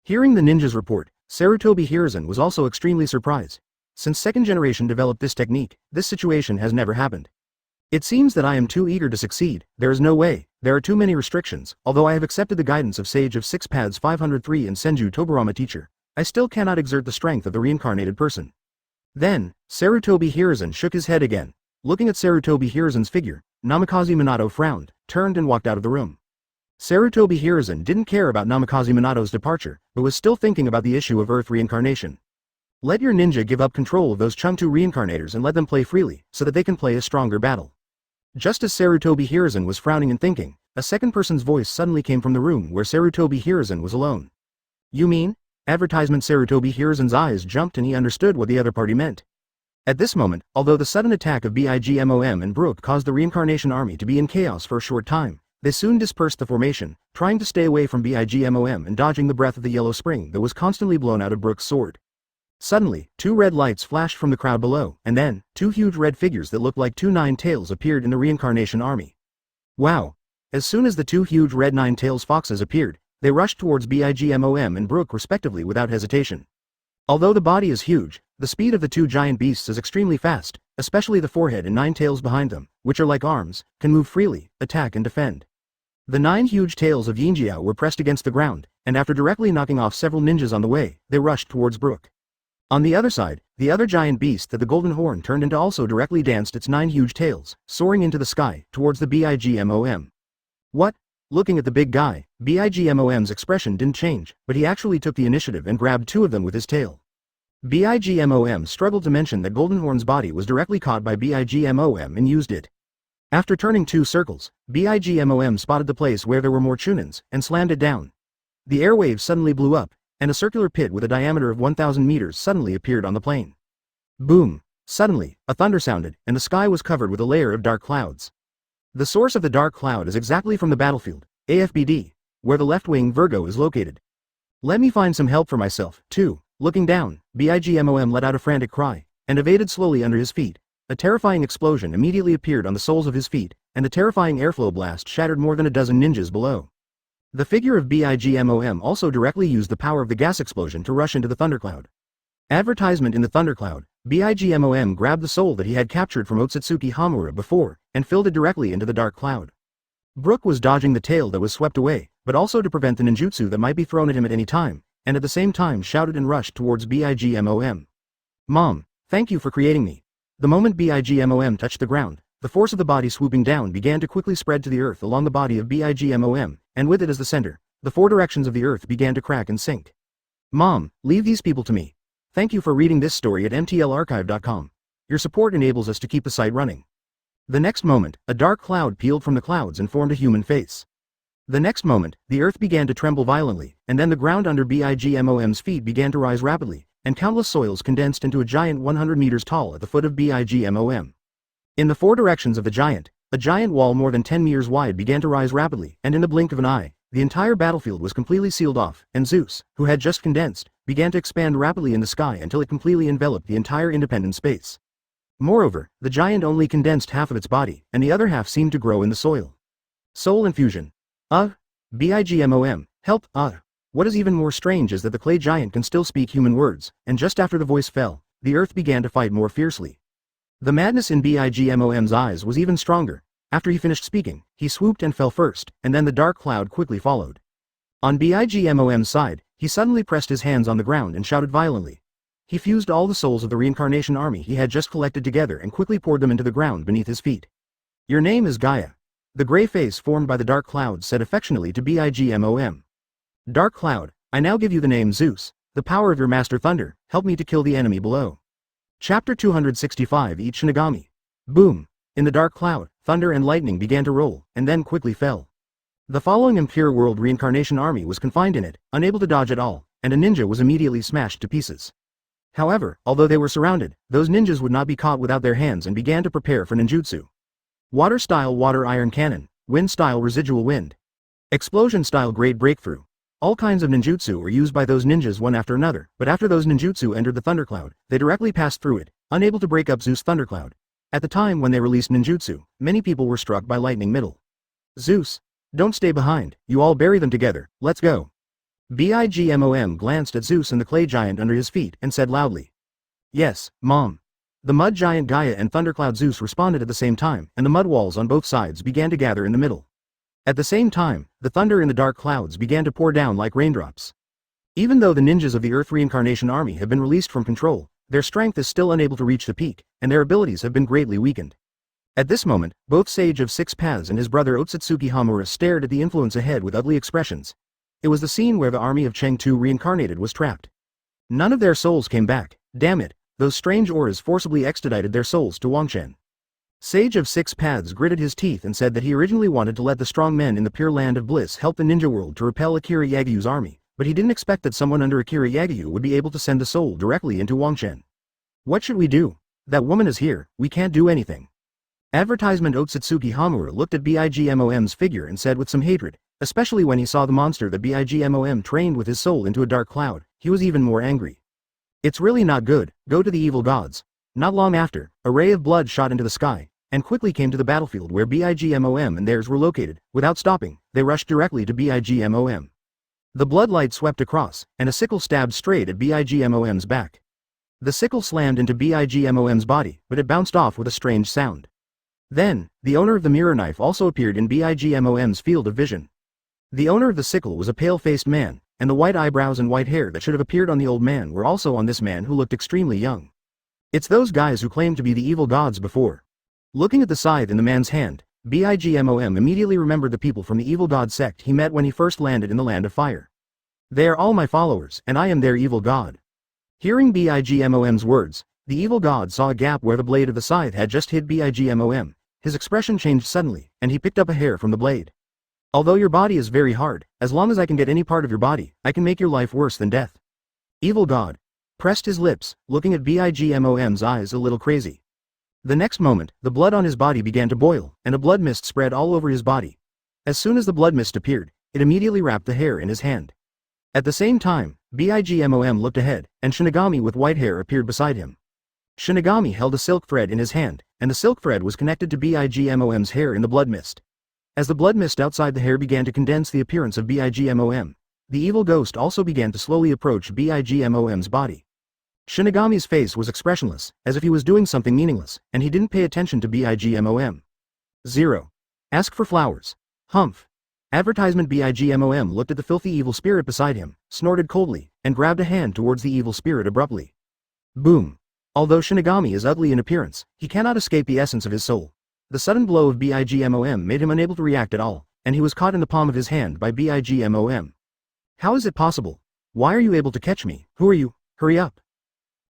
Hearing the ninja's report, Sarutobi Hiruzen was also extremely surprised. Since second generation developed this technique, this situation has never happened. It seems that I am too eager to succeed. There is no way. There are too many restrictions. Although I have accepted the guidance of Sage of 6 Paths 503 and Senju Toburama teacher, I still cannot exert the strength of the reincarnated person. Then, Sarutobi Hiruzen shook his head again. Looking at Sarutobi Hiruzen's figure, Namikaze Minato frowned, turned and walked out of the room. Sarutobi Hiruzen didn't care about Namikaze Minato's departure, but was still thinking about the issue of Earth reincarnation. Let your ninja give up control of those Chengtu reincarnators and let them play freely, so that they can play a stronger battle. Just as Sarutobi Hiruzen was frowning and thinking, a second person's voice suddenly came from the room where Sarutobi Hiruzen was alone. You mean? Advertisement. Sarutobi Hiruzen's eyes jumped and he understood what the other party meant. At this moment, although the sudden attack of Bigmom and Brook caused the reincarnation army to be in chaos for a short time, they soon dispersed the formation, trying to stay away from Bigmom and dodging the breath of the yellow spring that was constantly blown out of Brook's sword. Suddenly, two red lights flashed from the crowd below, and then, two huge red figures that looked like two nine-tails appeared in the reincarnation army. Wow! As soon as the two huge red nine-tails foxes appeared, they rushed towards Bigmom and Brook respectively without hesitation. Although the body is huge, the speed of the two giant beasts is extremely fast, especially the forehead and nine tails behind them, which are like arms, can move freely, attack and defend. The 9 huge tails of Yinjiao were pressed against the ground, and after directly knocking off several ninjas on the way, they rushed towards Brook. On the other side, the other giant beast that the golden horn turned into also directly danced its 9 huge tails, soaring into the sky, towards the Bigmom. What? Looking at the big guy, Bigmom's expression didn't change, but he actually took the initiative and grabbed 2 of them with his tail. Bigmom struggled to mention that Goldenhorn's body was directly caught by Bigmom and used it. After turning 2 circles, Bigmom spotted the place where there were more chunins, and slammed it down. The airwaves suddenly blew up, and a circular pit with a diameter of 1,000 meters suddenly appeared on the plain. Boom! Suddenly, a thunder sounded, and the sky was covered with a layer of dark clouds. The source of the dark cloud is exactly from the battlefield, AFBD, where the left wing Virgo is located. Let me find some help for myself, too. Looking down, Bigmom let out a frantic cry, and evaded slowly under his feet. A terrifying explosion immediately appeared on the soles of his feet, and a terrifying airflow blast shattered more than a dozen ninjas below. The figure of Bigmom also directly used the power of the gas explosion to rush into the thundercloud. Advertisement. In the thundercloud, Bigmom grabbed the soul that he had captured from Otsutsuki Hamura before, and filled it directly into the dark cloud. Brook was dodging the tail that was swept away, but also to prevent the ninjutsu that might be thrown at him at any time, and at the same time shouted and rushed towards Bigmom. Mom, thank you for creating me. The moment Bigmom touched the ground, the force of the body swooping down began to quickly spread to the earth along the body of Bigmom, and with it as the center, the 4 directions of the earth began to crack and sink. Mom, leave these people to me. Thank you for reading this story at mtlarchive.com. Your support enables us to keep the site running. The next moment, a dark cloud peeled from the clouds and formed a human face. The next moment, the earth began to tremble violently, and then the ground under Bigmom's feet began to rise rapidly, and countless soils condensed into a giant 100 meters tall at the foot of Bigmom. In the 4 directions of the giant, a giant wall more than 10 meters wide began to rise rapidly, and in the blink of an eye, the entire battlefield was completely sealed off, and Zeus, who had just condensed, began to expand rapidly in the sky until it completely enveloped the entire independent space. Moreover, the giant only condensed half of its body, and the other half seemed to grow in the soil. Soul infusion. Bigmom, help, What is even more strange is that the clay giant can still speak human words, and just after the voice fell, the earth began to fight more fiercely. The madness in Bigmom's eyes was even stronger. After he finished speaking, he swooped and fell first, and then the dark cloud quickly followed. On Bigmom's side, he suddenly pressed his hands on the ground and shouted violently. He fused all the souls of the reincarnation army he had just collected together and quickly poured them into the ground beneath his feet. Your name is Gaia. The gray face formed by the dark cloud said affectionately to Bigmom. Dark cloud, I now give you the name Zeus, the power of your master thunder, help me to kill the enemy below. Chapter 265 Each Shinigami. Boom! In the dark cloud, thunder and lightning began to roll, and then quickly fell. The following Impure World reincarnation army was confined in it, unable to dodge at all, and a ninja was immediately smashed to pieces. However, although they were surrounded, those ninjas would not be caught without their hands and began to prepare for ninjutsu. Water-style water iron cannon, wind-style residual wind, explosion-style great breakthrough. All kinds of ninjutsu were used by those ninjas one after another, but after those ninjutsu entered the thundercloud, they directly passed through it, unable to break up Zeus' thundercloud. At the time when they released ninjutsu, many people were struck by lightning middle. Zeus, don't stay behind, you all bury them together, let's go. Bigmom glanced at Zeus and the clay giant under his feet and said loudly. Yes, Mom. The mud giant Gaia and thundercloud Zeus responded at the same time, and the mud walls on both sides began to gather in the middle. At the same time, the thunder in the dark clouds began to pour down like raindrops. Even though the ninjas of the Earth Reincarnation Army have been released from control, their strength is still unable to reach the peak, and their abilities have been greatly weakened. At this moment, both Sage of Six Paths and his brother Otsutsuki Hamura stared at the influence ahead with ugly expressions. It was the scene where the army of Chengtu reincarnated was trapped. None of their souls came back, damn it, those strange auras forcibly extradited their souls to Wangshan. Sage of Six Paths gritted his teeth and said that he originally wanted to let the strong men in the Pure Land of Bliss help the ninja world to repel Akira Yagyu's army, but he didn't expect that someone under Akira Yagyu would be able to send the soul directly into Wangchen. What should we do? That woman is here, we can't do anything. Advertisement Otsutsuki Hamura looked at Bigmom's figure and said with some hatred, especially when he saw the monster that Bigmom trained with his soul into a dark cloud, he was even more angry. It's really not good, go to the evil gods. Not long after, a ray of blood shot into the sky, and quickly came to the battlefield where Bigmom and theirs were located. Without stopping, they rushed directly to Bigmom. The blood light swept across, and a sickle stabbed straight at Bigmom's back. The sickle slammed into Bigmom's body, but it bounced off with a strange sound. Then, the owner of the mirror knife also appeared in Bigmom's field of vision. The owner of the sickle was a pale-faced man, and the white eyebrows and white hair that should have appeared on the old man were also on this man who looked extremely young. It's those guys who claimed to be the evil gods before. Looking at the scythe in the man's hand, Bigmom immediately remembered the people from the evil god sect he met when he first landed in the Land of Fire. They are all my followers, and I am their evil god. Hearing Bigmom's words, the evil god saw a gap where the blade of the scythe had just hit Bigmom. His expression changed suddenly, and he picked up a hair from the blade. Although your body is very hard, as long as I can get any part of your body, I can make your life worse than death. Evil god pressed his lips, looking at Bigmom's eyes a little crazy. The next moment, the blood on his body began to boil, and a blood mist spread all over his body. As soon as the blood mist appeared, it immediately wrapped the hair in his hand. At the same time, Bigmom looked ahead, and Shinigami with white hair appeared beside him. Shinigami held a silk thread in his hand, and the silk thread was connected to Bigmom's hair in the blood mist. As the blood mist outside the hair began to condense the appearance of Bigmom, the evil ghost also began to slowly approach Bigmom's body. Shinigami's face was expressionless, as if he was doing something meaningless, and he didn't pay attention to Bigmom. 0. Ask for flowers. Humph. Advertisement Bigmom looked at the filthy evil spirit beside him, snorted coldly, and grabbed a hand towards the evil spirit abruptly. Boom. Although Shinigami is ugly in appearance, he cannot escape the essence of his soul. The sudden blow of Bigmom made him unable to react at all, and he was caught in the palm of his hand by Bigmom. How is it possible? Why are you able to catch me? Who are you? Hurry up.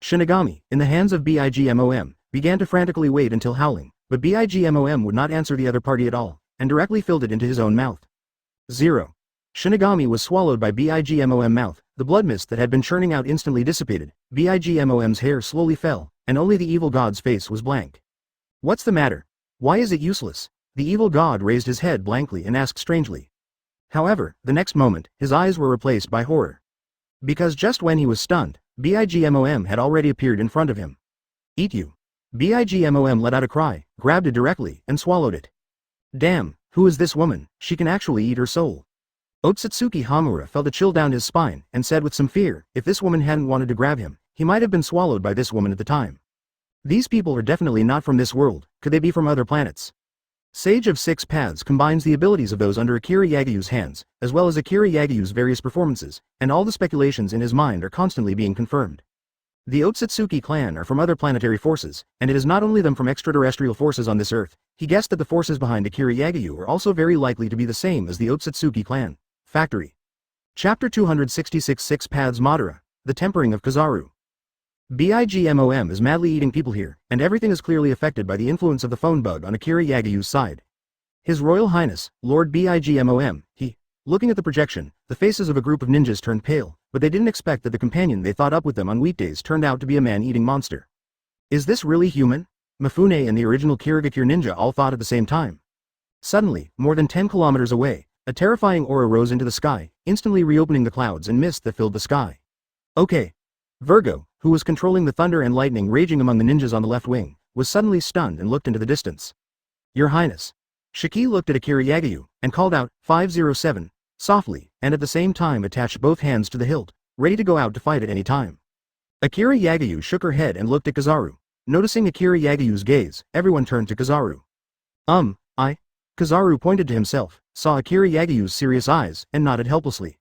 Shinigami, in the hands of Bigmom, began to frantically wait until howling, but Bigmom would not answer the other party at all, and directly filled it into his own mouth. 0. Shinigami was swallowed by Bigmom's mouth, the blood mist that had been churning out instantly dissipated, Bigmom's hair slowly fell, and only the evil god's face was blank. What's the matter? Why is it useless? The evil god raised his head blankly and asked strangely. However, the next moment, his eyes were replaced by horror. Because just when he was stunned, Bigmom had already appeared in front of him. Eat you. Bigmom let out a cry, grabbed it directly, and swallowed it. Damn, who is this woman? She can actually eat her soul. Otsutsuki Hamura felt a chill down his spine, and said with some fear, if this woman hadn't wanted to grab him, he might have been swallowed by this woman at the time. These people are definitely not from this world, could they be from other planets? Sage of Six Paths combines the abilities of those under Akira Yagyu's hands, as well as Akira Yagyu's various performances, and all the speculations in his mind are constantly being confirmed. The Otsutsuki clan are from other planetary forces, and it is not only them from extraterrestrial forces on this Earth. He guessed that the forces behind Akira Yagyu are also very likely to be the same as the Otsutsuki clan. Factory. Chapter 266 Six Paths Madara, The Tempering of Kizaru. Bigmom is madly eating people here, and everything is clearly affected by the influence of the phone bug on Akira Yagyu's side. His Royal Highness, Lord Bigmom, looking at the projection, the faces of a group of ninjas turned pale, but they didn't expect that the companion they thought up with them on weekdays turned out to be a man-eating monster. Is this really human? Mifune and the original Kirigakure ninja all thought at the same time. Suddenly, more than 10 kilometers away, a terrifying aura rose into the sky, instantly reopening the clouds and mist that filled the sky. Okay. Virgo, who was controlling the thunder and lightning raging among the ninjas on the left wing, was suddenly stunned and looked into the distance. Your Highness. Shiki looked at Akira Yagyu, and called out, 507, softly, and at the same time attached both hands to the hilt, ready to go out to fight at any time. Akira Yagyu shook her head and looked at Kizaru. Noticing Akira Yagyu's gaze, everyone turned to Kizaru. Kizaru pointed to himself, saw Akira Yagyu's serious eyes, and nodded helplessly.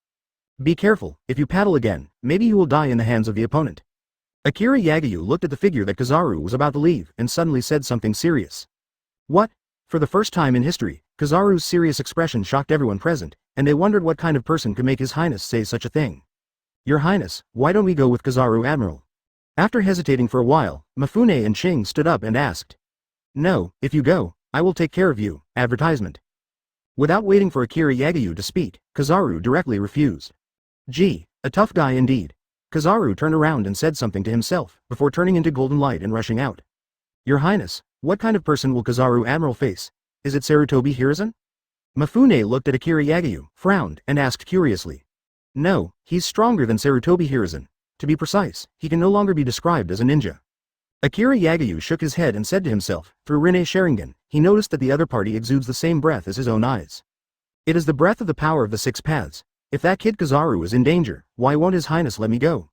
Be careful, if you paddle again, maybe you will die in the hands of the opponent. Akira Yagyu looked at the figure that Kizaru was about to leave, and suddenly said something serious. What? For the first time in history, Kizaru's serious expression shocked everyone present, and they wondered what kind of person could make His Highness say such a thing. Your Highness, why don't we go with Kizaru Admiral? After hesitating for a while, Mifune and Ching stood up and asked. No, if you go, I will take care of you. Advertisement. Without waiting for Akira Yagyu to speak, Kizaru directly refused. Gee, a tough guy indeed. Kizaru turned around and said something to himself, before turning into golden light and rushing out. Your Highness, what kind of person will Kizaru Admiral face? Is it Sarutobi Hiruzen? Mifune looked at Akira Yagyu, frowned, and asked curiously. No, he's stronger than Sarutobi Hiruzen. To be precise, he can no longer be described as a ninja. Akira Yagyu shook his head and said to himself, through Rinne Sharingan, he noticed that the other party exudes the same breath as his own eyes. It is the breath of the power of the six paths. If that kid Kizaru is in danger, why won't His Highness let me go?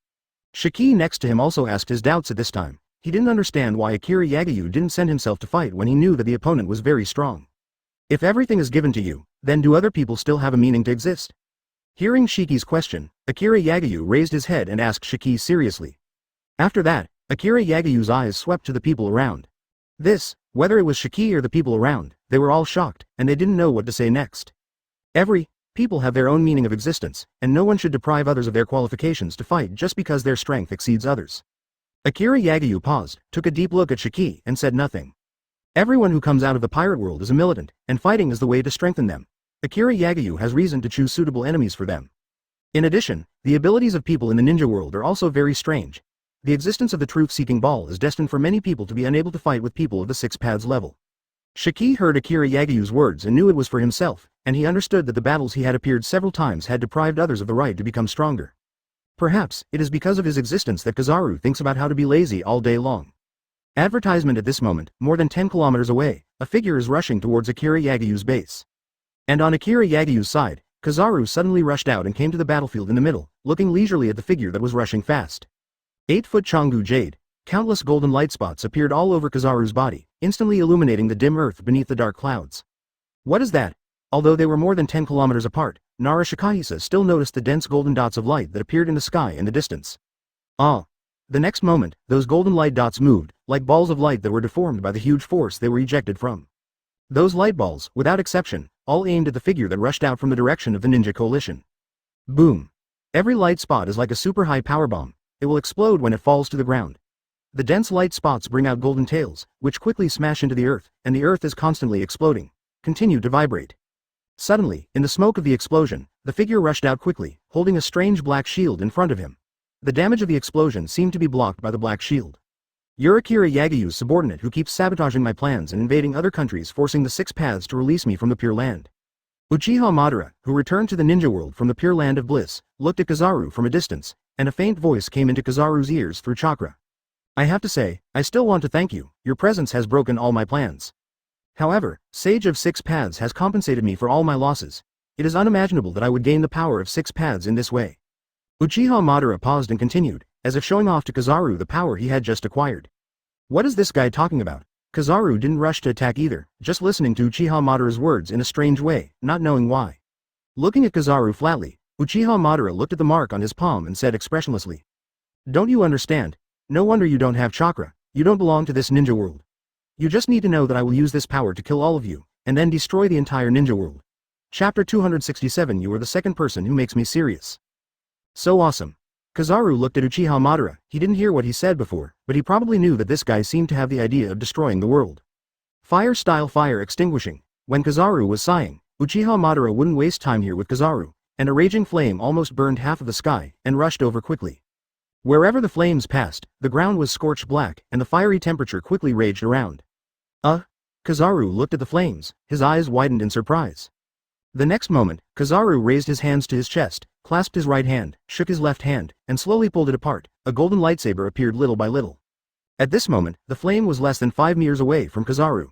Shiki next to him also asked his doubts at this time. He didn't understand why Akira Yagyu didn't send himself to fight when he knew that the opponent was very strong. If everything is given to you, then do other people still have a meaning to exist? Hearing Shiki's question, Akira Yagyu raised his head and asked Shiki seriously. After that, Akira Yagyu's eyes swept to the people around. Whether it was Shiki or the people around, they were all shocked, and they didn't know what to say next. People have their own meaning of existence, and no one should deprive others of their qualifications to fight just because their strength exceeds others. Akira Yagyu paused, took a deep look at Shiki, and said nothing. Everyone who comes out of the pirate world is a militant, and fighting is the way to strengthen them. Akira Yagyu has reason to choose suitable enemies for them. In addition, the abilities of people in the ninja world are also very strange. The existence of the truth-seeking ball is destined for many people to be unable to fight with people of the six paths level. Shiki heard Akira Yagyu's words and knew it was for himself, and he understood that the battles he had appeared several times had deprived others of the right to become stronger. Perhaps, it is because of his existence that Kizaru thinks about how to be lazy all day long. Advertisement. At this moment, more than 10 kilometers away, a figure is rushing towards Akira Yagyu's base. And on Akira Yagyu's side, Kizaru suddenly rushed out and came to the battlefield in the middle, looking leisurely at the figure that was rushing fast. 8-foot Chongu Jade. Countless golden light spots appeared all over Kizaru's body, instantly illuminating the dim earth beneath the dark clouds. What is that? Although they were more than 10 kilometers apart, Nara Shikahisa still noticed the dense golden dots of light that appeared in the sky in the distance. Ah! The next moment, those golden light dots moved, like balls of light that were deformed by the huge force they were ejected from. Those light balls, without exception, all aimed at the figure that rushed out from the direction of the ninja coalition. Boom! Every light spot is like a super high power bomb. It will explode when it falls to the ground. The dense light spots bring out golden tails, which quickly smash into the earth, and the earth is constantly exploding. Continue to vibrate. Suddenly, in the smoke of the explosion, the figure rushed out quickly, holding a strange black shield in front of him. The damage of the explosion seemed to be blocked by the black shield. You're Akira Yagyu's subordinate who keeps sabotaging my plans and invading other countries, forcing the six paths to release me from the Pure Land. Uchiha Madara, who returned to the ninja world from the Pure Land of Bliss, looked at Kizaru from a distance, and a faint voice came into Kizaru's ears through chakra. I have to say, I still want to thank you. Your presence has broken all my plans. However, Sage of Six Paths has compensated me for all my losses. It is unimaginable that I would gain the power of six paths in this way. Uchiha Madara paused and continued, as if showing off to Kizaru the power he had just acquired. What is this guy talking about? Kizaru didn't rush to attack either, just listening to Uchiha Madara's words in a strange way, not knowing why. Looking at Kizaru flatly, Uchiha Madara looked at the mark on his palm and said expressionlessly. Don't you understand? No wonder you don't have chakra. You don't belong to this ninja world. You just need to know that I will use this power to kill all of you, and then destroy the entire ninja world. Chapter 267. You are the second person who makes me serious. So awesome. Kizaru looked at Uchiha Madara. He didn't hear what he said before, but he probably knew that this guy seemed to have the idea of destroying the world. Fire-style fire extinguishing. When Kizaru was sighing, Uchiha Madara wouldn't waste time here with Kizaru, and a raging flame almost burned half of the sky, and rushed over quickly. Wherever the flames passed, the ground was scorched black, and the fiery temperature quickly raged around. Kizaru looked at the flames, his eyes widened in surprise. The next moment, Kizaru raised his hands to his chest, clasped his right hand, shook his left hand, and slowly pulled it apart. A golden lightsaber appeared little by little. At this moment, the flame was less than 5 meters away from Kizaru.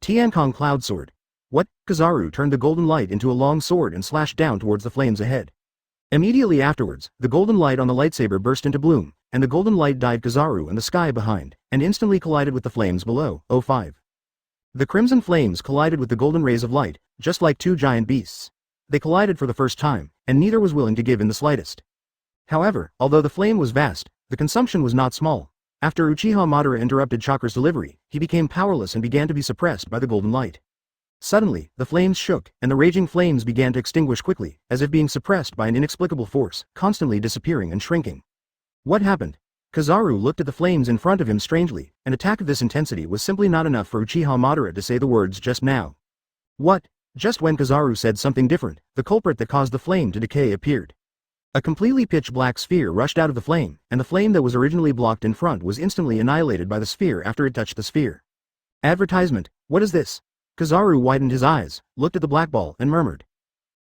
Tiankong Cloud Sword. What? Kizaru turned the golden light into a long sword and slashed down towards the flames ahead. Immediately afterwards, the golden light on the lightsaber burst into bloom, and the golden light dyed Kizaru and the sky behind, and instantly collided with the flames below. 05. The crimson flames collided with the golden rays of light, just like two giant beasts. They collided for the first time, and neither was willing to give in the slightest. However, although the flame was vast, the consumption was not small. After Uchiha Madara interrupted Chakra's delivery, he became powerless and began to be suppressed by the golden light. Suddenly, the flames shook, and the raging flames began to extinguish quickly, as if being suppressed by an inexplicable force, constantly disappearing and shrinking. What happened? Kizaru looked at the flames in front of him strangely. An attack of this intensity was simply not enough for Uchiha Madara to say the words just now. What? Just when Kizaru said something different, the culprit that caused the flame to decay appeared. A completely pitch-black sphere rushed out of the flame, and the flame that was originally blocked in front was instantly annihilated by the sphere after it touched the sphere. Advertisement, what is this? Kizaru widened his eyes, looked at the black ball and murmured.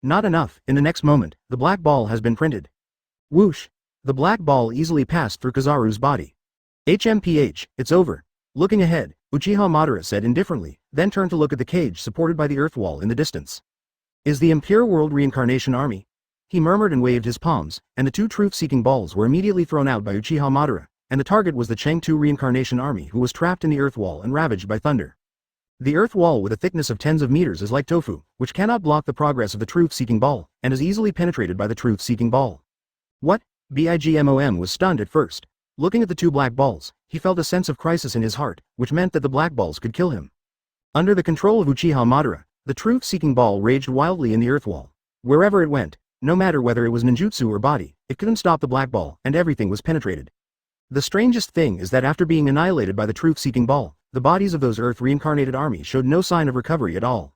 Not enough. In the next moment, the black ball has been printed. Whoosh! The black ball easily passed through Kizaru's body. HMPH, it's over. Looking ahead, Uchiha Madara said indifferently, then turned to look at the cage supported by the earth wall in the distance. Is the Impure World Reincarnation Army? He murmured and waved his palms, and the two truth-seeking balls were immediately thrown out by Uchiha Madara, and the target was the Chengtu Reincarnation Army who was trapped in the earth wall and ravaged by thunder. The earth wall with a thickness of tens of meters is like tofu, which cannot block the progress of the truth-seeking ball, and is easily penetrated by the truth-seeking ball. What? Bigmom was stunned at first. Looking at the two black balls, he felt a sense of crisis in his heart, which meant that the black balls could kill him. Under the control of Uchiha Madara, the truth-seeking ball raged wildly in the earth wall. Wherever it went, no matter whether it was ninjutsu or body, it couldn't stop the black ball, and everything was penetrated. The strangest thing is that after being annihilated by the truth-seeking ball, the bodies of those Earth-reincarnated army showed no sign of recovery at all.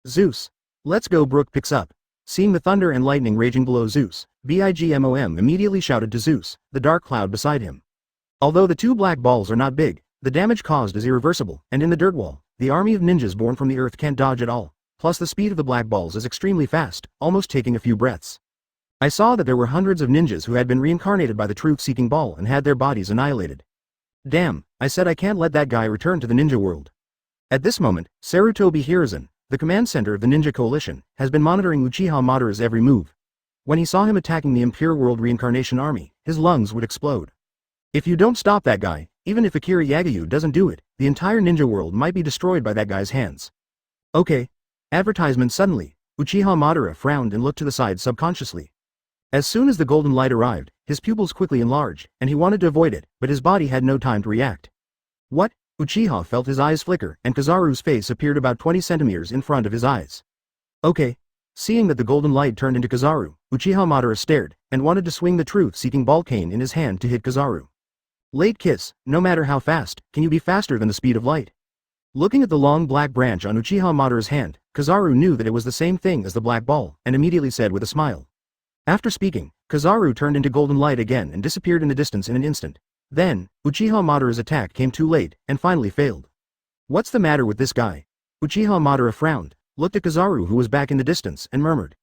Zeus. Let's go. Brook picks up. Seeing the thunder and lightning raging below Zeus, Bigmom immediately shouted to Zeus, the dark cloud beside him. Although the two black balls are not big, the damage caused is irreversible, and in the dirt wall, the army of ninjas born from the earth can't dodge at all, plus the speed of the black balls is extremely fast, almost taking a few breaths. I saw that there were hundreds of ninjas who had been reincarnated by the truth-seeking ball and had their bodies annihilated. Damn, I said I can't let that guy return to the ninja world. At this moment, Sarutobi Hiruzen, the command center of the ninja coalition, has been monitoring Uchiha Madara's every move. When he saw him attacking the Impure World Reincarnation Army, his lungs would explode. If you don't stop that guy, even if Akira Yagyu doesn't do it, the entire ninja world might be destroyed by that guy's hands. Okay. Advertisement. Suddenly, Uchiha Madara frowned and looked to the side subconsciously. As soon as the golden light arrived, his pupils quickly enlarged, and he wanted to avoid it, but his body had no time to react. What? Uchiha felt his eyes flicker, and Kizaru's face appeared about 20 centimeters in front of his eyes. Okay. Seeing that the golden light turned into Kizaru, Uchiha Madara stared, and wanted to swing the truth-seeking ball cane in his hand to hit Kizaru. Late kiss, no matter how fast, can you be faster than the speed of light? Looking at the long black branch on Uchiha Madara's hand, Kizaru knew that it was the same thing as the black ball, and immediately said with a smile. After speaking, Kizaru turned into golden light again and disappeared in the distance in an instant. Then, Uchiha Madara's attack came too late, and finally failed. What's the matter with this guy? Uchiha Madara frowned, looked at Kizaru who was back in the distance, and murmured.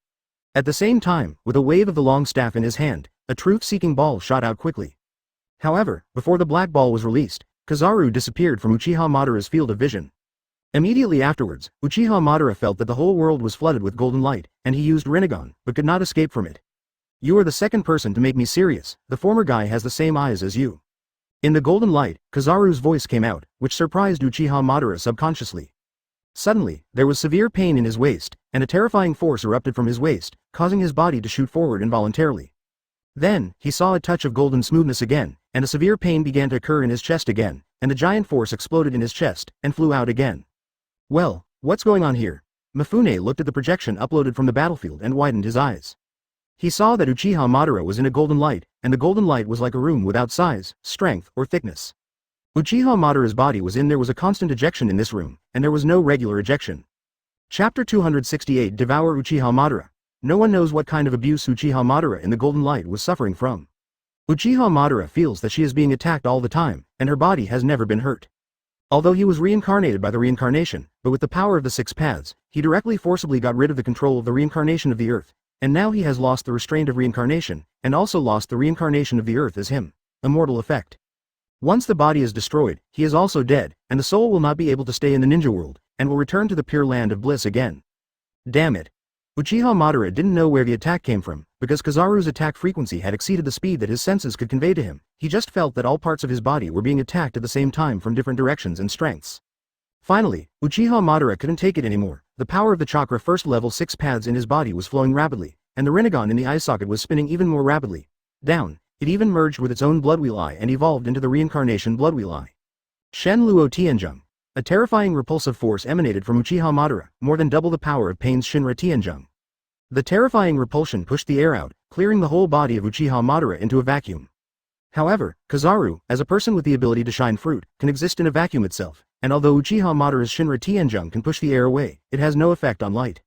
At the same time, with a wave of the long staff in his hand, a truth-seeking ball shot out quickly. However, before the black ball was released, Kizaru disappeared from Uchiha Madara's field of vision. Immediately afterwards, Uchiha Madara felt that the whole world was flooded with golden light, and he used Rinnegan, but could not escape from it. You are the second person to make me serious, the former guy has the same eyes as you. In the golden light, Kizaru's voice came out, which surprised Uchiha Madara subconsciously. Suddenly, there was severe pain in his waist, and a terrifying force erupted from his waist, causing his body to shoot forward involuntarily. Then, he saw a touch of golden smoothness again, and a severe pain began to occur in his chest again, and the giant force exploded in his chest, and flew out again. Well, what's going on here? Mifune looked at the projection uploaded from the battlefield and widened his eyes. He saw that Uchiha Madara was in a golden light, and the golden light was like a room without size, strength, or thickness. Uchiha Madara's body was in. There was a constant ejection in this room, and there was no regular ejection. Chapter 268 Devour Uchiha Madara. No one knows what kind of abuse Uchiha Madara in the golden light was suffering from. Uchiha Madara feels that she is being attacked all the time, and her body has never been hurt. Although he was reincarnated by the reincarnation, but with the power of the six paths, he directly forcibly got rid of the control of the reincarnation of the earth, and now he has lost the restraint of reincarnation, and also lost the reincarnation of the earth as him. A mortal effect. Once the body is destroyed, he is also dead, and the soul will not be able to stay in the ninja world, and will return to the pure land of bliss again. Damn it. Uchiha Madara didn't know where the attack came from, because Kizaru's attack frequency had exceeded the speed that his senses could convey to him. He just felt that all parts of his body were being attacked at the same time from different directions and strengths. Finally, Uchiha Madara couldn't take it anymore. The power of the chakra first level 6 paths in his body was flowing rapidly, and the Rinnegan in the eye socket was spinning even more rapidly. Down, it even merged with its own bloodwheel eye and evolved into the reincarnation bloodwheel eye. Shen Luo Tianzheng. A terrifying repulsive force emanated from Uchiha Madara, more than double the power of Pain's Shinra Tianzheng. The terrifying repulsion pushed the air out, clearing the whole body of Uchiha Madara into a vacuum. However, Kizaru, as a person with the ability to shine fruit, can exist in a vacuum itself, and although Uchiha Madara's Shinra Tianjung can push the air away, it has no effect on light.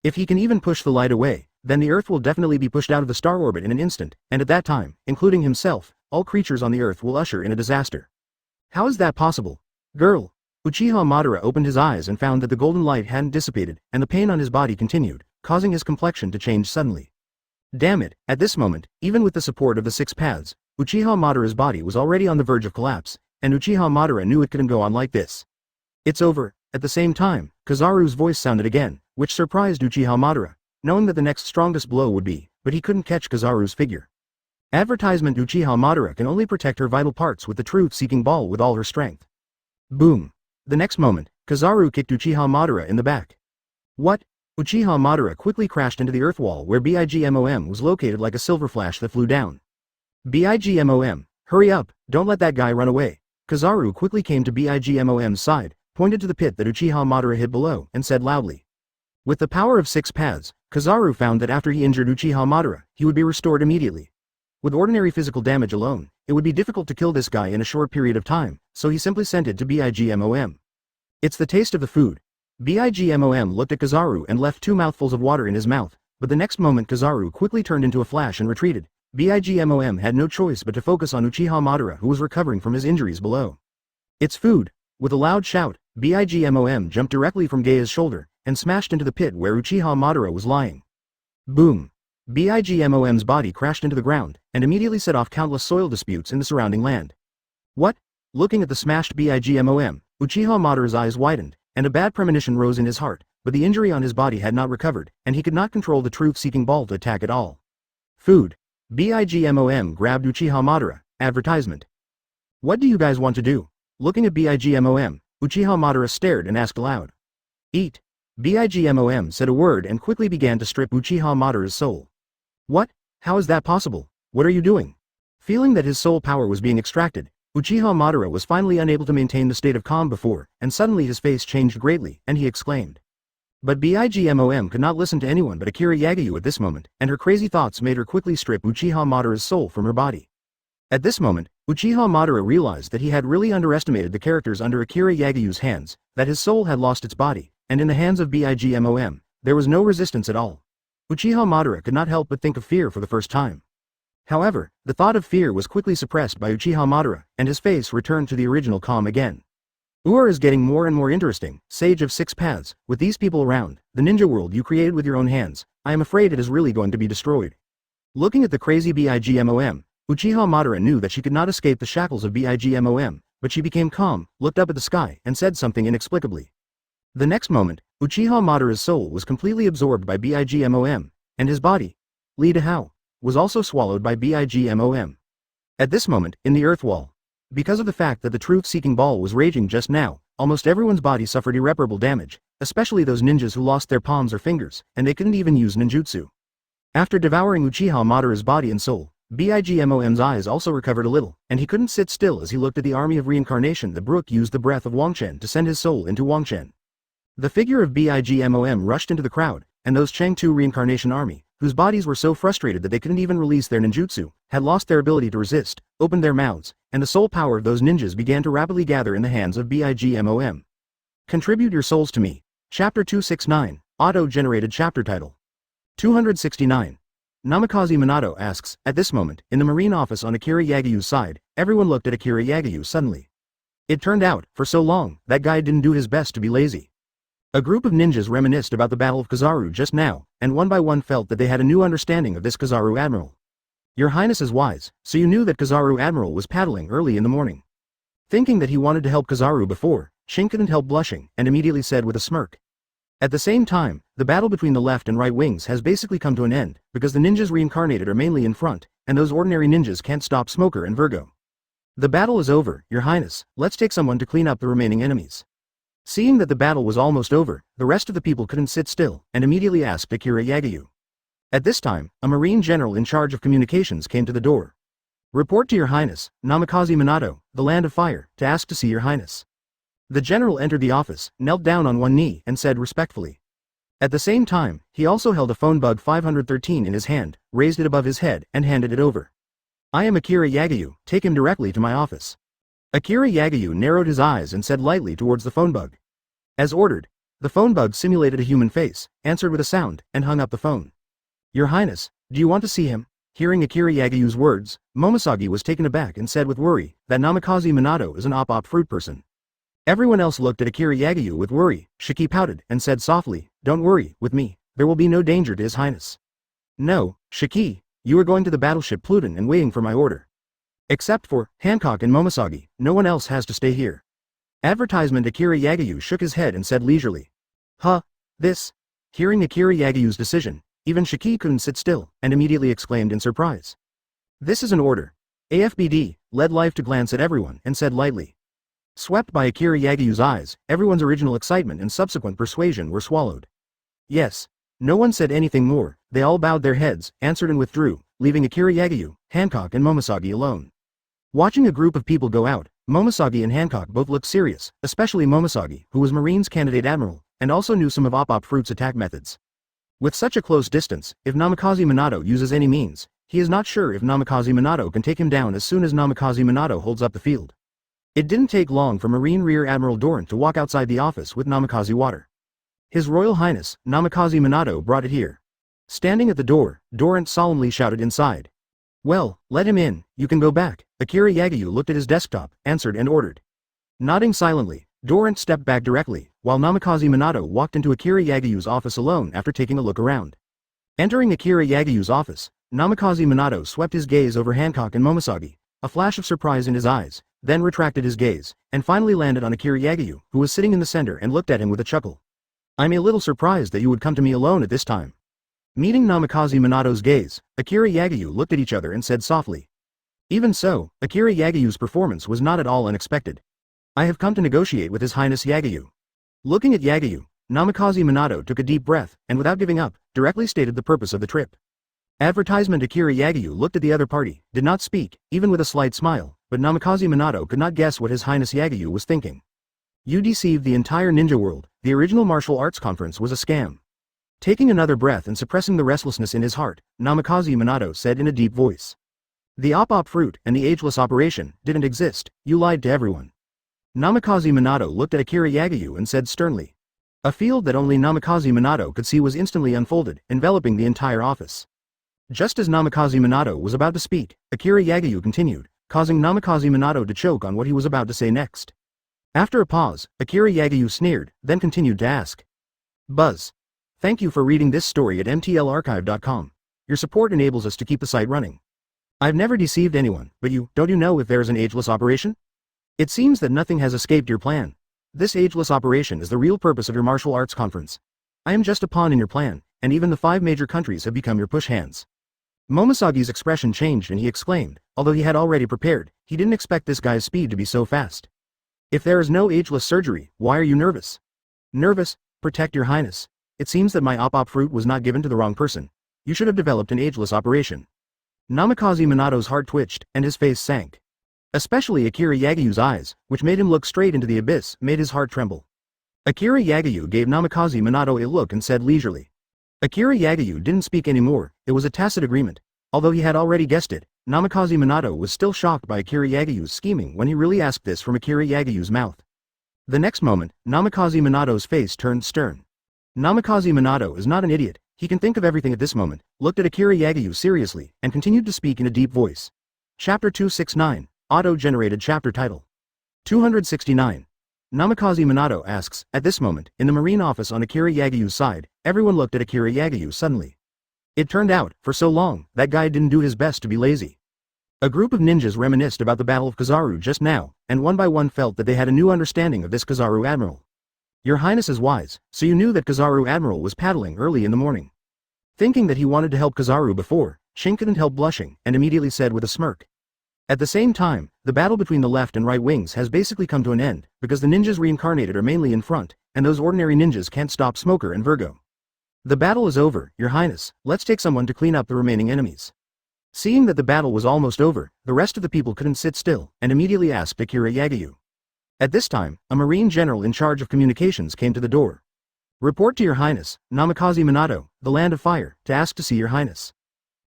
If he can even push the light away, then the Earth will definitely be pushed out of the star orbit in an instant, and at that time, including himself, all creatures on the Earth will usher in a disaster. How is that possible? Girl! Uchiha Madara opened his eyes and found that the golden light hadn't dissipated, and the pain on his body continued, causing his complexion to change suddenly. Damn it, at this moment, even with the support of the 6 paths, Uchiha Madara's body was already on the verge of collapse, and Uchiha Madara knew it couldn't go on like this. It's over. At the same time, Kizaru's voice sounded again, which surprised Uchiha Madara, knowing that the next strongest blow would be, but he couldn't catch Kizaru's figure. Advertisement: Uchiha Madara can only protect her vital parts with the truth-seeking ball with all her strength. Boom. The next moment, Kizaru kicked Uchiha Madara in the back. What? Uchiha Madara quickly crashed into the earth wall where BIGMOM was located like a silver flash that flew down. BIGMOM, hurry up, don't let that guy run away. Kizaru quickly came to BIGMOM's side, pointed to the pit that Uchiha Madara hid below, and said loudly. With the power of 6 paths, Kizaru found that after he injured Uchiha Madara, he would be restored immediately. With ordinary physical damage alone, it would be difficult to kill this guy in a short period of time, so he simply sent it to BIGMOM. It's the taste of the food. BIGMOM looked at Kizaru and left 2 mouthfuls of water in his mouth, but the next moment Kizaru quickly turned into a flash and retreated. BIGMOM had no choice but to focus on Uchiha Madara, who was recovering from his injuries below. It's food! With a loud shout, BIGMOM jumped directly from Gaia's shoulder, and smashed into the pit where Uchiha Madara was lying. Boom! BIGMOM's body crashed into the ground, and immediately set off countless soil disputes in the surrounding land. What? Looking at the smashed BIGMOM, Uchiha Madara's eyes widened, and a bad premonition rose in his heart, but the injury on his body had not recovered, and he could not control the truth-seeking ball to attack at all. Food. BIGMOM grabbed Uchiha Madara. Advertisement. What do you guys want to do? Looking at BIGMOM, Uchiha Madara stared and asked aloud. Eat. BIGMOM said a word and quickly began to strip Uchiha Madara's soul. What? How is that possible? What are you doing? Feeling that his soul power was being extracted, Uchiha Madara was finally unable to maintain the state of calm before, and suddenly his face changed greatly, and he exclaimed. But BIGMOM could not listen to anyone but Akira Yagyu at this moment, and her crazy thoughts made her quickly strip Uchiha Madara's soul from her body. At this moment, Uchiha Madara realized that he had really underestimated the characters under Akira Yagyu's hands, that his soul had lost its body, and in the hands of BIGMOM, there was no resistance at all. Uchiha Madara could not help but think of fear for the first time. However, the thought of fear was quickly suppressed by Uchiha Madara, and his face returned to the original calm again. Is getting more and more interesting, Sage of 6 Paths. With these people around, the ninja world you created with your own hands, I am afraid it is really going to be destroyed. Looking at the crazy BIGMOM, Uchiha Madara knew that she could not escape the shackles of BIGMOM, but she became calm, looked up at the sky, and said something inexplicably. The next moment, Uchiha Madara's soul was completely absorbed by BIGMOM, and his body, Li Dahao, was also swallowed by BIGMOM. At this moment, in the earth wall, because of the fact that the truth-seeking ball was raging just now, almost everyone's body suffered irreparable damage, especially those ninjas who lost their palms or fingers, and they couldn't even use ninjutsu. After devouring Uchiha Madara's body and soul, BIGMOM's eyes also recovered a little, and he couldn't sit still as he looked at the army of reincarnation that Brook used the breath of Wangchen to send his soul into Wangchen. The figure of BIGMOM rushed into the crowd, and those Changtu reincarnation army, whose bodies were so frustrated that they couldn't even release their ninjutsu, had lost their ability to resist, opened their mouths, and the soul power of those ninjas began to rapidly gather in the hands of BIGMOM. Contribute your souls to me. Chapter 269, Auto-generated chapter title. 269. Namikaze Minato asks, at this moment, in the marine office on Akira Yagyu's side, everyone looked at Akira Yagyu suddenly. It turned out, for so long, that guy didn't do his best to be lazy. A group of ninjas reminisced about the Battle of Kizaru just now, and one by one felt that they had a new understanding of this Kizaru Admiral. Your Highness is wise, so you knew that Kizaru Admiral was paddling early in the morning. Thinking that he wanted to help Kizaru before, Shin couldn't help blushing, and immediately said with a smirk. At the same time, the battle between the left and right wings has basically come to an end, because the ninjas reincarnated are mainly in front, and those ordinary ninjas can't stop Smoker and Virgo. The battle is over, Your Highness, let's take someone to clean up the remaining enemies. Seeing that the battle was almost over, the rest of the people couldn't sit still, and immediately asked Akira Yagyu. At this time, a Marine general in charge of communications came to the door. Report to Your Highness, Namikaze Minato, the Land of Fire, to ask to see Your Highness. The general entered the office, knelt down on one knee, and said respectfully. At the same time, he also held a phone bug 513 in his hand, raised it above his head, and handed it over. I am Akira Yagyu, take him directly to my office. Akira Yagyu narrowed his eyes and said lightly towards the phone bug. As ordered, the phone bug simulated a human face, answered with a sound, and hung up the phone. Your Highness, do you want to see him? Hearing Akira Yagyu's words, Momoshage was taken aback and said with worry that Namikaze Minato is an op fruit person. Everyone else looked at Akira Yagyu with worry. Shiki pouted and said softly, don't worry, with me, there will be no danger to His Highness. No, Shiki, you are going to the battleship Pluto and waiting for my order. Except for Hancock and Momoshage, no one else has to stay here. Advertisement. Akira Yagyu shook his head and said leisurely. Huh? This? Hearing Akira Yagyu's decision, even Shiki couldn't sit still, and immediately exclaimed in surprise. This is an order. AFBD led Life to glance at everyone and said lightly. Swept by Akira Yagyu's eyes, everyone's original excitement and subsequent persuasion were swallowed. Yes. No one said anything more, they all bowed their heads, answered and withdrew, leaving Akira Yagyu, Hancock and Momoshage alone. Watching a group of people go out, Momoshage and Hancock both looked serious, especially Momoshage, who was Marine's candidate admiral, and also knew some of op fruit's attack methods. With such a close distance, if Namikaze Minato uses any means, he is not sure if Namikaze Minato can take him down as soon as Namikaze Minato holds up the field. It didn't take long for Marine Rear Admiral Doran to walk outside the office with Namikaze water. His Royal Highness, Namikaze Minato brought it here. Standing at the door, Doran solemnly shouted inside. Well, let him in, you can go back. Akira Yagyu looked at his desktop, answered and ordered. Nodding silently, Doran stepped back directly, while Namikaze Minato walked into Akira Yagyu's office alone after taking a look around. Entering Akira Yagyu's office, Namikaze Minato swept his gaze over Hancock and Momoshage, a flash of surprise in his eyes, then retracted his gaze, and finally landed on Akira Yagyu, who was sitting in the center and looked at him with a chuckle. I'm a little surprised that you would come to me alone at this time. Meeting Namikaze Minato's gaze, Akira Yagyu looked at each other and said softly. Even so, Akira Yagyu's performance was not at all unexpected. I have come to negotiate with His Highness Yagyu. Looking at Yagyu, Namikaze Minato took a deep breath, and without giving up, directly stated the purpose of the trip. Advertisement. Akira Yagyu looked at the other party, did not speak, even with a slight smile, but Namikaze Minato could not guess what His Highness Yagyu was thinking. You deceived the entire ninja world, the original martial arts conference was a scam. Taking another breath and suppressing the restlessness in his heart, Namikaze Minato said in a deep voice. The op fruit and the ageless operation didn't exist, you lied to everyone. Namikaze Minato looked at Akira Yagyu and said sternly. A field that only Namikaze Minato could see was instantly unfolded, enveloping the entire office. Just as Namikaze Minato was about to speak, Akira Yagyu continued, causing Namikaze Minato to choke on what he was about to say next. After a pause, Akira Yagyu sneered, then continued to ask. Buzz. Thank you for reading this story at mtlarchive.com. Your support enables us to keep the site running. I've never deceived anyone, but don't you know if there is an ageless operation? It seems that nothing has escaped your plan. This ageless operation is the real purpose of your martial arts conference. I am just a pawn in your plan, and even the 5 major countries have become your push hands. Momoshage's expression changed and he exclaimed, although he had already prepared, he didn't expect this guy's speed to be so fast. If there is no ageless surgery, why are you nervous? Nervous? Protect your highness. It seems that my op fruit was not given to the wrong person. You should have developed an ageless operation. Namikaze Minato's heart twitched, and his face sank. Especially Akira Yagyu's eyes, which made him look straight into the abyss, made his heart tremble. Akira Yagyu gave Namikaze Minato a look and said leisurely. Akira Yagyu didn't speak anymore, it was a tacit agreement. Although he had already guessed it, Namikaze Minato was still shocked by Akira Yagyu's scheming when he really asked this from Akira Yagyu's mouth. The next moment, Namikaze Minato's face turned stern. Namikaze Minato is not an idiot, he can think of everything at this moment, looked at Akira Yagyu seriously, and continued to speak in a deep voice. Chapter 269, Auto-Generated Chapter Title. 269. Namikaze Minato asks, at this moment, in the marine office on Akira Yagyu's side, everyone looked at Akira Yagyu suddenly. It turned out, for so long, that guy didn't do his best to be lazy. A group of ninjas reminisced about the Battle of Kizaru just now, and one by one felt that they had a new understanding of this Kizaru Admiral. Your Highness is wise, so you knew that Kizaru Admiral was paddling early in the morning. Thinking that he wanted to help Kizaru before, Shin couldn't help blushing, and immediately said with a smirk. At the same time, the battle between the left and right wings has basically come to an end, because the ninjas reincarnated are mainly in front, and those ordinary ninjas can't stop Smoker and Virgo. The battle is over, Your Highness, let's take someone to clean up the remaining enemies. Seeing that the battle was almost over, the rest of the people couldn't sit still, and immediately asked Akira Yagyu. At this time, a Marine general in charge of communications came to the door. Report to Your Highness, Namikaze Minato, the Land of Fire, to ask to see Your Highness.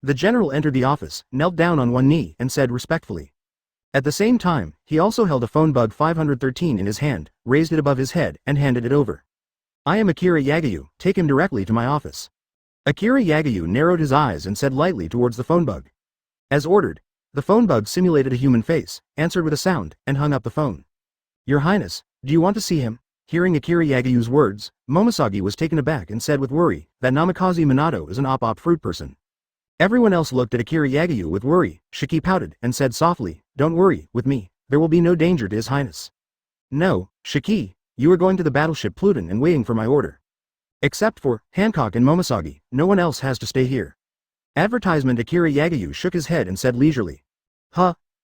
The general entered the office, knelt down on one knee, and said respectfully. At the same time, he also held a phone bug 513 in his hand, raised it above his head, and handed it over. I am Akira Yagayu, take him directly to my office. Akira Yagayu narrowed his eyes and said lightly towards the phone bug. As ordered, the phone bug simulated a human face, answered with a sound, and hung up the phone. Your Highness, do you want to see him? Hearing Akira Yagayu's words, Momosagi was taken aback and said with worry that Namikaze Minato is an op fruit person. Everyone else looked at Akira Yagayu with worry. Shiki pouted and said softly, don't worry, with me, there will be no danger to His Highness. No, Shiki, you are going to the battleship Pluto and waiting for my order. Except for Hancock and Momosagi, no one else has to stay here. Advertisement. Akira Yagayu shook his head and said leisurely.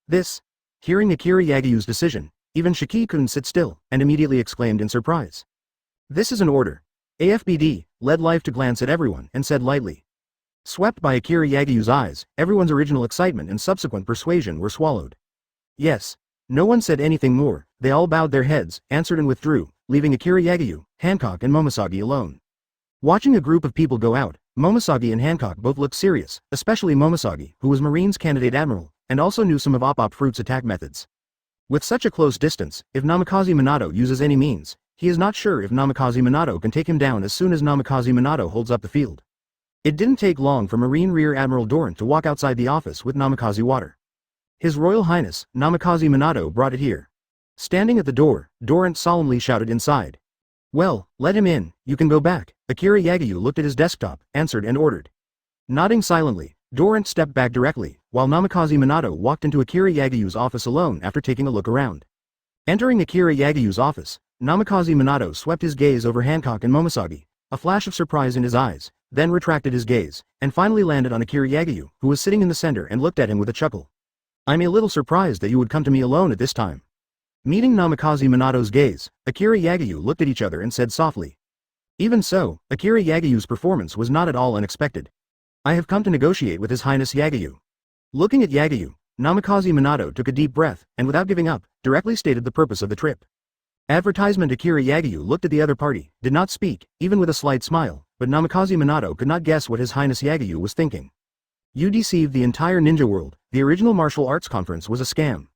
This. Hearing Akira Yagayu's decision, even Shiki couldn't sit still, and immediately exclaimed in surprise. This is an order. AFBD led Life to glance at everyone and said lightly. Swept by Akira Yagayu's eyes, everyone's original excitement and subsequent persuasion were swallowed. Yes. No one said anything more, they all bowed their heads, answered and withdrew, leaving Akira Yagayu, Hancock and Momosagi alone. Watching a group of people go out, Momosagi and Hancock both looked serious, especially Momosagi, who was Marine's candidate admiral, and also knew some of op fruit's attack methods. With such a close distance, if Namikaze Minato uses any means, he is not sure if Namikaze Minato can take him down as soon as Namikaze Minato holds up the field. It didn't take long for Marine Rear Admiral Dorant to walk outside the office with Namikaze water. His Royal Highness, Namikaze Minato brought it here. Standing at the door, Dorant solemnly shouted inside. Well, let him in, you can go back. Akira Yagayu looked at his desktop, answered and ordered. Nodding silently, Dorant stepped back directly, while Namikaze Minato walked into Akira Yagayu's office alone after taking a look around. Entering Akira Yagayu's office, Namikaze Minato swept his gaze over Hancock and Momosagi, a flash of surprise in his eyes, then retracted his gaze, and finally landed on Akira Yagayu, who was sitting in the center and looked at him with a chuckle. I'm a little surprised that you would come to me alone at this time. Meeting Namikaze Minato's gaze, Akira Yagayu looked at each other and said softly. Even so, Akira Yagayu's performance was not at all unexpected. I have come to negotiate with His Highness Yagayu. Looking at Yagayu, Namikaze Minato took a deep breath, and without giving up, directly stated the purpose of the trip. Advertisement. Akira Yagayu looked at the other party, did not speak, even with a slight smile, but Namikaze Minato could not guess what His Highness Yagayu was thinking. You deceived the entire ninja world, the original martial arts conference was a scam.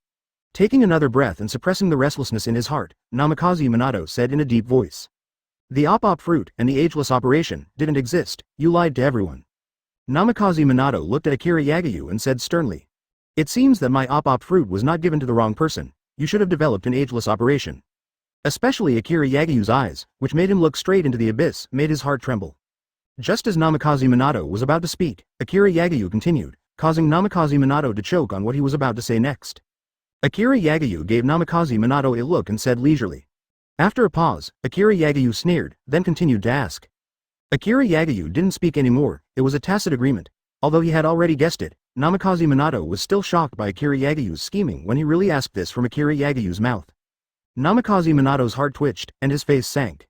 Taking another breath and suppressing the restlessness in his heart, Namikaze Minato said in a deep voice. The op fruit and the ageless operation didn't exist, you lied to everyone. Namikaze Minato looked at Akira Yagayu and said sternly. It seems that my op fruit was not given to the wrong person, you should have developed an ageless operation. Especially Akira Yagayu's eyes, which made him look straight into the abyss, made his heart tremble. Just as Namikaze Minato was about to speak, Akira Yagayu continued, causing Namikaze Minato to choke on what he was about to say next. Akira Yagayu gave Namikaze Minato a look and said leisurely. After a pause, Akira Yagayu sneered, then continued to ask. Akira Yagayu didn't speak anymore, it was a tacit agreement. Although he had already guessed it, Namikaze Minato was still shocked by Akira Yagayu's scheming when he really asked this from Akira Yagayu's mouth. Namikaze Minato's heart twitched, and his face sank.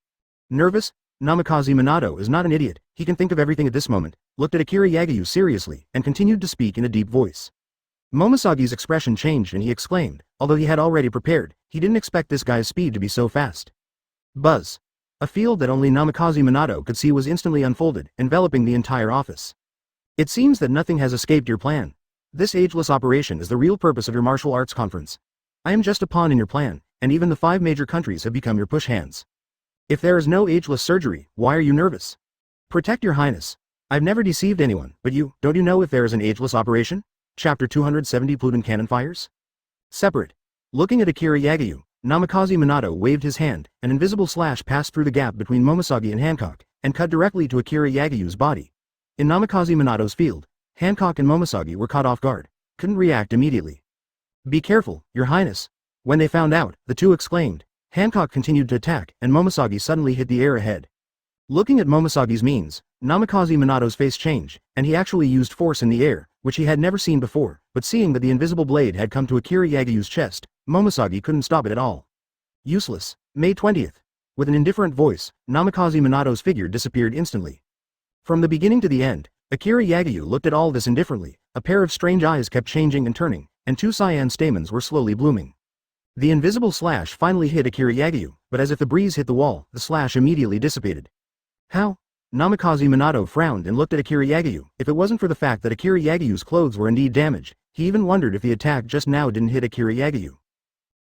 Nervous? Namikaze Minato is not an idiot, he can think of everything at this moment, looked at Akira Yagayu seriously, and continued to speak in a deep voice. Momosagi's expression changed and he exclaimed, although he had already prepared, he didn't expect this guy's speed to be so fast. Buzz. A field that only Namikaze Minato could see was instantly unfolded, enveloping the entire office. It seems that nothing has escaped your plan. This ageless operation is the real purpose of your martial arts conference. I am just a pawn in your plan, and even the 5 major countries have become your push hands. If there is no ageless surgery, why are you nervous? Protect your highness. I've never deceived anyone, but don't you know if there is an ageless operation? Chapter 270 Pluton Cannon Fires? Separate. Looking at Akira Yagayu, Namikaze Minato waved his hand, an invisible slash passed through the gap between Momosagi and Hancock, and cut directly to Akira Yagayu's body. In Namikaze Minato's field, Hancock and Momosagi were caught off guard, couldn't react immediately. Be careful, your highness. When they found out, the two exclaimed. Hancock continued to attack, and Momosagi suddenly hit the air ahead. Looking at Momosagi's means, Namikaze Minato's face changed, and he actually used force in the air, which he had never seen before, but seeing that the invisible blade had come to Akira Yagayu's chest, Momosagi couldn't stop it at all. Useless. May 20th. With an indifferent voice, Namikaze Minato's figure disappeared instantly. From the beginning to the end, Akira Yagayu looked at all this indifferently, a pair of strange eyes kept changing and turning, and 2 cyan stamens were slowly blooming. The invisible slash finally hit Akira Yagayu, but as if the breeze hit the wall, the slash immediately dissipated. How? Namikaze Minato frowned and looked at Akira Yagyu. If it wasn't for the fact that Akira Yagyu's clothes were indeed damaged, he even wondered if the attack just now didn't hit Akira Yagyu.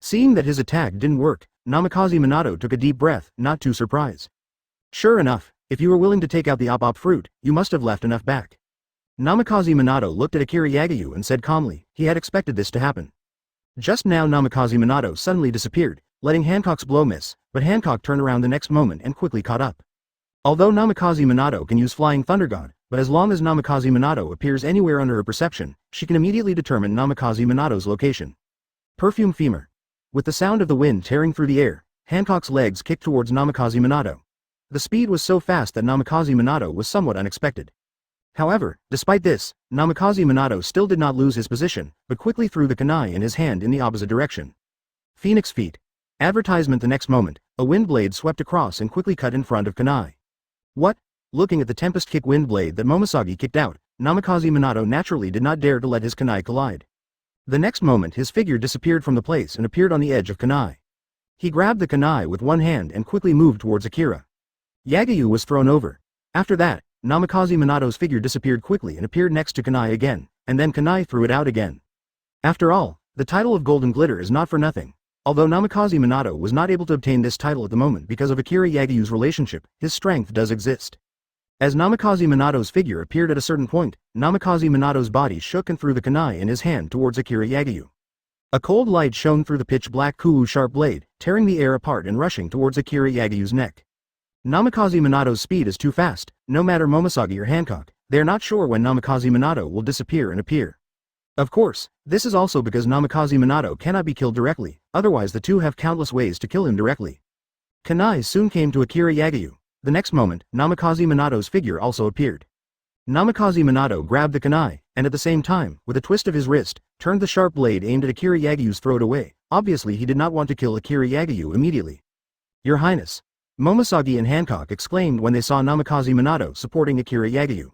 Seeing that his attack didn't work, Namikaze Minato took a deep breath, not too surprised. Sure enough, if you were willing to take out the op fruit, you must have left enough back. Namikaze Minato looked at Akira Yagyu and said calmly, he had expected this to happen. Just now Namikaze Minato suddenly disappeared, letting Hancock's blow miss, but Hancock turned around the next moment and quickly caught up. Although Namikaze Minato can use Flying Thunder God, but as long as Namikaze Minato appears anywhere under her perception, she can immediately determine Namikaze Minato's location. Perfume Femur. With the sound of the wind tearing through the air, Hancock's legs kicked towards Namikaze Minato. The speed was so fast that Namikaze Minato was somewhat unexpected. However, despite this, Namikaze Minato still did not lose his position, but quickly threw the kunai in his hand in the opposite direction. Phoenix Feet. Advertisement. The next moment, a wind blade swept across and quickly cut in front of kunai. What? Looking at the Tempest Kick wind blade that Momoshiki kicked out, Namikaze Minato naturally did not dare to let his kunai collide. The next moment his figure disappeared from the place and appeared on the edge of kunai. He grabbed the kunai with one hand and quickly moved towards Akira. Yagyu was thrown over. After that, Namikaze Minato's figure disappeared quickly and appeared next to kunai again, and then kunai threw it out again. After all, the title of Golden Glitter is not for nothing. Although Namikaze Minato was not able to obtain this title at the moment because of Akira Yagyu's relationship, his strength does exist. As Namikaze Minato's figure appeared at a certain point, Namikaze Minato's body shook and threw the kunai in his hand towards Akira Yagyu. A cold light shone through the pitch-black Kuu sharp blade, tearing the air apart and rushing towards Akira Yagyu's neck. Namikaze Minato's speed is too fast. No matter Momoshiki or Hancock, they are not sure when Namikaze Minato will disappear and appear. Of course, this is also because Namikaze Minato cannot be killed directly, otherwise the two have countless ways to kill him directly. Kunai soon came to Akira Yagyu. The next moment, Namikaze Minato's figure also appeared. Namikaze Minato grabbed the kunai, and at the same time, with a twist of his wrist, turned the sharp blade aimed at Akira Yagyu's throat away. Obviously he did not want to kill Akira Yagyu immediately. Your Highness. Momoshiki and Hancock exclaimed when they saw Namikaze Minato supporting Akira Yagyu.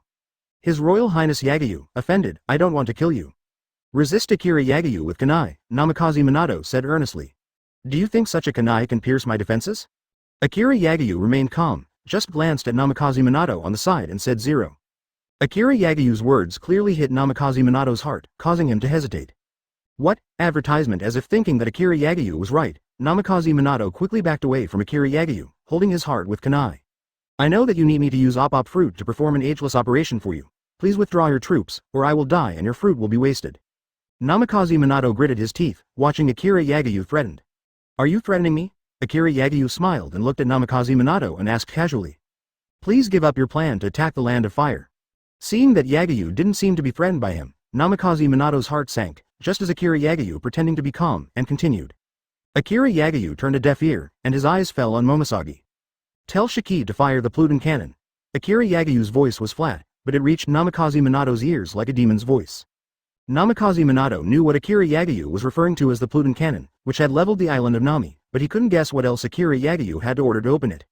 His Royal Highness Yagyu, offended, I don't want to kill you. Resist Akira Yagyu with kunai, Namikaze Minato said earnestly. Do you think such a kunai can pierce my defenses? Akira Yagyu remained calm, just glanced at Namikaze Minato on the side and said zero. Akira Yagyu's words clearly hit Namikaze Minato's heart, causing him to hesitate. What? Advertisement. As if thinking that Akira Yagyu was right, Namikaze Minato quickly backed away from Akira Yagyu, holding his heart with kunai. I know that you need me to use op fruit to perform an ageless operation for you. Please withdraw your troops, or I will die and your fruit will be wasted. Namikaze Minato gritted his teeth, watching Akira Yagyu threatened. Are you threatening me? Akira Yagyu smiled and looked at Namikaze Minato and asked casually. Please give up your plan to attack the Land of Fire. Seeing that Yagyu didn't seem to be threatened by him, Namikaze Minato's heart sank, just as Akira Yagyu pretending to be calm, and continued. Akira Yagyu turned a deaf ear, and his eyes fell on Momoshiki. Tell Shiki to fire the Pluton cannon. Akira Yagyu's voice was flat, but it reached Namikaze Minato's ears like a demon's voice. Namikaze Minato knew what Akira Yagyu was referring to as the Pluton cannon, which had leveled the island of Nami, but he couldn't guess what else Akira Yagyu had to order to open it.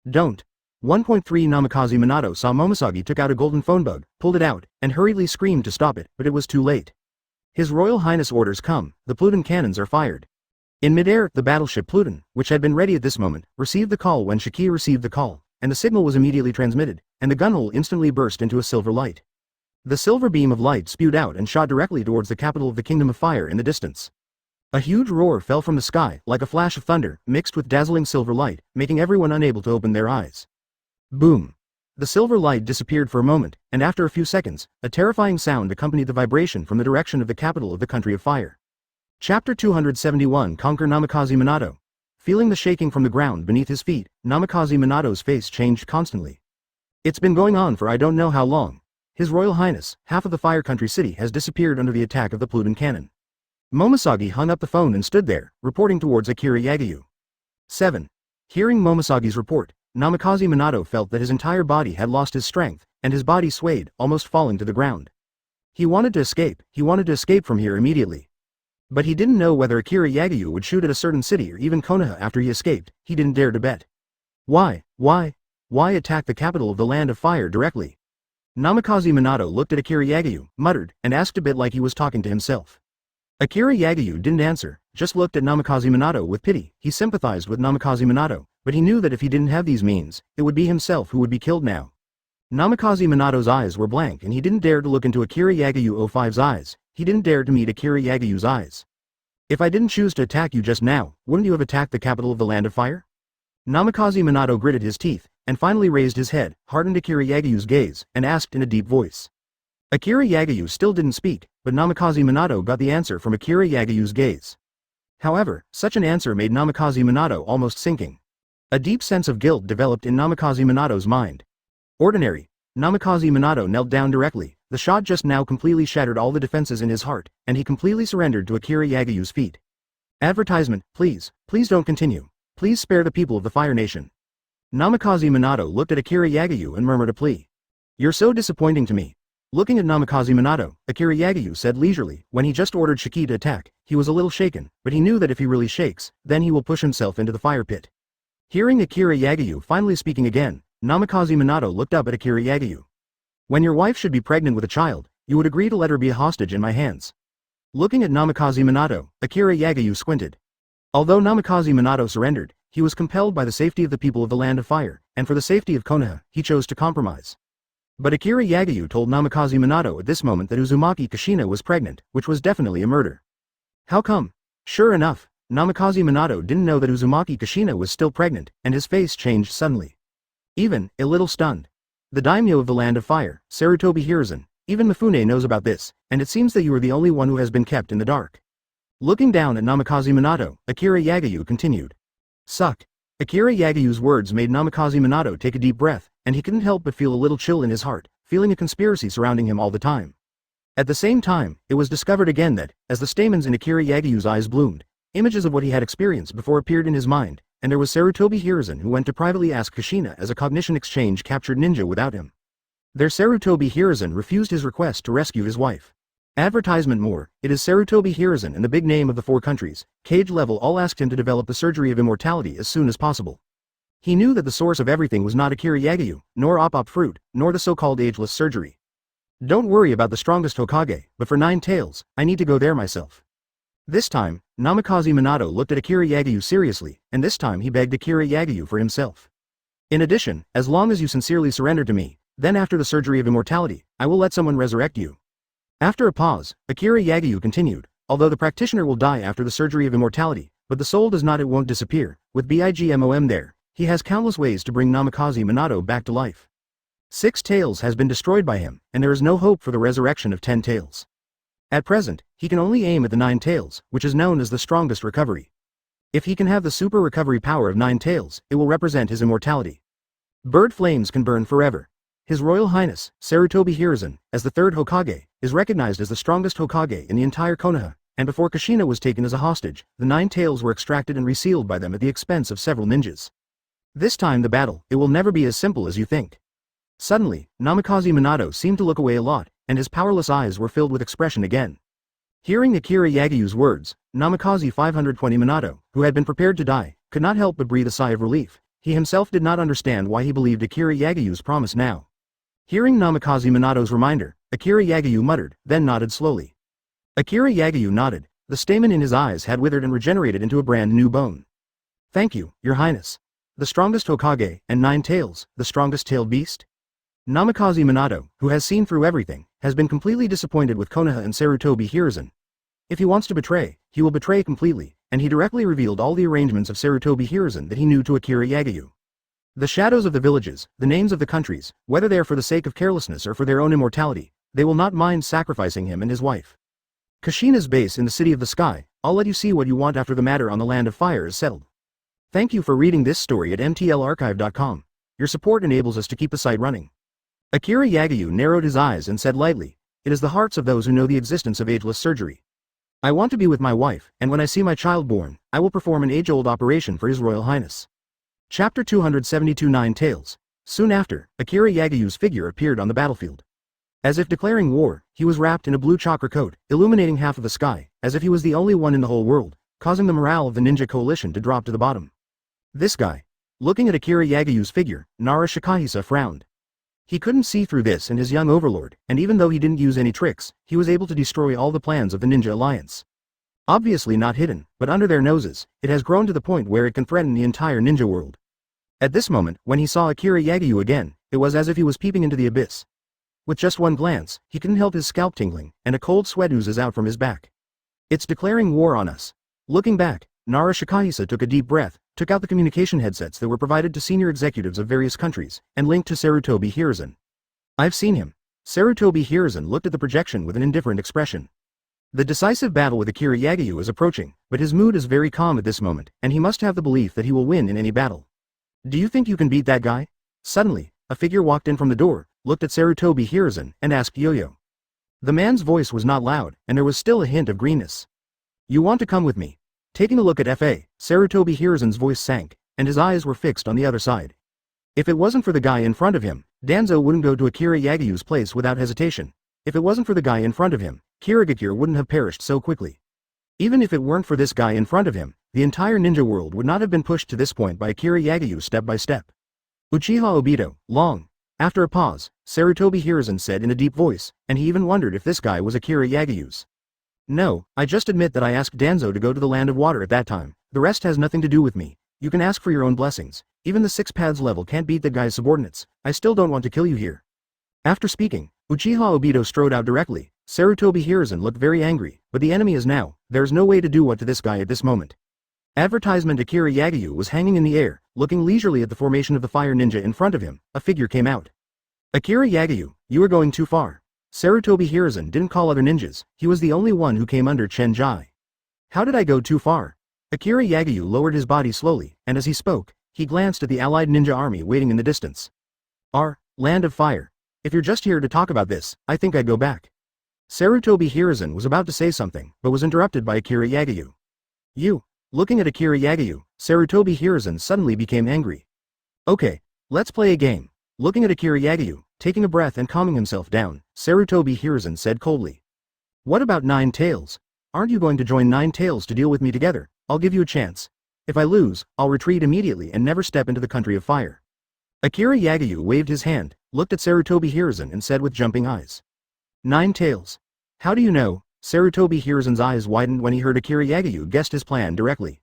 Don't. 1.3 Namikaze Minato saw Momoshiki took out a golden phone bug, pulled it out, and hurriedly screamed to stop it, but it was too late. His Royal Highness orders come, the Pluton cannons are fired. In midair, the battleship Pluton, which had been ready at this moment, received the call when Shiki received the call, and the signal was immediately transmitted, and the gunhole instantly burst into a silver light. The silver beam of light spewed out and shot directly towards the capital of the Kingdom of Fire in the distance. A huge roar fell from the sky, like a flash of thunder, mixed with dazzling silver light, making everyone unable to open their eyes. Boom! The silver light disappeared for a moment, and after a few seconds, a terrifying sound accompanied the vibration from the direction of the capital of the Country of Fire. Chapter 271 Conquer Namikaze Minato. Feeling the shaking from the ground beneath his feet, Namikaze Minato's face changed constantly. It's been going on for I don't know how long. His Royal Highness, half of the Fire Country city has disappeared under the attack of the Pluton cannon. Momoshiki hung up the phone and stood there, reporting towards Akira Yagyu. 7. Hearing Momoshiki's report, Namikaze Minato felt that his entire body had lost his strength, and his body swayed, almost falling to the ground. He wanted to escape from here immediately. But he didn't know whether Akira Yagyu would shoot at a certain city or even Konoha after he escaped. He didn't dare to bet. Why attack the capital of the Land of Fire directly? Namikaze Minato looked at Akira Yagyu, muttered, and asked a bit like he was talking to himself. Akira Yagyu didn't answer, just looked at Namikaze Minato with pity. He sympathized with Namikaze Minato, but he knew that if he didn't have these means, it would be himself who would be killed now. Namikaze Minato's eyes were blank and he didn't dare to look into Akira Yagyu 05's eyes, he didn't dare to meet Akira Yagyu's eyes. If I didn't choose to attack you just now, wouldn't you have attacked the capital of the Land of Fire? Namikaze Minato gritted his teeth, and finally raised his head, hardened Akira Yagyu's gaze, and asked in a deep voice. Akira Yagyu still didn't speak, but Namikaze Minato got the answer from Akira Yagyu's gaze. However, such an answer made Namikaze Minato almost sinking. A deep sense of guilt developed in Namikaze Minato's mind. Ordinary. Namikaze Minato knelt down directly, the shot just now completely shattered all the defenses in his heart, and he completely surrendered to Akira Yagyu's feet. Advertisement, please don't continue. Please spare the people of the Fire Nation. Namikaze Minato looked at Akira Yagyu and murmured a plea. You're so disappointing to me. Looking at Namikaze Minato, Akira Yagyu said leisurely, when he just ordered Shiki to attack, he was a little shaken, but he knew that if he really shakes, then he will push himself into the fire pit. Hearing Akira Yagyu finally speaking again, Namikaze Minato looked up at Akira Yagyu. When your wife should be pregnant with a child, you would agree to let her be a hostage in my hands. Looking at Namikaze Minato, Akira Yagyu squinted. Although Namikaze Minato surrendered, he was compelled by the safety of the people of the Land of Fire, and for the safety of Konoha, he chose to compromise. But Akira Yagyu told Namikaze Minato at this moment that Uzumaki Kushina was pregnant, which was definitely a murder. How come? Sure enough, Namikaze Minato didn't know that Uzumaki Kushina was still pregnant, and his face changed suddenly. Even, a little stunned. The daimyo of the Land of Fire, Sarutobi Hiruzen, even Mifune knows about this, and it seems that you are the only one who has been kept in the dark. Looking down at Namikaze Minato, Akira Yagyu continued. Suck. Akira Yagyu's words made Namikaze Minato take a deep breath, and he couldn't help but feel a little chill in his heart, feeling a conspiracy surrounding him all the time. At the same time, it was discovered again that, as the stamens in Akira Yagyu's eyes bloomed, images of what he had experienced before appeared in his mind, and there was Sarutobi Hiruzen who went to privately ask Kushina as a cognition exchange captured ninja without him. Their Sarutobi Hiruzen refused his request to rescue his wife. Advertisement more, it is Sarutobi Hiruzen and the big name of the 4 countries, Cage Level all asked him to develop the surgery of immortality as soon as possible. He knew that the source of everything was not Akira Yagyu, nor Op Fruit, nor the so-called ageless surgery. Don't worry about the strongest Hokage, but for 9 tails, I need to go there myself. This time, Namikaze Minato looked at Akira Yagyu seriously, and this time he begged Akira Yagyu for himself. In addition, as long as you sincerely surrender to me, then after the surgery of immortality, I will let someone resurrect you. After a pause, Akira Yagyu continued, although the practitioner will die after the surgery of immortality, but the soul does not, it won't disappear. With BIGMOM there, he has countless ways to bring Namikaze Minato back to life. 6 tails has been destroyed by him, and there is no hope for the resurrection of 10 tails. At present, he can only aim at the 9 tails, which is known as the strongest recovery. If he can have the super recovery power of 9 tails, it will represent his immortality. Bird flames can burn forever. His Royal Highness, Sarutobi Hiruzen, as the 3rd Hokage, is recognized as the strongest Hokage in the entire Konoha, and before Kushina was taken as a hostage, the 9 tails were extracted and resealed by them at the expense of several ninjas. This time the battle, it will never be as simple as you think. Suddenly, Namikaze Minato seemed to look away a lot, and his powerless eyes were filled with expression again. Hearing Akira Yagyu's words, Namikaze 520 Minato, who had been prepared to die, could not help but breathe a sigh of relief. He himself did not understand why he believed Akira Yagyu's promise now. Hearing Namikaze Minato's reminder, Akira Yagyu muttered, then nodded slowly. Akira Yagyu nodded, the stamen in his eyes had withered and regenerated into a brand new bone. Thank you, Your Highness. The strongest Hokage, and 9 tails, the strongest tailed beast? Namikaze Minato, who has seen through everything, has been completely disappointed with Konoha and Sarutobi Hiruzen. If he wants to betray, he will betray completely, and he directly revealed all the arrangements of Sarutobi Hiruzen that he knew to Akira Yagyu. The shadows of the villages, the names of the countries, whether they are for the sake of carelessness or for their own immortality, they will not mind sacrificing him and his wife. Kushina's base in the City of the Sky, I'll let you see what you want after the matter on the Land of Fire is settled. Thank you for reading this story at mtlarchive.com. Your support enables us to keep the site running. Akira Yagyu narrowed his eyes and said lightly, it is the hearts of those who know the existence of ageless surgery. I want to be with my wife, and when I see my child born, I will perform an age-old operation for His Royal Highness. Chapter 272 9 Tails. Soon after, Akira Yagyu's figure appeared on the battlefield. As if declaring war, he was wrapped in a blue chakra coat, illuminating half of the sky, as if he was the only one in the whole world, causing the morale of the ninja coalition to drop to the bottom. This guy. Looking at Akira Yagyu's figure, Nara Shikahisa frowned. He couldn't see through this and his young overlord, and even though he didn't use any tricks, he was able to destroy all the plans of the Ninja Alliance. Obviously not hidden, but under their noses, it has grown to the point where it can threaten the entire ninja world. At this moment, when he saw Akira Yagyu again, It was as if he was peeping into the abyss. With just one glance, he couldn't help his scalp tingling, and a cold sweat oozes out from his back. It's declaring war on us. Looking back, Nara Shikahisa took a deep breath, took out the communication headsets that were provided to senior executives of various countries, and linked to Sarutobi Hiruzen. I've seen him. Sarutobi Hiruzen looked at the projection with an indifferent expression. The decisive battle with Akira Yagyu is approaching, but his mood is very calm at this moment, and he must have the belief that he will win in any battle. Do you think you can beat that guy? Suddenly, a figure walked in from the door, looked at Sarutobi Hiruzen, and asked Yo-Yo. The man's voice was not loud, and there was still a hint of greenness. You want to come with me? Taking a look at F.A., Sarutobi Hiruzen's voice sank, and his eyes were fixed on the other side. If it wasn't for the guy in front of him, Danzo wouldn't go to Akira Yagyu's place without hesitation. If it wasn't for the guy in front of him, Kirigakure wouldn't have perished so quickly. Even if it weren't for this guy in front of him, the entire ninja world would not have been pushed to this point by Akira Yagyu step by step. Uchiha Obito, long. After a pause, Sarutobi Hiruzen said in a deep voice, and he even wondered if this guy was Akira Yagyu's. No, I just admit that I asked Danzo to go to the Land of Water at that time. The rest has nothing to do with me. You can ask for your own blessings. Even the 6 paths level can't beat the guy's subordinates. I still don't want to kill you here. After speaking, Uchiha Obito strode out directly. Sarutobi Hiruzen looked very angry, but the enemy is now. There's no way to do what to this guy at this moment. Advertisement Akira Yagyu was hanging in the air, looking leisurely at the formation of the fire ninja in front of him. A figure came out. Akira Yagyu, you are going too far. Sarutobi Hiruzen didn't call other ninjas, he was the only one who came under Chen Jai. How did I go too far? Akira Yagyu lowered his body slowly, and as he spoke, he glanced at the allied ninja army waiting in the distance. Land of Fire. If you're just here to talk about this, I think I'd go back. Sarutobi Hiruzen was about to say something, but was interrupted by Akira Yagyu. You. Looking at Akira Yagyu, Sarutobi Hiruzen suddenly became angry. Okay, let's play a game. Looking at Akira Yagyu, taking a breath and calming himself down, Sarutobi Hiruzen said coldly. What about 9 Tails? Aren't you going to join 9 Tails to deal with me together? I'll give you a chance. If I lose, I'll retreat immediately and never step into the country of fire. Akira Yagyu waved his hand, looked at Sarutobi Hiruzen and said with jumping eyes. 9 Tails. How do you know? Sarutobi Hiruzen's eyes widened when he heard Akira Yagyu guessed his plan directly.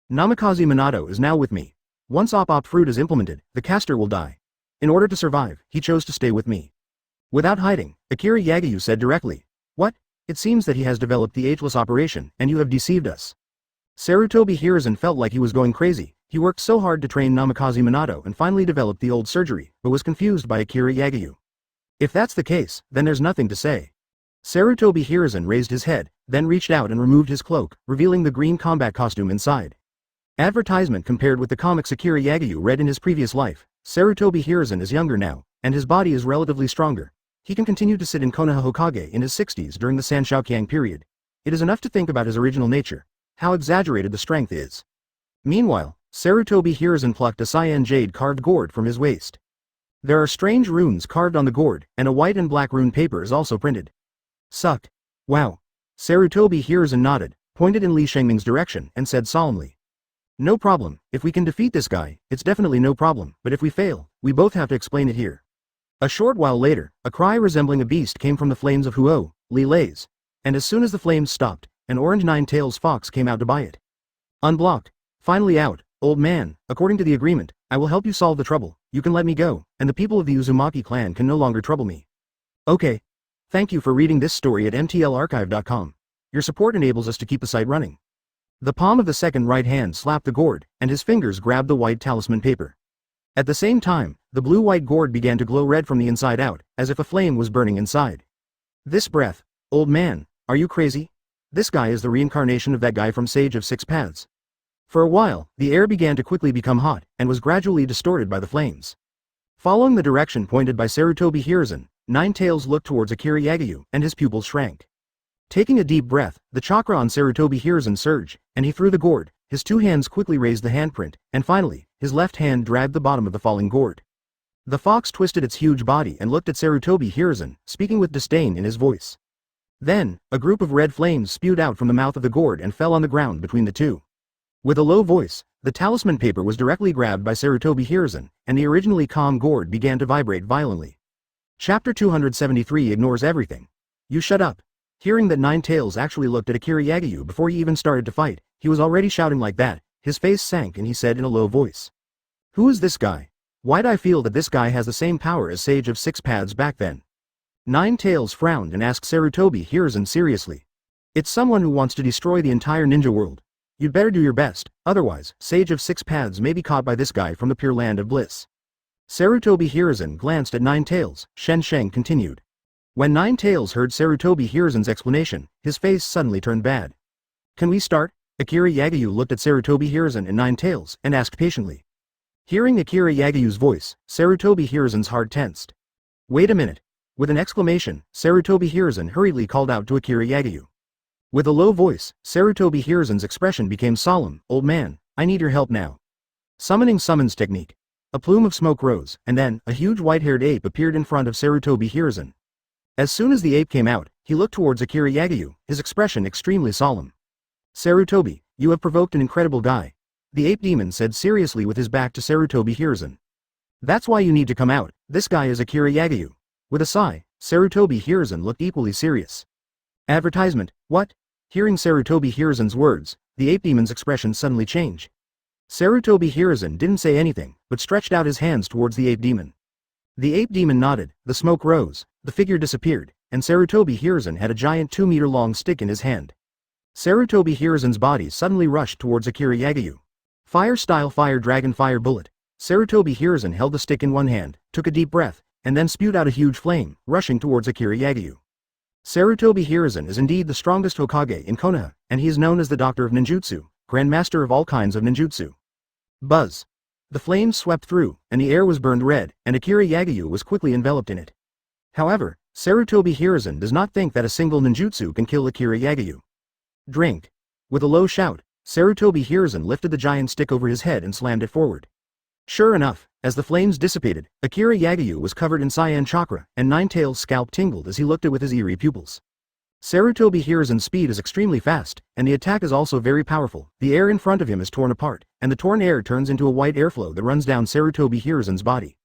Namikaze Minato is now with me. Once Op Fruit is implemented, the caster will die. In order to survive, he chose to stay with me. Without hiding, Akira Yagyu said directly. What? It seems that he has developed the ageless operation, and you have deceived us. Sarutobi Hiruzen felt like he was going crazy. He worked so hard to train Namikaze Minato and finally developed the old surgery, but was confused by Akira Yagyu. If that's the case, then there's nothing to say. Sarutobi Hiruzen raised his head, then reached out and removed his cloak, revealing the green combat costume inside. Advertisement compared with the comics Akira Yagyu read in his previous life, Sarutobi Hiruzen is younger now, and his body is relatively stronger. He can continue to sit in Konoha Hokage in his 60s during the Sanshokyang period. It is enough to think about his original nature, how exaggerated the strength is. Meanwhile, Sarutobi Hiruzen plucked a cyan jade carved gourd from his waist. There are strange runes carved on the gourd, and a white and black rune paper is also printed. Sucked. Wow. Sarutobi Hiruzen nodded, pointed in Li Shengming's direction, and said solemnly. No problem, if we can defeat this guy, it's definitely no problem, but if we fail, we both have to explain it here. A short while later, a cry resembling a beast came from the flames of Huo, Li Lei's. And as soon as the flames stopped, an orange 9-tails fox came out to buy it. Unblocked. Finally out, old man, according to the agreement, I will help you solve the trouble, you can let me go, and the people of the Uzumaki clan can no longer trouble me. Okay. Thank you for reading this story at mtlarchive.com. Your support enables us to keep the site running. The palm of the second right hand slapped the gourd, and his fingers grabbed the white talisman paper. At the same time, the blue-white gourd began to glow red from the inside out, as if a flame was burning inside. This breath, old man, are you crazy? This guy is the reincarnation of that guy from Sage of 6 Paths. For a while, the air began to quickly become hot, and was gradually distorted by the flames. Following the direction pointed by Sarutobi Hiruzen, 9-tails looked towards Akira Yagyu, and his pupils shrank. Taking a deep breath, the chakra on Sarutobi Hiruzen surged, and he threw the gourd. His 2 hands quickly raised the handprint, and finally, his left hand dragged the bottom of the falling gourd. The fox twisted its huge body and looked at Sarutobi Hiruzen, speaking with disdain in his voice. Then, a group of red flames spewed out from the mouth of the gourd and fell on the ground between the two. With a low voice, the talisman paper was directly grabbed by Sarutobi Hiruzen, and the originally calm gourd began to vibrate violently. Chapter 273 ignores everything. You shut up. Hearing that 9-tails actually looked at Akira Yagyu before he even started to fight, he was already shouting like that, his face sank and he said in a low voice. Who is this guy? Why'd I feel that this guy has the same power as Sage of Six Paths back then? Nine Tails frowned and asked Sarutobi Hiruzen seriously. It's someone who wants to destroy the entire ninja world. You'd better do your best, otherwise, Sage of Six Paths may be caught by this guy from the Pure Land of Bliss. Sarutobi Hiruzen glanced at Nine Tails. Shen Sheng continued. When Nine Tails heard Sarutobi Hiruzen's explanation, his face suddenly turned bad. Can we start? Akira Yagyu looked at Sarutobi Hiruzen and Nine Tails, and asked patiently. Hearing Akira Yagyu's voice, Sarutobi Hiruzen's heart tensed. Wait a minute. With an exclamation, Sarutobi Hiruzen hurriedly called out to Akira Yagyu. With a low voice, Sarutobi Hiruzen's expression became solemn. Old man, I need your help now. Summoning summons technique. A plume of smoke rose, and then, a huge white-haired ape appeared in front of Sarutobi Hiruzen. As soon as the ape came out, he looked towards Akira Yagyu, his expression extremely solemn. Sarutobi, you have provoked an incredible guy. The ape demon said seriously with his back to Sarutobi Hiruzen. That's why you need to come out, this guy is Akira Yagyu. With a sigh, Sarutobi Hiruzen looked equally serious. Advertisement, what? Hearing Sarutobi Hiruzen's words, the ape demon's expression suddenly changed. Sarutobi Hiruzen didn't say anything, but stretched out his hands towards the ape demon. The ape demon nodded, the smoke rose, the figure disappeared, and Sarutobi Hiruzen had a giant 2-meter-long stick in his hand. Sarutobi Hiruzen's body suddenly rushed towards Akira Yagyu. Fire-style fire dragon fire bullet. Sarutobi Hiruzen held the stick in one hand, took a deep breath, and then spewed out a huge flame, rushing towards Akira Yagyu. Sarutobi Hiruzen is indeed the strongest Hokage in Konoha, and he is known as the Doctor of Ninjutsu, Grandmaster of all kinds of ninjutsu. Buzz. The flames swept through, and the air was burned red, and Akira Yagyu was quickly enveloped in it. However, Sarutobi Hiruzen does not think that a single ninjutsu can kill Akira Yagyu. Drink. With a low shout, Sarutobi Hiruzen lifted the giant stick over his head and slammed it forward. Sure enough, as the flames dissipated, Akira Yagyu was covered in cyan chakra, and Nine Tails' scalp tingled as he looked at it with his eerie pupils. Sarutobi Hiruzen's speed is extremely fast, and the attack is also very powerful. The air in front of him is torn apart, and the torn air turns into a white airflow that runs down Sarutobi Hiruzen's body.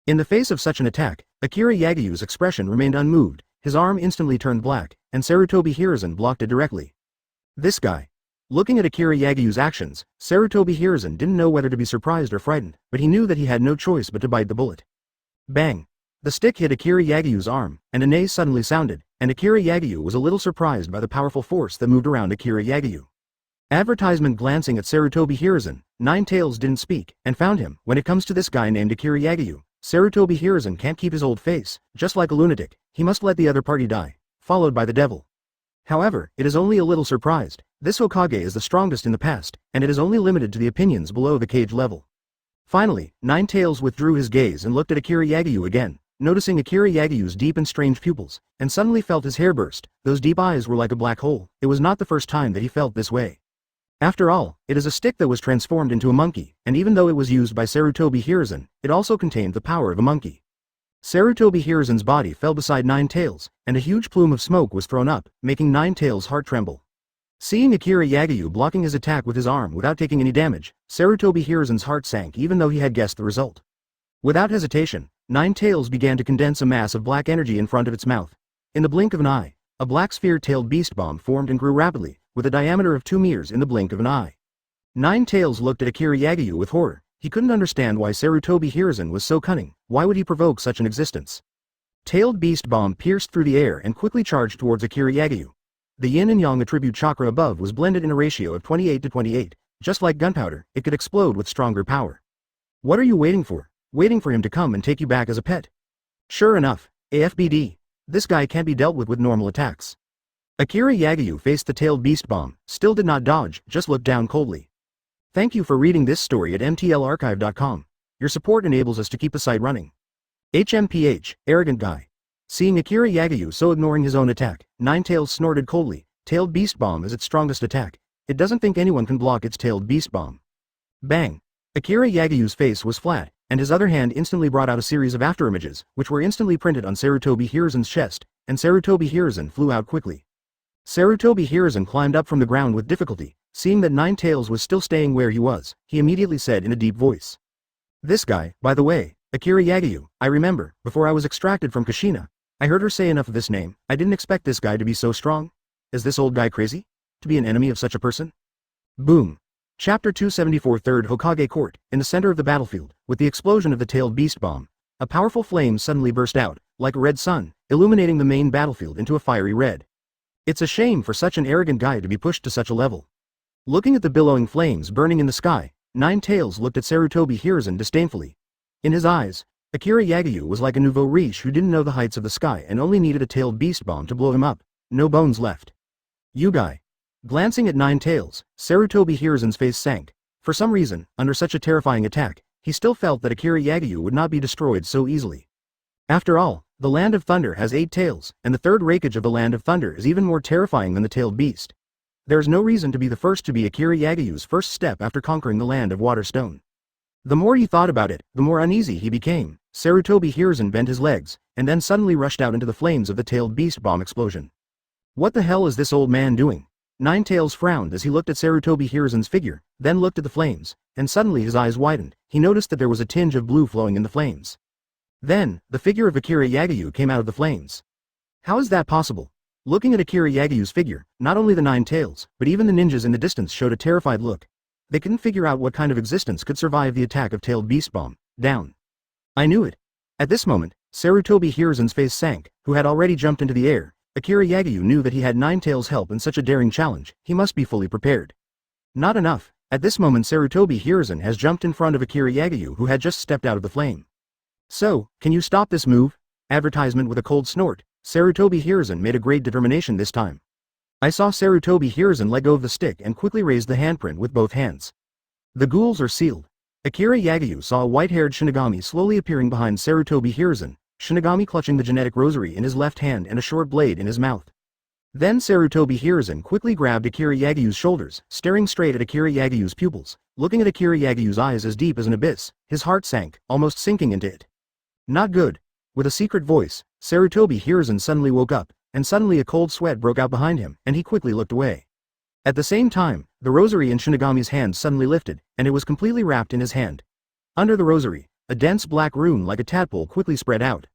In the face of such an attack, Akira Yagyu's expression remained unmoved, his arm instantly turned black, and Sarutobi Hiruzen blocked it directly. This guy. Looking at Akira Yagyu's actions, Sarutobi Hiruzen didn't know whether to be surprised or frightened, but he knew that he had no choice but to bite the bullet. Bang! The stick hit Akira Yagyu's arm, and a neigh suddenly sounded, and Akira Yagyu was a little surprised by the powerful force that moved around Akira Yagyu. Advertisement glancing at Sarutobi Hiruzen, Nine Tails didn't speak, and found him. When it comes to this guy named Akira Yagyu, Sarutobi Hiruzen can't keep his old face, just like a lunatic, he must let the other party die, followed by the devil. However, it is only a little surprised. This Hokage is the strongest in the past, and it is only limited to the opinions below the cage level. Finally, Nine Tails withdrew his gaze and looked at Akira Yagyu again, noticing Akira Yagyu's deep and strange pupils, and suddenly felt his hair burst. Those deep eyes were like a black hole. It was not the first time that he felt this way. After all, it is a stick that was transformed into a monkey, and even though it was used by Sarutobi Hiruzen, it also contained the power of a monkey. Sarutobi Hiruzen's body fell beside Nine Tails, and a huge plume of smoke was thrown up, making Nine Tails' heart tremble. Seeing Akira Yagyu blocking his attack with his arm without taking any damage, Sarutobi Hiruzen's heart sank even though he had guessed the result. Without hesitation, Nine Tails began to condense a mass of black energy in front of its mouth. In the blink of an eye, a black sphere-tailed beast bomb formed and grew rapidly, with a diameter of 2 meters in the blink of an eye. Nine Tails looked at Akira Yagyu with horror. He couldn't understand why Sarutobi Hiruzen was so cunning. Why would he provoke such an existence? Tailed beast bomb pierced through the air and quickly charged towards Akira Yagyu. The yin and yang attribute chakra above was blended in a ratio of 28 to 28. Just like gunpowder, it could explode with stronger power. What are you waiting for? Waiting for him to come and take you back as a pet? Sure enough, AFBD. This guy can't be dealt with normal attacks. Akira Yagyu faced the tailed beast bomb, still did not dodge, just looked down coldly. Thank you for reading this story at mtlarchive.com. Your support enables us to keep the site running. HMPH, arrogant guy. Seeing Akira Yagyu so ignoring his own attack, Nine Tails snorted coldly. Tailed beast bomb is its strongest attack. It doesn't think anyone can block its tailed beast bomb. Bang! Akira Yagyu's face was flat, and his other hand instantly brought out a series of afterimages, which were instantly printed on Sarutobi Hiruzen's chest, and Sarutobi Hiruzen flew out quickly. Sarutobi Hiruzen climbed up from the ground with difficulty. Seeing that Nine Tails was still staying where he was, he immediately said in a deep voice. This guy, by the way, Akira Yagyu, I remember, before I was extracted from Kushina, I heard her say enough of this name. I didn't expect this guy to be so strong. Is this old guy crazy? To be an enemy of such a person? Boom. Chapter 274 Third Hokage Court. In the center of the battlefield, with the explosion of the tailed beast bomb, a powerful flame suddenly burst out, like a red sun, illuminating the main battlefield into a fiery red. It's a shame for such an arrogant guy to be pushed to such a level. Looking at the billowing flames burning in the sky, Nine Tails looked at Sarutobi Hiruzen disdainfully. In his eyes, Akira Yagyu was like a nouveau riche who didn't know the heights of the sky and only needed a tailed beast bomb to blow him up. No bones left. You guy. Glancing at Nine Tails, Sarutobi Hiruzen's face sank. For some reason, under such a terrifying attack, he still felt that Akira Yagyu would not be destroyed so easily. After all, the Land of Thunder has 8 tails, and the third Raikage of the Land of Thunder is even more terrifying than the tailed beast. There's no reason to be the first to be Akira Yagyu's first step after conquering the Land of Waterstone. The more he thought about it, the more uneasy he became. Sarutobi Hiruzen bent his legs, and then suddenly rushed out into the flames of the tailed beast bomb explosion. What the hell is this old man doing? Nine Tails frowned as he looked at Sarutobi Hiruzen's figure, then looked at the flames, and suddenly his eyes widened. He noticed that there was a tinge of blue flowing in the flames. Then, the figure of Akira Yagyu came out of the flames. How is that possible? Looking at Akira Yagyu's figure, not only the Nine Tails, but even the ninjas in the distance showed a terrified look. They couldn't figure out what kind of existence could survive the attack of tailed beast bomb. Down. I knew it. At this moment, Sarutobi Hiruzen's face sank, who had already jumped into the air. Akira Yagyu knew that he had Nine Tails' help in such a daring challenge. He must be fully prepared. Not enough. At this moment Sarutobi Hiruzen has jumped in front of Akira Yagyu who had just stepped out of the flame. So, can you stop this move? Advertisement. With a cold snort, Sarutobi Hiruzen made a great determination this time. I saw Sarutobi Hiruzen let go of the stick and quickly raised the handprint with both hands. The ghouls are sealed. Akira Yagyu saw a white-haired Shinigami slowly appearing behind Sarutobi Hiruzen, Shinigami clutching the genetic rosary in his left hand and a short blade in his mouth. Then Sarutobi Hiruzen quickly grabbed Akira Yagyu's shoulders, staring straight at Akira Yagyu's pupils, looking at Akira Yagyu's eyes as deep as an abyss. His heart sank, almost sinking into it. Not good. With a secret voice, Sarutobi Hiruzen suddenly woke up, and suddenly a cold sweat broke out behind him, and he quickly looked away. At the same time, the rosary in Shinigami's hand suddenly lifted, and it was completely wrapped in his hand. Under the rosary, a dense black rune like a tadpole quickly spread out.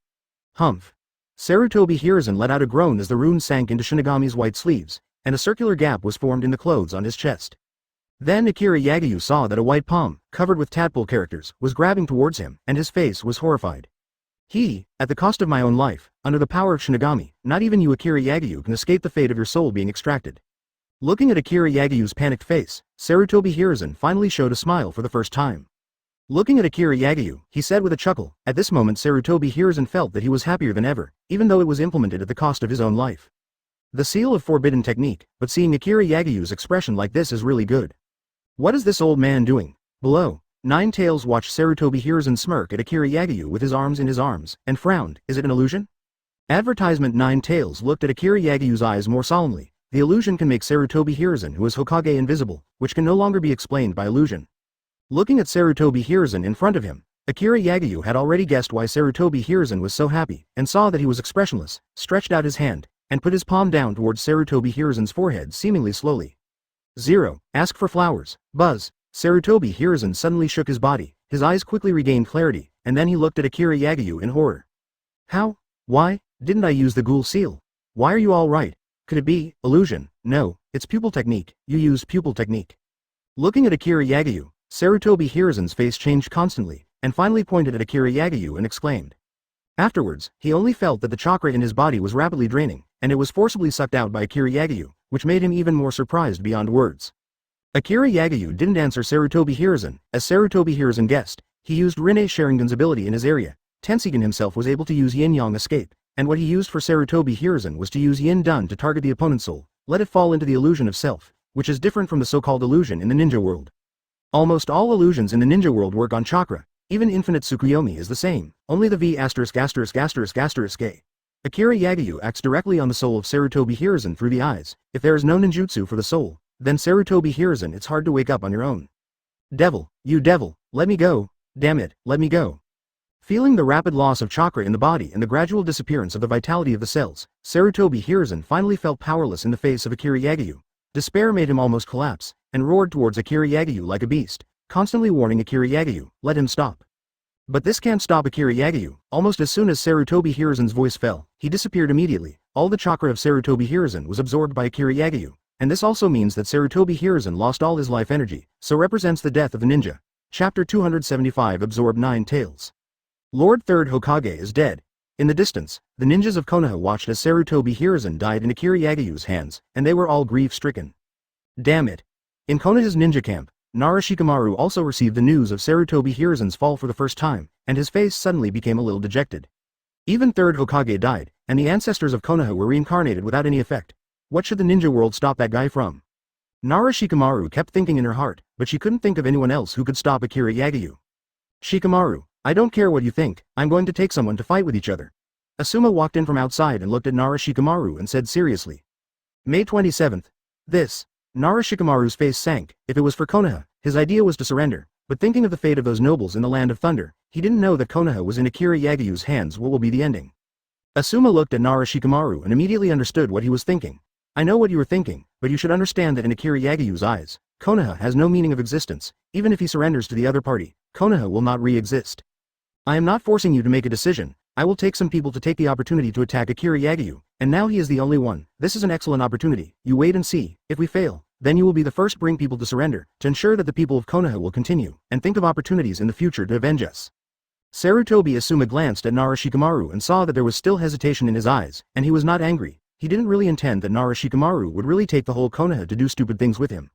Humph. Sarutobi Hiruzen let out a groan as the rune sank into Shinigami's white sleeves, and a circular gap was formed in the clothes on his chest. Then Akira Yagyu saw that a white palm, covered with tadpole characters, was grabbing towards him, and his face was horrified. At the cost of my own life, under the power of Shinigami, not even you Akira Yagyu can escape the fate of your soul being extracted. Looking at Akira Yagyu's panicked face, Sarutobi Hiruzen finally showed a smile for the first time. Looking at Akira Yagyu, he said with a chuckle. At this moment Sarutobi Hiruzen felt that he was happier than ever, even though it was implemented at the cost of his own life. The seal of forbidden technique, but seeing Akira Yagyu's expression like this is really good. What is this old man doing? Below, Nine Tails watched Sarutobi Hiruzen smirk at Akira Yagyu with his arms in his arms, and frowned. Is it an illusion? Advertisement. Nine Tails looked at Akira Yagyu's eyes more solemnly. The illusion can make Sarutobi Hiruzen who is Hokage invisible, which can no longer be explained by illusion. Looking at Sarutobi Hiruzen in front of him, Akira Yagyu had already guessed why Sarutobi Hiruzen was so happy, and saw that he was expressionless, stretched out his hand, and put his palm down towards Sarutobi Hiruzen's forehead seemingly slowly. 0. Ask for flowers. Buzz. Sarutobi Hiruzen suddenly shook his body, his eyes quickly regained clarity, and then he looked at Akira Yagyu in horror. How? Why? Didn't I use the ghoul seal? Why are you all right? Could it be illusion? No, it's pupil technique. You used pupil technique. Looking at Akira Yagyu, Sarutobi Hiruzen's face changed constantly, and finally pointed at Akira Yagyu and exclaimed. Afterwards, he only felt that the chakra in his body was rapidly draining, and it was forcibly sucked out by Akira Yagyu, which made him even more surprised beyond words. Akira Yagyu didn't answer Sarutobi Hiruzen. As Sarutobi Hiruzen guessed, he used Rinne Sharingan's ability in his area. Tensigan himself was able to use Yin-Yang escape, and what he used for Sarutobi Hiruzen was to use Yin-Dun to target the opponent's soul, let it fall into the illusion of self, which is different from the so-called illusion in the ninja world. Almost all illusions in the ninja world work on chakra. Even infinite Tsukuyomi is the same, only the V**********. Akira Yagyu acts directly on the soul of Sarutobi Hiruzen through the eyes. If there is no ninjutsu for the soul, then Sarutobi Hiruzen it's hard to wake up on your own. Devil, you devil, let me go, damn it, let me go. Feeling the rapid loss of chakra in the body and the gradual disappearance of the vitality of the cells, Sarutobi Hiruzen finally felt powerless in the face of Akira Yagyu. Despair made him almost collapse, and roared towards Akira Yagyu like a beast, constantly warning Akira Yagyu, let him stop. But this can't stop Akira Yagyu. Almost as soon as Sarutobi Hiruzen's voice fell, he disappeared immediately. All the chakra of Sarutobi Hiruzen was absorbed by Akira Yagyu, and this also means that Sarutobi Hiruzen lost all his life energy, so represents the death of the ninja. Chapter 275 Absorb 9 Tails. Lord 3rd Hokage is dead. In the distance, the ninjas of Konoha watched as Sarutobi Hiruzen died in Akira Yagiyu's hands, and they were all grief-stricken. Damn it. In Konoha's ninja camp, Nara Shikamaru also received the news of Sarutobi Hiruzen's fall for the first time, and his face suddenly became a little dejected. Even 3rd Hokage died, and the ancestors of Konoha were reincarnated without any effect. What should the ninja world stop that guy from? Nara Shikamaru kept thinking in her heart, but she couldn't think of anyone else who could stop Akira Yagyu. Shikamaru, I don't care what you think, I'm going to take someone to fight with each other. Asuma walked in from outside and looked at Nara Shikamaru and said seriously. May 27th. This. Nara Shikamaru's face sank. If it was for Konoha, his idea was to surrender, but thinking of the fate of those nobles in the Land of Thunder, he didn't know that Konoha was in Akira Yagiyu's hands. What will be the ending? Asuma looked at Nara Shikamaru and immediately understood what he was thinking. I know what you were thinking, but you should understand that in Akira Yagiyu's eyes, Konoha has no meaning of existence. Even if he surrenders to the other party, Konoha will not re-exist. I am not forcing you to make a decision. I will take some people to take the opportunity to attack Akira Yagyu, and now he is the only one. This is an excellent opportunity. You wait and see. If we fail, then you will be the first to bring people to surrender, to ensure that the people of Konoha will continue, and think of opportunities in the future to avenge us. Sarutobi Asuma glanced at Nara Shikamaru and saw that there was still hesitation in his eyes, and he was not angry. He didn't really intend that Nara Shikamaru would really take the whole Konoha to do stupid things with him.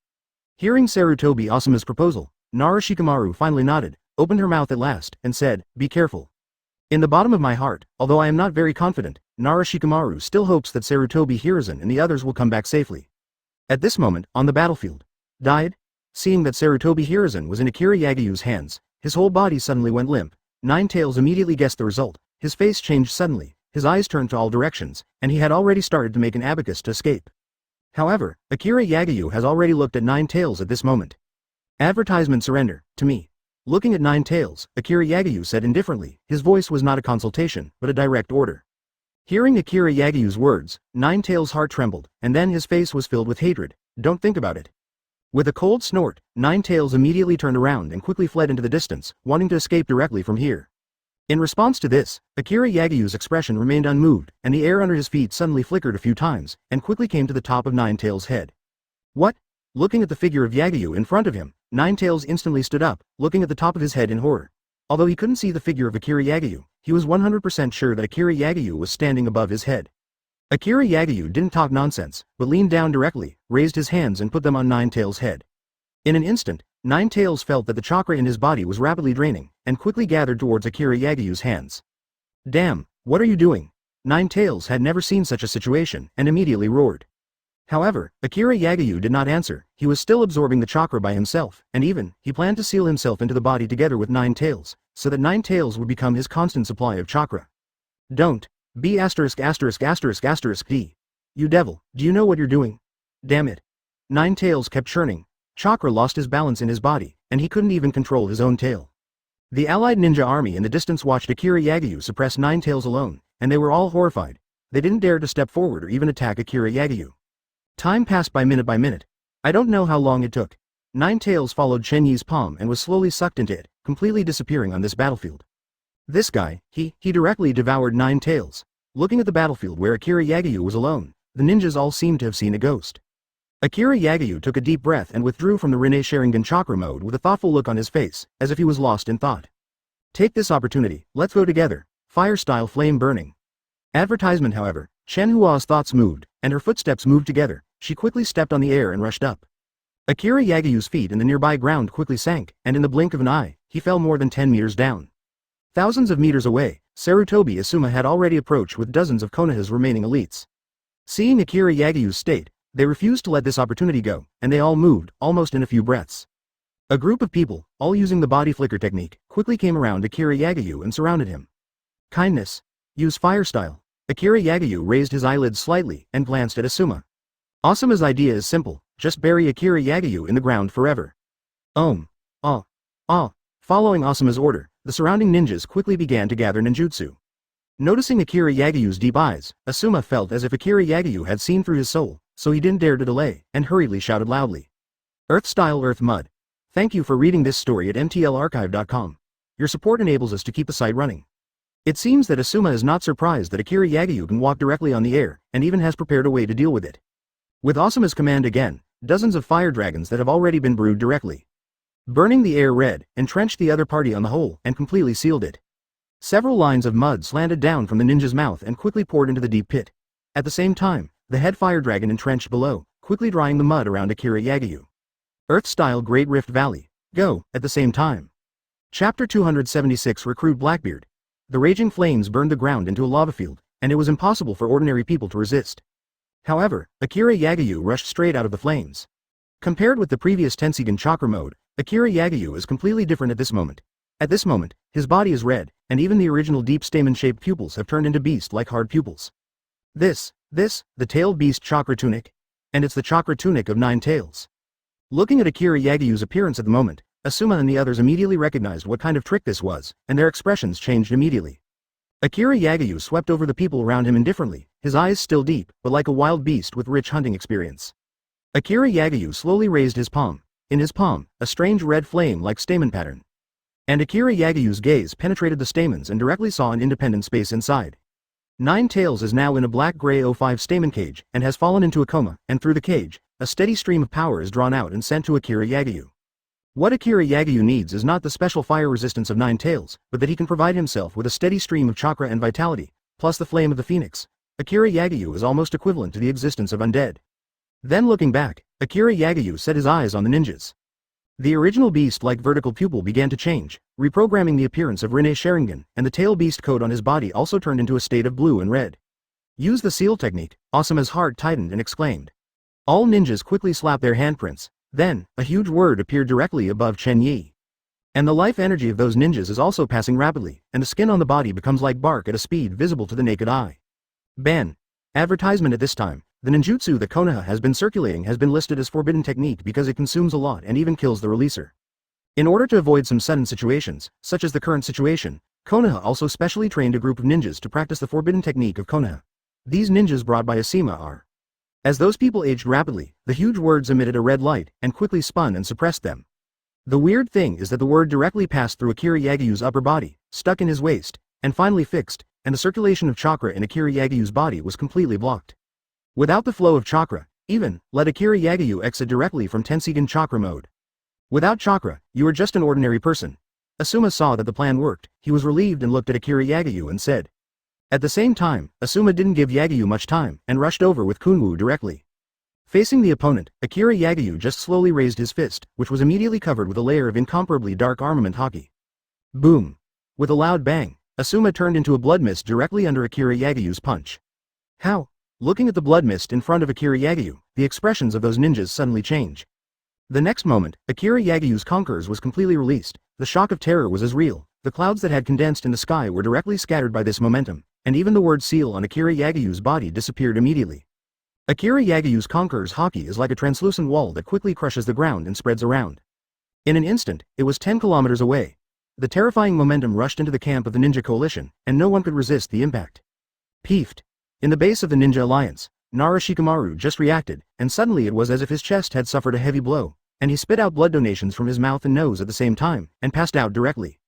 Hearing Sarutobi Asuma's proposal, Nara Shikamaru finally nodded, opened her mouth at last, and said, be careful. In the bottom of my heart, although I am not very confident, Nara Shikamaru still hopes that Sarutobi Hiruzen and the others will come back safely. At this moment, on the battlefield. Died? Seeing that Sarutobi Hiruzen was in Akira Yagiyu's hands, his whole body suddenly went limp. Nine Tails immediately guessed the result. His face changed suddenly, his eyes turned to all directions, and he had already started to make an abacus to escape. However, Akira Yagiyu has already looked at Nine Tails at this moment. Advertisement surrender, to me. Looking at Nine Tails, Akira Yagyu said indifferently. His voice was not a consultation, but a direct order. Hearing Akira Yagiyu's words, Nine Tails' heart trembled, and then his face was filled with hatred. Don't think about it. With a cold snort, Nine Tails immediately turned around and quickly fled into the distance, wanting to escape directly from here. In response to this, Akira Yagiyu's expression remained unmoved, and the air under his feet suddenly flickered a few times, and quickly came to the top of Nine Tails' head. What? Looking at the figure of Yagiyu in front of him, Nine Tails instantly stood up, looking at the top of his head in horror. Although he couldn't see the figure of Akira Yagiyu, he was 100% sure that Akira Yagiyu was standing above his head. Akira Yagiyu didn't talk nonsense, but leaned down directly, raised his hands and put them on Nine Tails' head. In an instant, Nine Tails felt that the chakra in his body was rapidly draining, and quickly gathered towards Akira Yagiyu's hands. Damn, what are you doing? Nine Tails had never seen such a situation, and immediately roared. However, Akira Yagiyu did not answer. He was still absorbing the chakra by himself, and even, he planned to seal himself into the body together with Nine Tails, so that Nine Tails would become his constant supply of chakra. Don't. B**************. You devil, do you know what you're doing? Damn it. Nine Tails kept churning. Chakra lost his balance in his body, and he couldn't even control his own tail. The allied ninja army in the distance watched Akira Yagiyu suppress Nine Tails alone, and they were all horrified. They didn't dare to step forward or even attack Akira Yagiyu. Time passed by minute. I don't know how long it took. Nine Tails followed Chen Yi's palm and was slowly sucked into it, completely disappearing on this battlefield. This guy, he directly devoured Nine Tails. Looking at the battlefield where Akira Yagiyu was alone, the ninjas all seemed to have seen a ghost. Akira Yagiyu took a deep breath and withdrew from the Rinne Sharingan chakra mode with a thoughtful look on his face, as if he was lost in thought. Take this opportunity, let's go together. Fire-style flame burning. Advertisement. However, Chen Hua's thoughts moved, and her footsteps moved together. She quickly stepped on the air and rushed up. Akira Yagiyu's feet in the nearby ground quickly sank, and in the blink of an eye, he fell more than 10 meters down. Thousands of meters away, Sarutobi Asuma had already approached with dozens of Konoha's remaining elites. Seeing Akira Yagiyu's state, they refused to let this opportunity go, and they all moved, almost in a few breaths. A group of people, all using the body flicker technique, quickly came around Akira Yagiyu and surrounded him. Kindness. Use fire style. Akira Yagiyu raised his eyelids slightly and glanced at Asuma. Asuma's idea is simple, just bury Akira Yagiyu in the ground forever. Following Asuma's order, the surrounding ninjas quickly began to gather ninjutsu. Noticing Akira Yagiyu's deep eyes, Asuma felt as if Akira Yagiyu had seen through his soul, so he didn't dare to delay, and hurriedly shouted loudly. Earth-style Earth Mud. Thank you for reading this story at mtlarchive.com. Your support enables us to keep the site running. It seems that Asuma is not surprised that Akira Yagiyu can walk directly on the air, and even has prepared a way to deal with it. With Asuma's command again, dozens of fire dragons that have already been brewed directly, burning the air red, entrenched the other party on the whole and completely sealed it. Several lines of mud slanted down from the ninja's mouth and quickly poured into the deep pit. At the same time, the head fire dragon entrenched below, quickly drying the mud around Akira Yagyu. Earth-style Great Rift Valley. Go, at the same time. Chapter 276 Recruit Blackbeard. The raging flames burned the ground into a lava field, and it was impossible for ordinary people to resist. However, Akira Yagyu rushed straight out of the flames. Compared with the previous Tensigan chakra mode, Akira Yagyu is completely different at this moment. At this moment, his body is red, and even the original deep stamen-shaped pupils have turned into beast-like hard pupils. The tailed beast chakra tunic? And it's the chakra tunic of 9 tails. Looking at Akira Yagyu's appearance at the moment, Asuma and the others immediately recognized what kind of trick this was, and their expressions changed immediately. Akira Yagyu swept over the people around him indifferently, his eyes still deep, but like a wild beast with rich hunting experience. Akira Yagyu slowly raised his palm. In his palm, a strange red flame-like stamen pattern. And Akira Yagyu's gaze penetrated the stamens and directly saw an independent space inside. 9 Tails is now in a black-gray O5 stamen cage and has fallen into a coma, and through the cage, a steady stream of power is drawn out and sent to Akira Yagyu. What Akira Yagyu needs is not the special fire resistance of 9 Tails, but that he can provide himself with a steady stream of chakra and vitality, plus the flame of the phoenix. Akira Yagyu is almost equivalent to the existence of undead. Then looking back, Akira Yagyu set his eyes on the ninjas. The original beast-like vertical pupil began to change, reprogramming the appearance of Rinne Sharingan, and the tail beast coat on his body also turned into a state of blue and red. Use the seal technique, Asuma's heart tightened and exclaimed. All ninjas quickly slapped their handprints. Then, a huge word appeared directly above Chen Yi. And the life energy of those ninjas is also passing rapidly, and the skin on the body becomes like bark at a speed visible to the naked eye. Ban. Advertisement at this time. The ninjutsu that Konoha has been circulating has been listed as forbidden technique because it consumes a lot and even kills the releaser. In order to avoid some sudden situations, such as the current situation, Konoha also specially trained a group of ninjas to practice the forbidden technique of Konoha. These ninjas brought by Asima are. As those people aged rapidly, the huge words emitted a red light and quickly spun and suppressed them. The weird thing is that the word directly passed through Akira Yagyu's upper body, stuck in his waist, and finally fixed, and the circulation of chakra in Akira Yagyu's body was completely blocked. Without the flow of chakra, even, let Akira Yagyu exit directly from Tensigan chakra mode. Without chakra, you are just an ordinary person. Asuma saw that the plan worked, he was relieved and looked at Akira Yagyu and said. At the same time, Asuma didn't give Yagyu much time, and rushed over with Kunwu directly. Facing the opponent, Akira Yagyu just slowly raised his fist, which was immediately covered with a layer of incomparably dark armament haki. Boom! With a loud bang, Asuma turned into a blood mist directly under Akira Yagyu's punch. How? Looking at the blood mist in front of Akira Yagyu, the expressions of those ninjas suddenly change. The next moment, Akira Yagyu's conquerors was completely released. The shock of terror was as real. The clouds that had condensed in the sky were directly scattered by this momentum, and even the word seal on Akira Yagyu's body disappeared immediately. Akira Yagyu's conqueror's haki is like a translucent wall that quickly crushes the ground and spreads around. In an instant, it was 10 kilometers away. The terrifying momentum rushed into the camp of the ninja coalition, and no one could resist the impact. Peefed. In the base of the ninja alliance, Nara Shikamaru just reacted, and suddenly it was as if his chest had suffered a heavy blow, and he spit out blood donations from his mouth and nose at the same time, and passed out directly.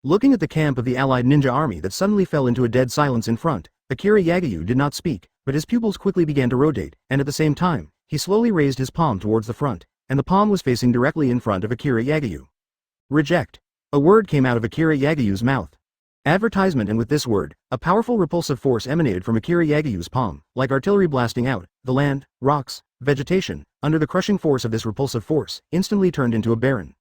Looking at the camp of the allied ninja army that suddenly fell into a dead silence in front, Akira Yagyu did not speak, but his pupils quickly began to rotate, and at the same time, he slowly raised his palm towards the front, and the palm was facing directly in front of Akira Yagyu. Reject. A word came out of Akira Yagyu's mouth. Advertisement, and with this word, a powerful repulsive force emanated from Akira Yagyu's palm, like artillery blasting out. The land, rocks, vegetation, under the crushing force of this repulsive force, instantly turned into a barren.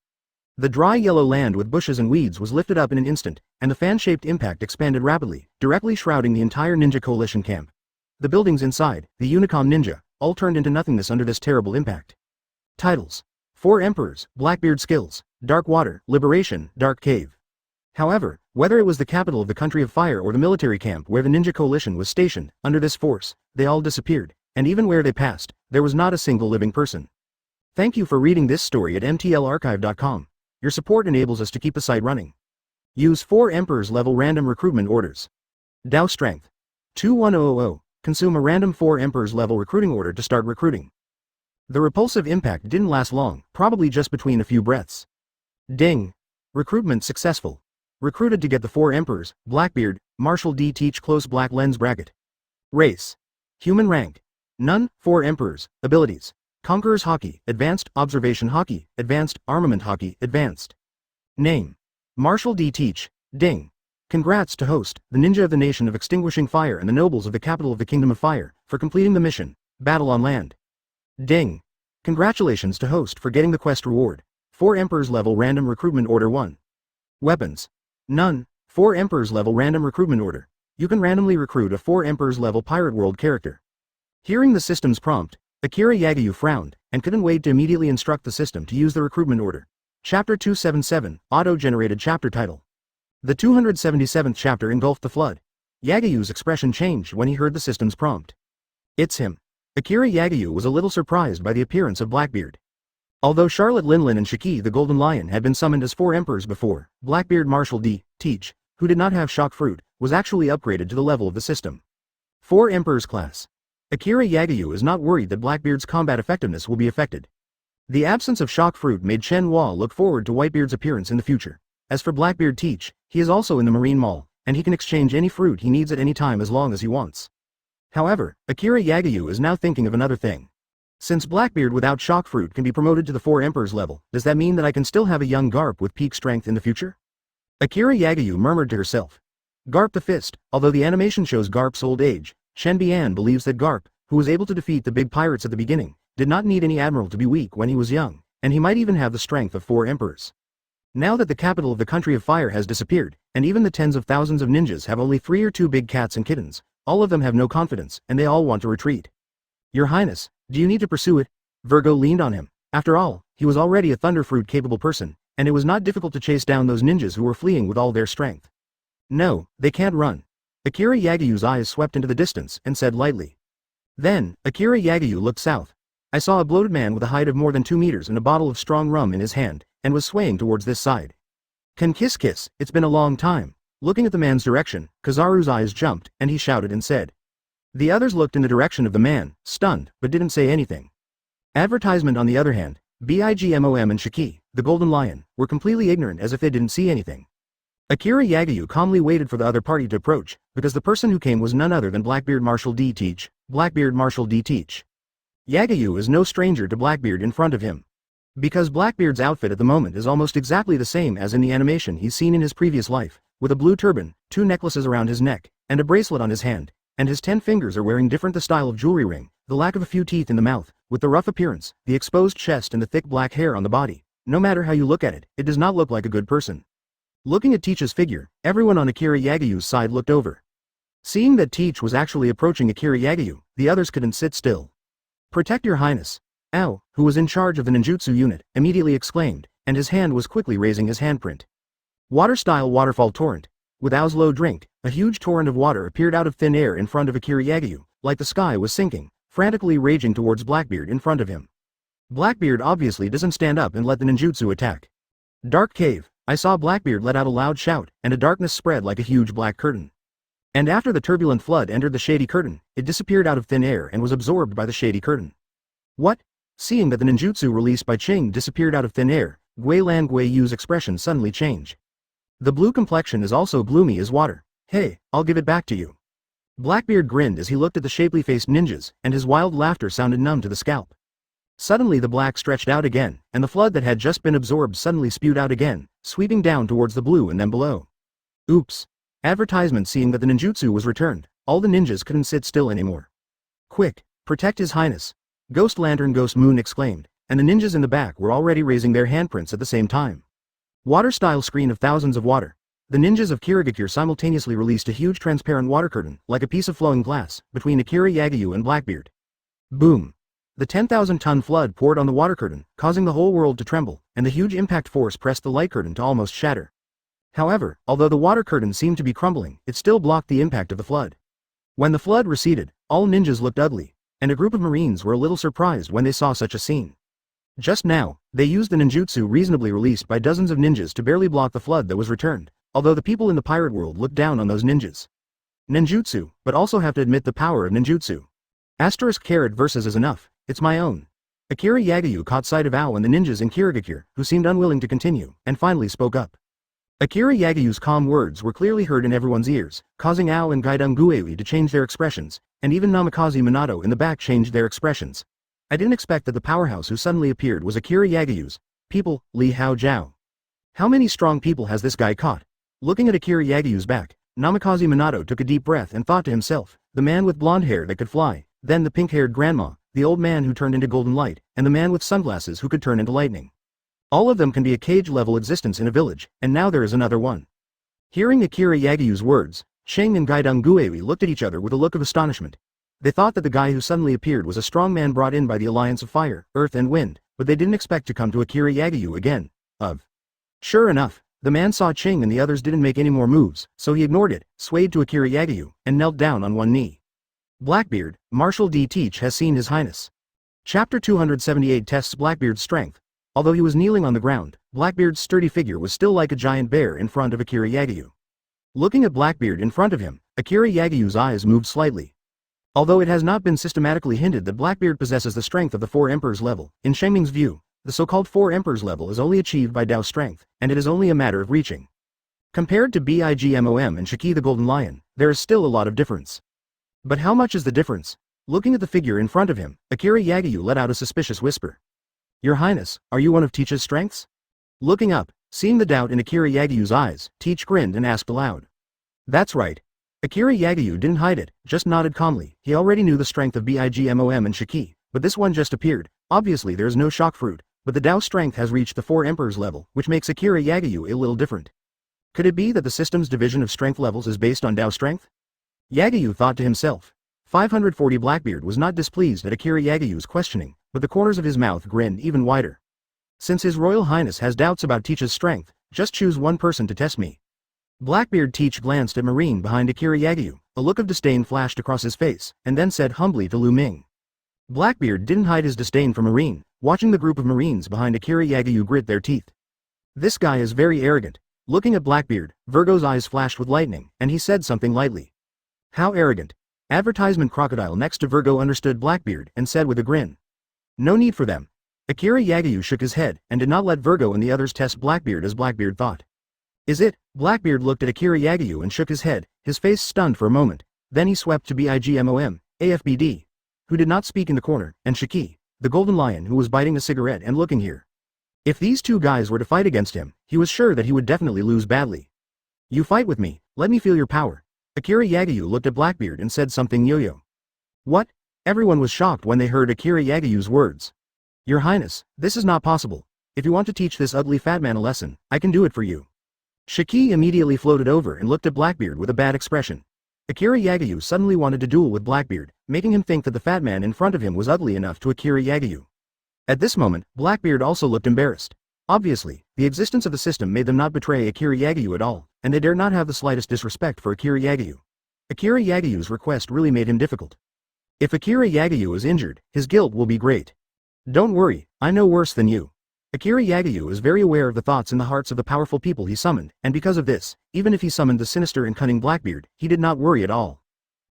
The dry yellow land with bushes and weeds was lifted up in an instant, and the fan-shaped impact expanded rapidly, directly shrouding the entire ninja coalition camp. The buildings inside, the Unicom ninja, all turned into nothingness under this terrible impact. Titles: 4 Emperors, Blackbeard Skills, Dark Water, Liberation, Dark Cave. However, whether it was the capital of the country of fire or the military camp where the ninja coalition was stationed, under this force, they all disappeared, and even where they passed, there was not a single living person. Thank you for reading this story at mtlarchive.com. Your support enables us to keep the site running. Use 4 Emperors level random recruitment orders. Dao Strength 21000. Consume a random 4 Emperors level recruiting order to start recruiting. The repulsive impact didn't last long, probably just between a few breaths. Ding! Recruitment successful. Recruited to get the 4 Emperors, Blackbeard, Marshal D. Teach Close Black Lens Bracket. Race: Human. Rank: None. 4 Emperors. Abilities. Conqueror's Haki, Advanced, Observation Haki, Advanced, Armament Haki, Advanced. Name. Marshal D. Teach, Ding. Congrats to host, the ninja of the nation of extinguishing fire and the nobles of the capital of the kingdom of fire, for completing the mission, battle on land. Ding. Congratulations to host for getting the quest reward. 4 Emperors level random recruitment order 1. Weapons. None. 4 Emperors level random recruitment order. You can randomly recruit a 4 Emperors level Pirate World character. Hearing the system's prompt, Akira Yagayu frowned, and couldn't wait to immediately instruct the system to use the recruitment order. Chapter 277, Auto-generated chapter title. The 277th chapter engulfed the flood. Yagayu's expression changed when he heard the system's prompt. It's him. Akira Yagayu was a little surprised by the appearance of Blackbeard. Although Charlotte Linlin and Shiki the Golden Lion had been summoned as 4 Emperors before, Blackbeard Marshal D. Teach, who did not have shock fruit, was actually upgraded to the level of the system. 4 Emperors class. Akira Yagayu is not worried that Blackbeard's combat effectiveness will be affected. The absence of shock fruit made Chen Hua look forward to Whitebeard's appearance in the future. As for Blackbeard Teach, he is also in the Marine Mall, and he can exchange any fruit he needs at any time as long as he wants. However, Akira Yagayu is now thinking of another thing. Since Blackbeard without shock fruit can be promoted to the 4 Emperors level, does that mean that I can still have a young Garp with peak strength in the future? Akira Yagayu murmured to herself. Garp the Fist. Although the animation shows Garp's old age, Shen Bian believes that Garp, who was able to defeat the big pirates at the beginning, did not need any admiral to be weak when he was young, and he might even have the strength of 4 Emperors. Now that the capital of the country of fire has disappeared, and even the tens of thousands of ninjas have only 3 or 2 big cats and kittens, all of them have no confidence, and they all want to retreat. Your Highness, do you need to pursue it? Virgo leaned on him. After all, he was already a Thunderfruit-capable person, and it was not difficult to chase down those ninjas who were fleeing with all their strength. No, they can't run. Akira Yagayu's eyes swept into the distance and said lightly. Then, Akira Yagayu looked south. I saw a bloated man with a height of more than 2 meters and a bottle of strong rum in his hand, and was swaying towards this side. Can kiss, it's been a long time. Looking at the man's direction, Kizaru's eyes jumped, and he shouted and said. The others looked in the direction of the man, stunned, but didn't say anything. Advertisement on the other hand, Bigmom and Shiki, the Golden Lion, were completely ignorant as if they didn't see anything. Akira Yagayu calmly waited for the other party to approach, because the person who came was none other than Blackbeard Marshal D. Teach. Blackbeard Marshal D. Teach. Yagayu is no stranger to Blackbeard in front of him. Because Blackbeard's outfit at the moment is almost exactly the same as in the animation he's seen in his previous life, with a blue turban, 2 necklaces around his neck, and a bracelet on his hand, and his 10 fingers are wearing different the style of jewelry ring, the lack of a few teeth in the mouth, with the rough appearance, the exposed chest and the thick black hair on the body. No matter how you look at it, it does not look like a good person. Looking at Teach's figure, everyone on Akira Yagayu's side looked over. Seeing that Teach was actually approaching Akira Yagayu, the others couldn't sit still. Protect your highness. Ao, who was in charge of the ninjutsu unit, immediately exclaimed, and his hand was quickly raising his handprint. Water-style waterfall torrent. With Ao's low drink, a huge torrent of water appeared out of thin air in front of Akira Yagayu, like the sky was sinking, frantically raging towards Blackbeard in front of him. Blackbeard obviously doesn't stand up and let the ninjutsu attack. Dark cave. I saw Blackbeard let out a loud shout, and a darkness spread like a huge black curtain. And after the turbulent flood entered the shady curtain, it disappeared out of thin air and was absorbed by the shady curtain. What? Seeing that the ninjutsu released by Ching disappeared out of thin air, Guilan Guiyu's expression suddenly changed. The blue complexion is also gloomy as water. Hey, I'll give it back to you. Blackbeard grinned as he looked at the shapely-faced ninjas, and his wild laughter sounded numb to the scalp. Suddenly the black stretched out again, and the flood that had just been absorbed suddenly spewed out again, sweeping down towards the blue and then below. Oops. Advertisement. Seeing that the ninjutsu was returned, all the ninjas couldn't sit still anymore. Quick, protect his highness. Ghost Lantern Ghost Moon exclaimed, and the ninjas in the back were already raising their handprints at the same time. Water-style screen of thousands of water. The ninjas of Kirigakure simultaneously released a huge transparent water curtain, like a piece of flowing glass, between Akira Yagayu and Blackbeard. Boom. The 10,000-ton flood poured on the water curtain, causing the whole world to tremble, and the huge impact force pressed the light curtain to almost shatter. However, although the water curtain seemed to be crumbling, it still blocked the impact of the flood. When the flood receded, all ninjas looked ugly, and a group of marines were a little surprised when they saw such a scene. Just now, they used the ninjutsu reasonably released by dozens of ninjas to barely block the flood that was returned, although the people in the pirate world looked down on those ninjas. Ninjutsu, but also have to admit the power of ninjutsu. *carrot versus is enough, it's my own. Akira Yagayu caught sight of Ao and the ninjas in Kirigakure, who seemed unwilling to continue, and finally spoke up. Akira Yagiyu's calm words were clearly heard in everyone's ears, causing Ao and Gaidong Guewi to change their expressions, and even Namikaze Minato in the back changed their expressions. I didn't expect that the powerhouse who suddenly appeared was Akira Yagiyu's people, Li Hao Jiao. How many strong people has this guy caught? Looking at Akira Yagiyu's back, Namikaze Minato took a deep breath and thought to himself, the man with blonde hair that could fly, then the pink-haired grandma, the old man who turned into golden light, and the man with sunglasses who could turn into lightning. All of them can be a cage-level existence in a village, and now there is another one. Hearing Akira Yagiyu's words, Sheng and Gaidong Guewi looked at each other with a look of astonishment. They thought that the guy who suddenly appeared was a strong man brought in by the alliance of fire, earth and wind, but they didn't expect to come to Akira Yagiyu again. Sure enough, the man saw Ching and the others didn't make any more moves, so he ignored it, swayed to Akira Yagiyu, and knelt down on one knee. Blackbeard, Marshal D. Teach has seen His Highness. Chapter 278 tests Blackbeard's strength. Although he was kneeling on the ground, Blackbeard's sturdy figure was still like a giant bear in front of Akira Yagiyu. Looking at Blackbeard in front of him, Akira Yagiyu's eyes moved slightly. Although it has not been systematically hinted that Blackbeard possesses the strength of the Four Emperors level, in Shengming's view, the so-called Four Emperors level is only achieved by Dao strength, and it is only a matter of reaching. Compared to Bigmom and Shiki the Golden Lion, there is still a lot of difference. But how much is the difference? Looking at the figure in front of him, Akira Yagiyu let out a suspicious whisper. Your Highness, are you one of Teach's strengths? Looking up, seeing the doubt in Akira Yagiyu's eyes, Teach grinned and asked aloud. That's right. Akira Yagiyu didn't hide it, just nodded calmly. He already knew the strength of Bigmom and Shiki, but this one just appeared. Obviously there is no shock fruit, but the Dao strength has reached the Four Emperors level, which makes Akira Yagiyu a little different. Could it be that the system's division of strength levels is based on Dao strength? Yagiyu thought to himself. 540 Blackbeard was not displeased at Akira Yagiyu's questioning, but the corners of his mouth grinned even wider. Since His Royal Highness has doubts about Teach's strength, just choose one person to test me. Blackbeard Teach glanced at Marine behind Akira Yagiyu, a look of disdain flashed across his face, and then said humbly to Lu Ming. Blackbeard didn't hide his disdain for Marine, watching the group of Marines behind Akira Yagiyu grit their teeth. This guy is very arrogant. Looking at Blackbeard, Virgo's eyes flashed with lightning, and he said something lightly. How arrogant. Advertisement crocodile next to Virgo understood Blackbeard and said with a grin. No need for them. Akira Yagiyu shook his head and did not let Virgo and the others test Blackbeard as Blackbeard thought. Is it? Blackbeard looked at Akira Yagiyu and shook his head, his face stunned for a moment. Then he swept to Bigmom, AFBD, who did not speak in the corner, and Shiki, the Golden Lion who was biting a cigarette and looking here. If these two guys were to fight against him, he was sure that he would definitely lose badly. You fight with me, let me feel your power. Akira Yagiyu looked at Blackbeard and said something yo-yo. What? Everyone was shocked when they heard Akira Yagiyu's words. Your Highness, this is not possible. If you want to teach this ugly fat man a lesson, I can do it for you. Shiki immediately floated over and looked at Blackbeard with a bad expression. Akira Yagiyu suddenly wanted to duel with Blackbeard, making him think that the fat man in front of him was ugly enough to Akira Yagiyu. At this moment, Blackbeard also looked embarrassed. Obviously, the existence of the system made them not betray Akira Yagiyu at all, and they dare not have the slightest disrespect for Akira Yagiyu. Akira Yagiyu's request really made him difficult. If Akira Yagiyu is injured, his guilt will be great. Don't worry, I know worse than you. Akira Yagiyu is very aware of the thoughts in the hearts of the powerful people he summoned, and because of this, even if he summoned the sinister and cunning Blackbeard, he did not worry at all.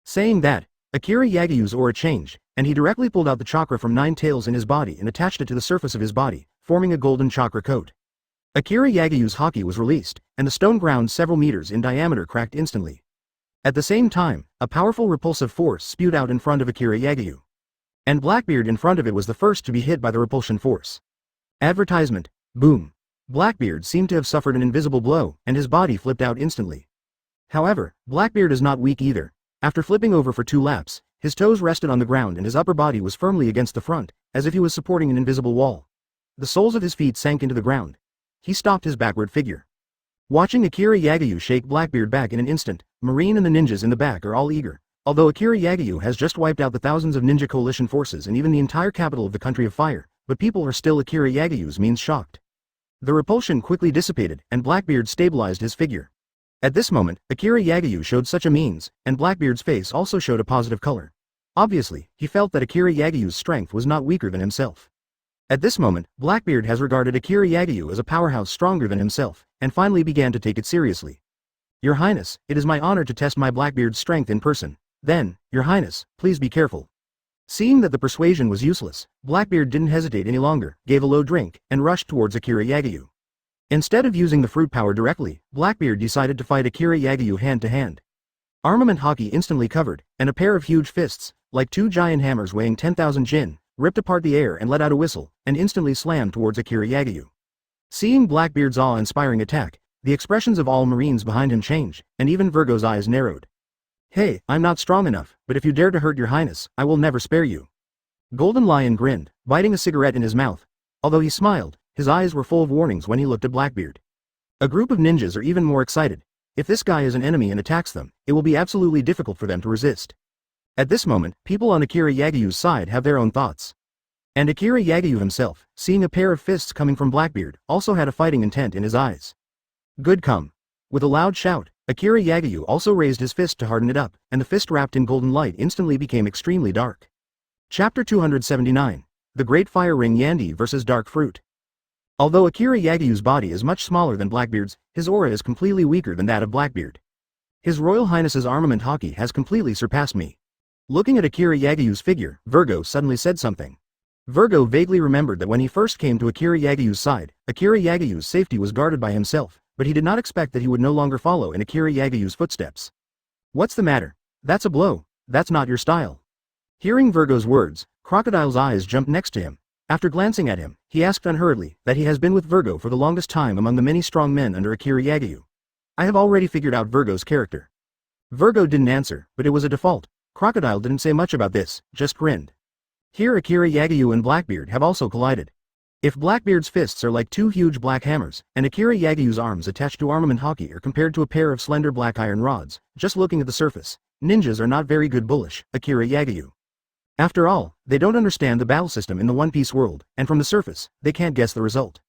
Saying that, Akira Yagiyu's aura changed, and he directly pulled out the chakra from 9 tails in his body and attached it to the surface of his body, forming a golden chakra coat. Akira Yagiyu's haki was released, and the stone ground several meters in diameter cracked instantly. At the same time, a powerful repulsive force spewed out in front of Akira Yagiyu. And Blackbeard in front of it was the first to be hit by the repulsion force. Advertisement. Boom. Blackbeard seemed to have suffered an invisible blow, and his body flipped out instantly. However, Blackbeard is not weak either. After flipping over for 2 laps, his toes rested on the ground and his upper body was firmly against the front, as if he was supporting an invisible wall. The soles of his feet sank into the ground. He stopped his backward figure. Watching Akira Yagiyu shake Blackbeard back in an instant, Marine and the ninjas in the back are all eager. Although Akira Yagiyu has just wiped out the thousands of ninja coalition forces and even the entire capital of the Country of Fire, but people are still Akira Yagiyu's means shocked. The repulsion quickly dissipated, and Blackbeard stabilized his figure. At this moment, Akira Yagiyu showed such a means, and Blackbeard's face also showed a positive color. Obviously, he felt that Akira Yagiyu's strength was not weaker than himself. At this moment, Blackbeard has regarded Akira Yagiyu as a powerhouse stronger than himself, and finally began to take it seriously. Your Highness, it is my honor to test my Blackbeard's strength in person. Then, Your Highness, please be careful. Seeing that the persuasion was useless, Blackbeard didn't hesitate any longer, gave a low drink, and rushed towards Akira Yagiyu. Instead of using the fruit power directly, Blackbeard decided to fight Akira Yagyu hand to hand. Armament hockey instantly covered, and a pair of huge fists, like two giant hammers weighing 10,000 jin, ripped apart the air and let out a whistle, and instantly slammed towards Akira Yagyu. Seeing Blackbeard's awe-inspiring attack, the expressions of all Marines behind him changed, and even Virgo's eyes narrowed. "Hey, I'm not strong enough, but if you dare to hurt your highness, I will never spare you." Golden Lion grinned, biting a cigarette in his mouth. Although he smiled, his eyes were full of warnings when he looked at Blackbeard. A group of ninjas are even more excited. If this guy is an enemy and attacks them, it will be absolutely difficult for them to resist. At this moment, people on Akira Yagyu's side have their own thoughts. And Akira Yagyu himself, seeing a pair of fists coming from Blackbeard, also had a fighting intent in his eyes. "Good come." With a loud shout, Akira Yagyu also raised his fist to harden it up, and the fist wrapped in golden light instantly became extremely dark. Chapter 279. The Great Fire Ring Yandi vs. Dark Fruit. Although Akira Yagyu's body is much smaller than Blackbeard's, his aura is completely weaker than that of Blackbeard. His Royal Highness's armament hockey has completely surpassed me. Looking at Akira Yagyu's figure, Virgo suddenly said something. Virgo vaguely remembered that when he first came to Akira Yagyu's side, Akira Yagyu's safety was guarded by himself, but he did not expect that he would no longer follow in Akira Yagyu's footsteps. "What's the matter? That's a blow. That's not your style." Hearing Virgo's words, Crocodile's eyes jumped next to him. After glancing at him, he asked unhurriedly that he has been with Virgo for the longest time among the many strong men under Akira Yagyu. "I have already figured out Virgo's character." Virgo didn't answer, but it was a default. Crocodile didn't say much about this, just grinned. Here Akira Yagyu and Blackbeard have also collided. If Blackbeard's fists are like two huge black hammers, and Akira Yagyu's arms attached to armament hockey are compared to a pair of slender black iron rods, just looking at the surface, ninjas are not very good bullish, Akira Yagyu. After all, they don't understand the battle system in the One Piece world, and from the surface, they can't guess the result.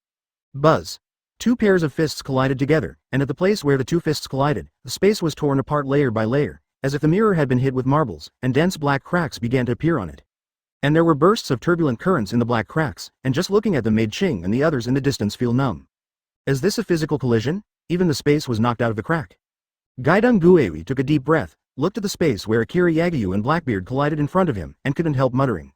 Buzz. Two pairs of fists collided together, and at the place where the two fists collided, the space was torn apart layer by layer, as if the mirror had been hit with marbles, and dense black cracks began to appear on it. And there were bursts of turbulent currents in the black cracks, and just looking at them made Ching and the others in the distance feel numb. Is this a physical collision? Even the space was knocked out of the crack. Gaidong Guewi took a deep breath, looked at the space where Akira Yagyu and Blackbeard collided in front of him, and couldn't help muttering.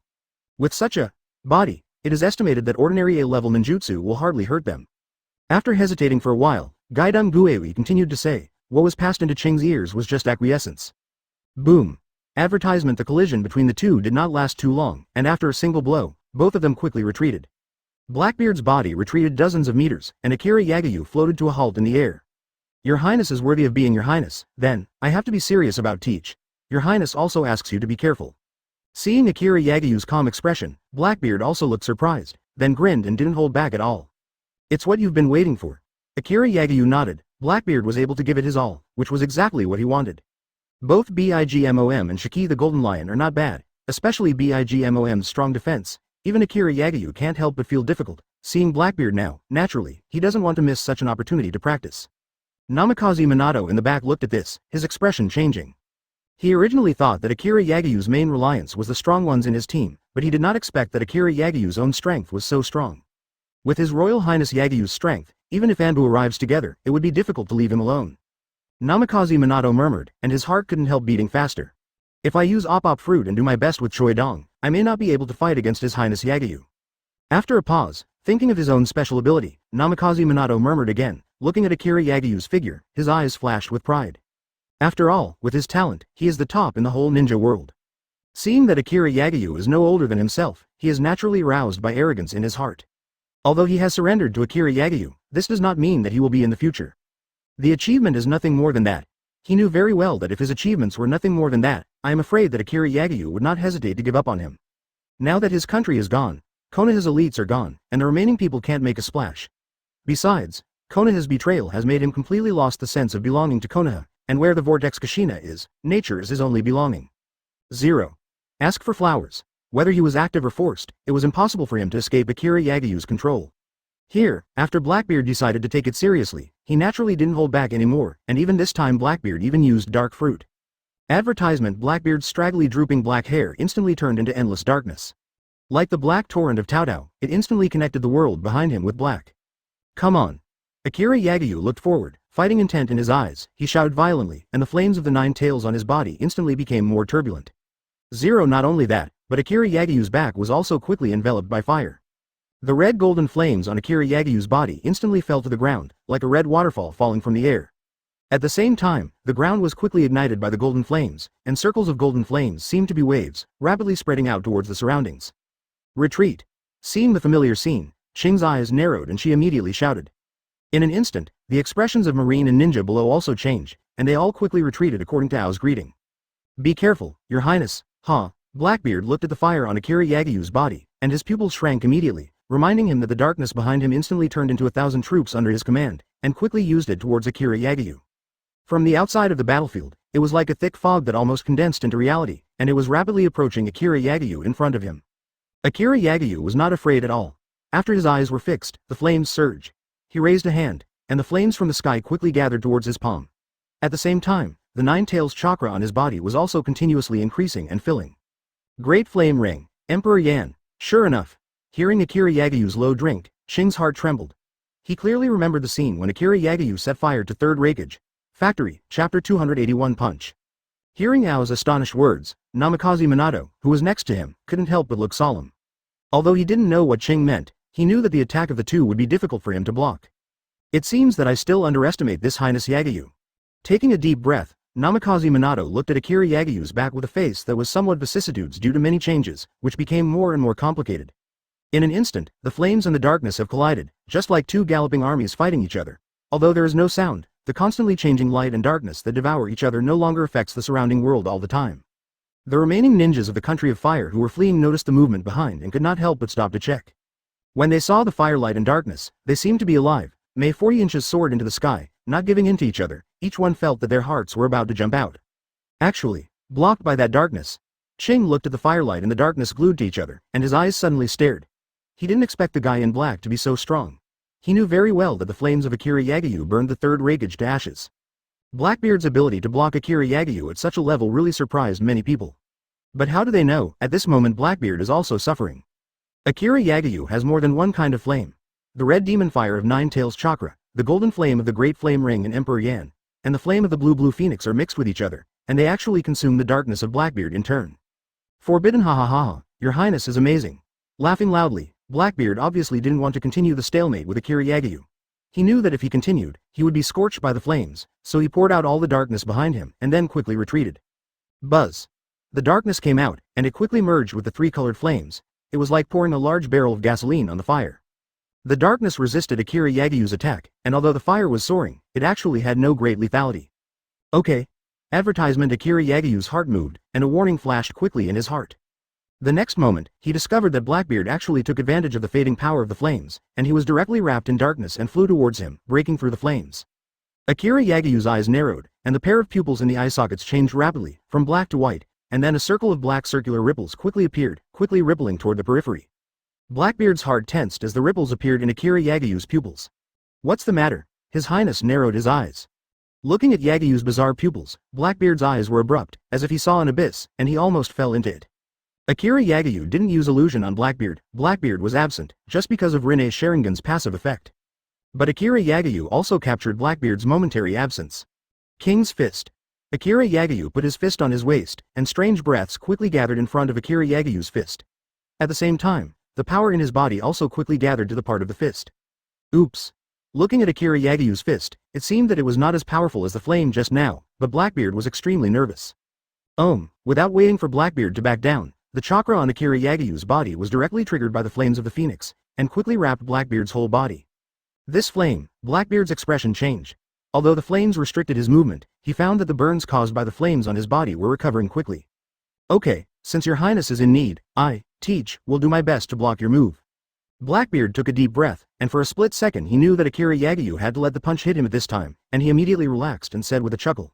With such a body, it is estimated that ordinary A-level ninjutsu will hardly hurt them. After hesitating for a while, Gaidong Guewi continued to say, what was passed into Ching's ears was just acquiescence. Boom. Advertisement. The collision between the two did not last too long, and after a single blow, both of them quickly retreated. Blackbeard's body retreated dozens of meters, and Akira Yagyu floated to a halt in the air. Your Highness is worthy of being your Highness, then, I have to be serious about Teach. Your Highness also asks you to be careful. Seeing Akira Yagyu's calm expression, Blackbeard also looked surprised, then grinned and didn't hold back at all. It's what you've been waiting for. Akira Yagyu nodded. Blackbeard was able to give it his all, which was exactly what he wanted. Both Bigmom and Shiki the Golden Lion are not bad, especially Bigmom's strong defense. Even Akira Yagyu can't help but feel difficult, seeing Blackbeard now. Naturally, he doesn't want to miss such an opportunity to practice. Namikaze Minato in the back looked at this, his expression changing. He originally thought that Akira Yagyu's main reliance was the strong ones in his team, but he did not expect that Akira Yagyu's own strength was so strong. With His Royal Highness Yagyu's strength, even if Anbu arrives together, it would be difficult to leave him alone. Namikaze Minato murmured, and his heart couldn't help beating faster. If I use Op Fruit and do my best with Choi Dong, I may not be able to fight against His Highness Yagyu. After a pause, thinking of his own special ability, Namikaze Minato murmured again, looking at Akira Yagyu's figure, his eyes flashed with pride. After all, with his talent, he is the top in the whole ninja world. Seeing that Akira Yagyu is no older than himself, he is naturally aroused by arrogance in his heart. Although he has surrendered to Akira Yagyu, this does not mean that he will be in the future. The achievement is nothing more than that. He knew very well that if his achievements were nothing more than that, I am afraid that Akira Yagyu would not hesitate to give up on him. Now that his country is gone, Konoha's elites are gone, and the remaining people can't make a splash. Besides, Konoha's betrayal has made him completely lost the sense of belonging to Konoha, and where the Vortex Kushina is, nature is his only belonging. 0. Ask for flowers. Whether he was active or forced, it was impossible for him to escape Akira Yagyu's control. Here, after Blackbeard decided to take it seriously, he naturally didn't hold back anymore, and even this time Blackbeard even used dark fruit. Advertisement. Blackbeard's straggly drooping black hair instantly turned into endless darkness. Like the black torrent of Taotao, it instantly connected the world behind him with black. Come on. Akira Yagyu looked forward, fighting intent in his eyes. He shouted violently, and the flames of the 9 tails on his body instantly became more turbulent. 0. Not only that, but Akira Yagyu's back was also quickly enveloped by fire. The red golden flames on Akira Yagiyu's body instantly fell to the ground, like a red waterfall falling from the air. At the same time, the ground was quickly ignited by the golden flames, and circles of golden flames seemed to be waves, rapidly spreading out towards the surroundings. Retreat! Seeing the familiar scene, Qing's eyes narrowed and she immediately shouted. In an instant, the expressions of Marine and Ninja below also changed, and they all quickly retreated according to Ao's greeting. Be careful, Your Highness, huh? Blackbeard looked at the fire on Akira Yagiyu's body, and his pupils shrank immediately, reminding him that the darkness behind him instantly turned into 1,000 troops under his command, and quickly used it towards Akira Yagiyu. From the outside of the battlefield, it was like a thick fog that almost condensed into reality, and it was rapidly approaching Akira Yagiyu in front of him. Akira Yagiyu was not afraid at all. After his eyes were fixed, the flames surged. He raised a hand, and the flames from the sky quickly gathered towards his palm. At the same time, the nine tails chakra on his body was also continuously increasing and filling. Great Flame Ring, Emperor Yan. Sure enough. Hearing Akira Yagiyu's low drink, Qing's heart trembled. He clearly remembered the scene when Akira Yagiyu set fire to Third Hokage Factory, Chapter 281 Punch. Hearing Ao's astonished words, Namikaze Minato, who was next to him, couldn't help but look solemn. Although he didn't know what Qing meant, he knew that the attack of the two would be difficult for him to block. It seems that I still underestimate this Highness Yagiyu. Taking a deep breath, Namikaze Minato looked at Akira Yagiyu's back with a face that was somewhat vicissitudes due to many changes, which became more and more complicated. In an instant, the flames and the darkness have collided, just like two galloping armies fighting each other. Although there is no sound, the constantly changing light and darkness that devour each other no longer affects the surrounding world all the time. The remaining ninjas of the Country of Fire who were fleeing noticed the movement behind and could not help but stop to check. When they saw the firelight and darkness, they seemed to be alive. May 40 inches soared into the sky, not giving in to each other. Each one felt that their hearts were about to jump out. Actually, blocked by that darkness, Qing looked at the firelight and the darkness glued to each other, and his eyes suddenly stared. He didn't expect the guy in black to be so strong. He knew very well that the flames of Akira Yagiyu burned the Third Hokage to ashes. Blackbeard's ability to block Akira Yagiyu at such a level really surprised many people. But how do they know, at this moment Blackbeard is also suffering? Akira Yagiyu has more than one kind of flame. The red demon fire of Nine Tails Chakra, the golden flame of the Great Flame Ring and Emperor Yan, and the flame of the blue phoenix are mixed with each other, and they actually consume the darkness of Blackbeard in turn. Forbidden, ha ha ha ha, Your Highness is amazing. Laughing loudly, Blackbeard obviously didn't want to continue the stalemate with Akira Yagiyu. He knew that if he continued, he would be scorched by the flames, so he poured out all the darkness behind him and then quickly retreated. Buzz. The darkness came out, and it quickly merged with the three-colored flames. It was like pouring a large barrel of gasoline on the fire. The darkness resisted Akira Yagiyu's attack, and although the fire was soaring, it actually had no great lethality. Okay. Advertisement. Akira Yagiyu's heart moved, and a warning flashed quickly in his heart. The next moment, he discovered that Blackbeard actually took advantage of the fading power of the flames, and he was directly wrapped in darkness and flew towards him, breaking through the flames. Akira Yagiyu's eyes narrowed, and the pair of pupils in the eye sockets changed rapidly, from black to white, and then a circle of black circular ripples quickly appeared, quickly rippling toward the periphery. Blackbeard's heart tensed as the ripples appeared in Akira Yagiyu's pupils. What's the matter? His Highness narrowed his eyes. Looking at Yagiyu's bizarre pupils, Blackbeard's eyes were abrupt, as if he saw an abyss, and he almost fell into it. Akira Yagiyu didn't use illusion on Blackbeard. Blackbeard was absent, just because of Rinne Sharingan's passive effect. But Akira Yagiyu also captured Blackbeard's momentary absence. King's Fist. Akira Yagiyu put his fist on his waist, and strange breaths quickly gathered in front of Akira Yagiyu's fist. At the same time, the power in his body also quickly gathered to the part of the fist. Oops. Looking at Akira Yagiyu's fist, it seemed that it was not as powerful as the flame just now, but Blackbeard was extremely nervous. Without waiting for Blackbeard to back down, the chakra on Akira Yagiyu's body was directly triggered by the flames of the phoenix, and quickly wrapped Blackbeard's whole body. This flame, Blackbeard's expression changed. Although the flames restricted his movement, he found that the burns caused by the flames on his body were recovering quickly. Okay, since Your Highness is in need, I, Teach, will do my best to block your move. Blackbeard took a deep breath, and for a split second he knew that Akira Yagiyu had to let the punch hit him at this time, and he immediately relaxed and said with a chuckle.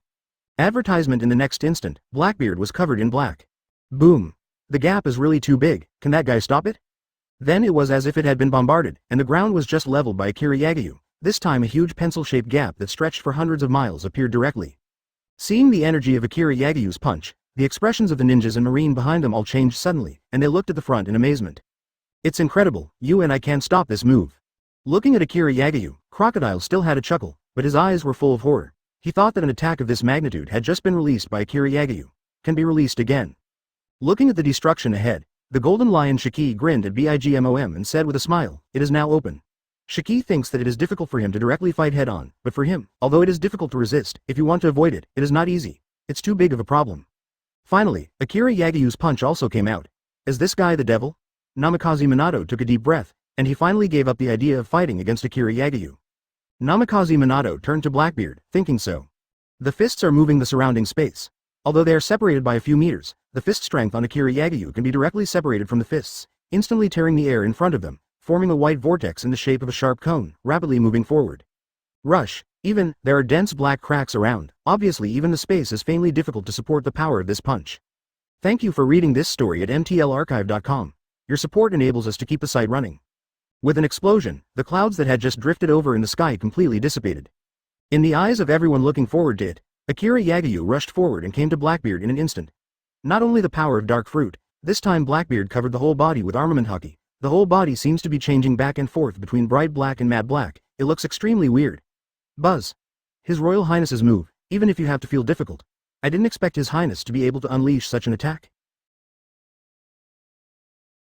Advertisement. In the next instant, Blackbeard was covered in black. Boom. The gap is really too big, can that guy stop it? Then it was as if it had been bombarded, and the ground was just leveled by Akira Yagiyu. This time a huge pencil-shaped gap that stretched for hundreds of miles appeared directly. Seeing the energy of Akira Yagiyu's punch, the expressions of the ninjas and marine behind them all changed suddenly, and they looked at the front in amazement. It's incredible, you and I can't stop this move. Looking at Akira Yagiyu, Crocodile still had a chuckle, but his eyes were full of horror. He thought that an attack of this magnitude had just been released by Akira Yagiyu. Can be released again. Looking at the destruction ahead, The golden lion Shiki grinned at Bigmom and said with a smile, "It is now open." Shiki thinks that it is difficult for him to directly fight head-on, but for him, although it is difficult to resist, if you want to avoid it, it is not easy. It's too big of a problem. Finally, Akira Yagiyu's punch also came out. Is this guy the devil? Namikaze Minato took a deep breath, and he finally gave up the idea of fighting against Akira Yagyu. Namikaze Minato turned to Blackbeard, thinking so. The fists are moving the surrounding space. Although they are separated by a few meters, the fist strength on Akira Yagyu can be directly separated from the fists, instantly tearing the air in front of them, forming a white vortex in the shape of a sharp cone, rapidly moving forward. Rush. Even, there are dense black cracks around, obviously even the space is faintly difficult to support the power of this punch. Thank you for reading this story at mtlarchive.com. Your support enables us to keep the site running. With an explosion, the clouds that had just drifted over in the sky completely dissipated. In the eyes of everyone looking forward to it, Akira Yagyu rushed forward and came to Blackbeard in an instant. Not only the power of dark fruit, this time Blackbeard covered the whole body with armament haki. The whole body seems to be changing back and forth between bright black and matte black. It looks extremely weird. Buzz. His Royal Highness's move, even if you have to feel difficult. I didn't expect His Highness to be able to unleash such an attack.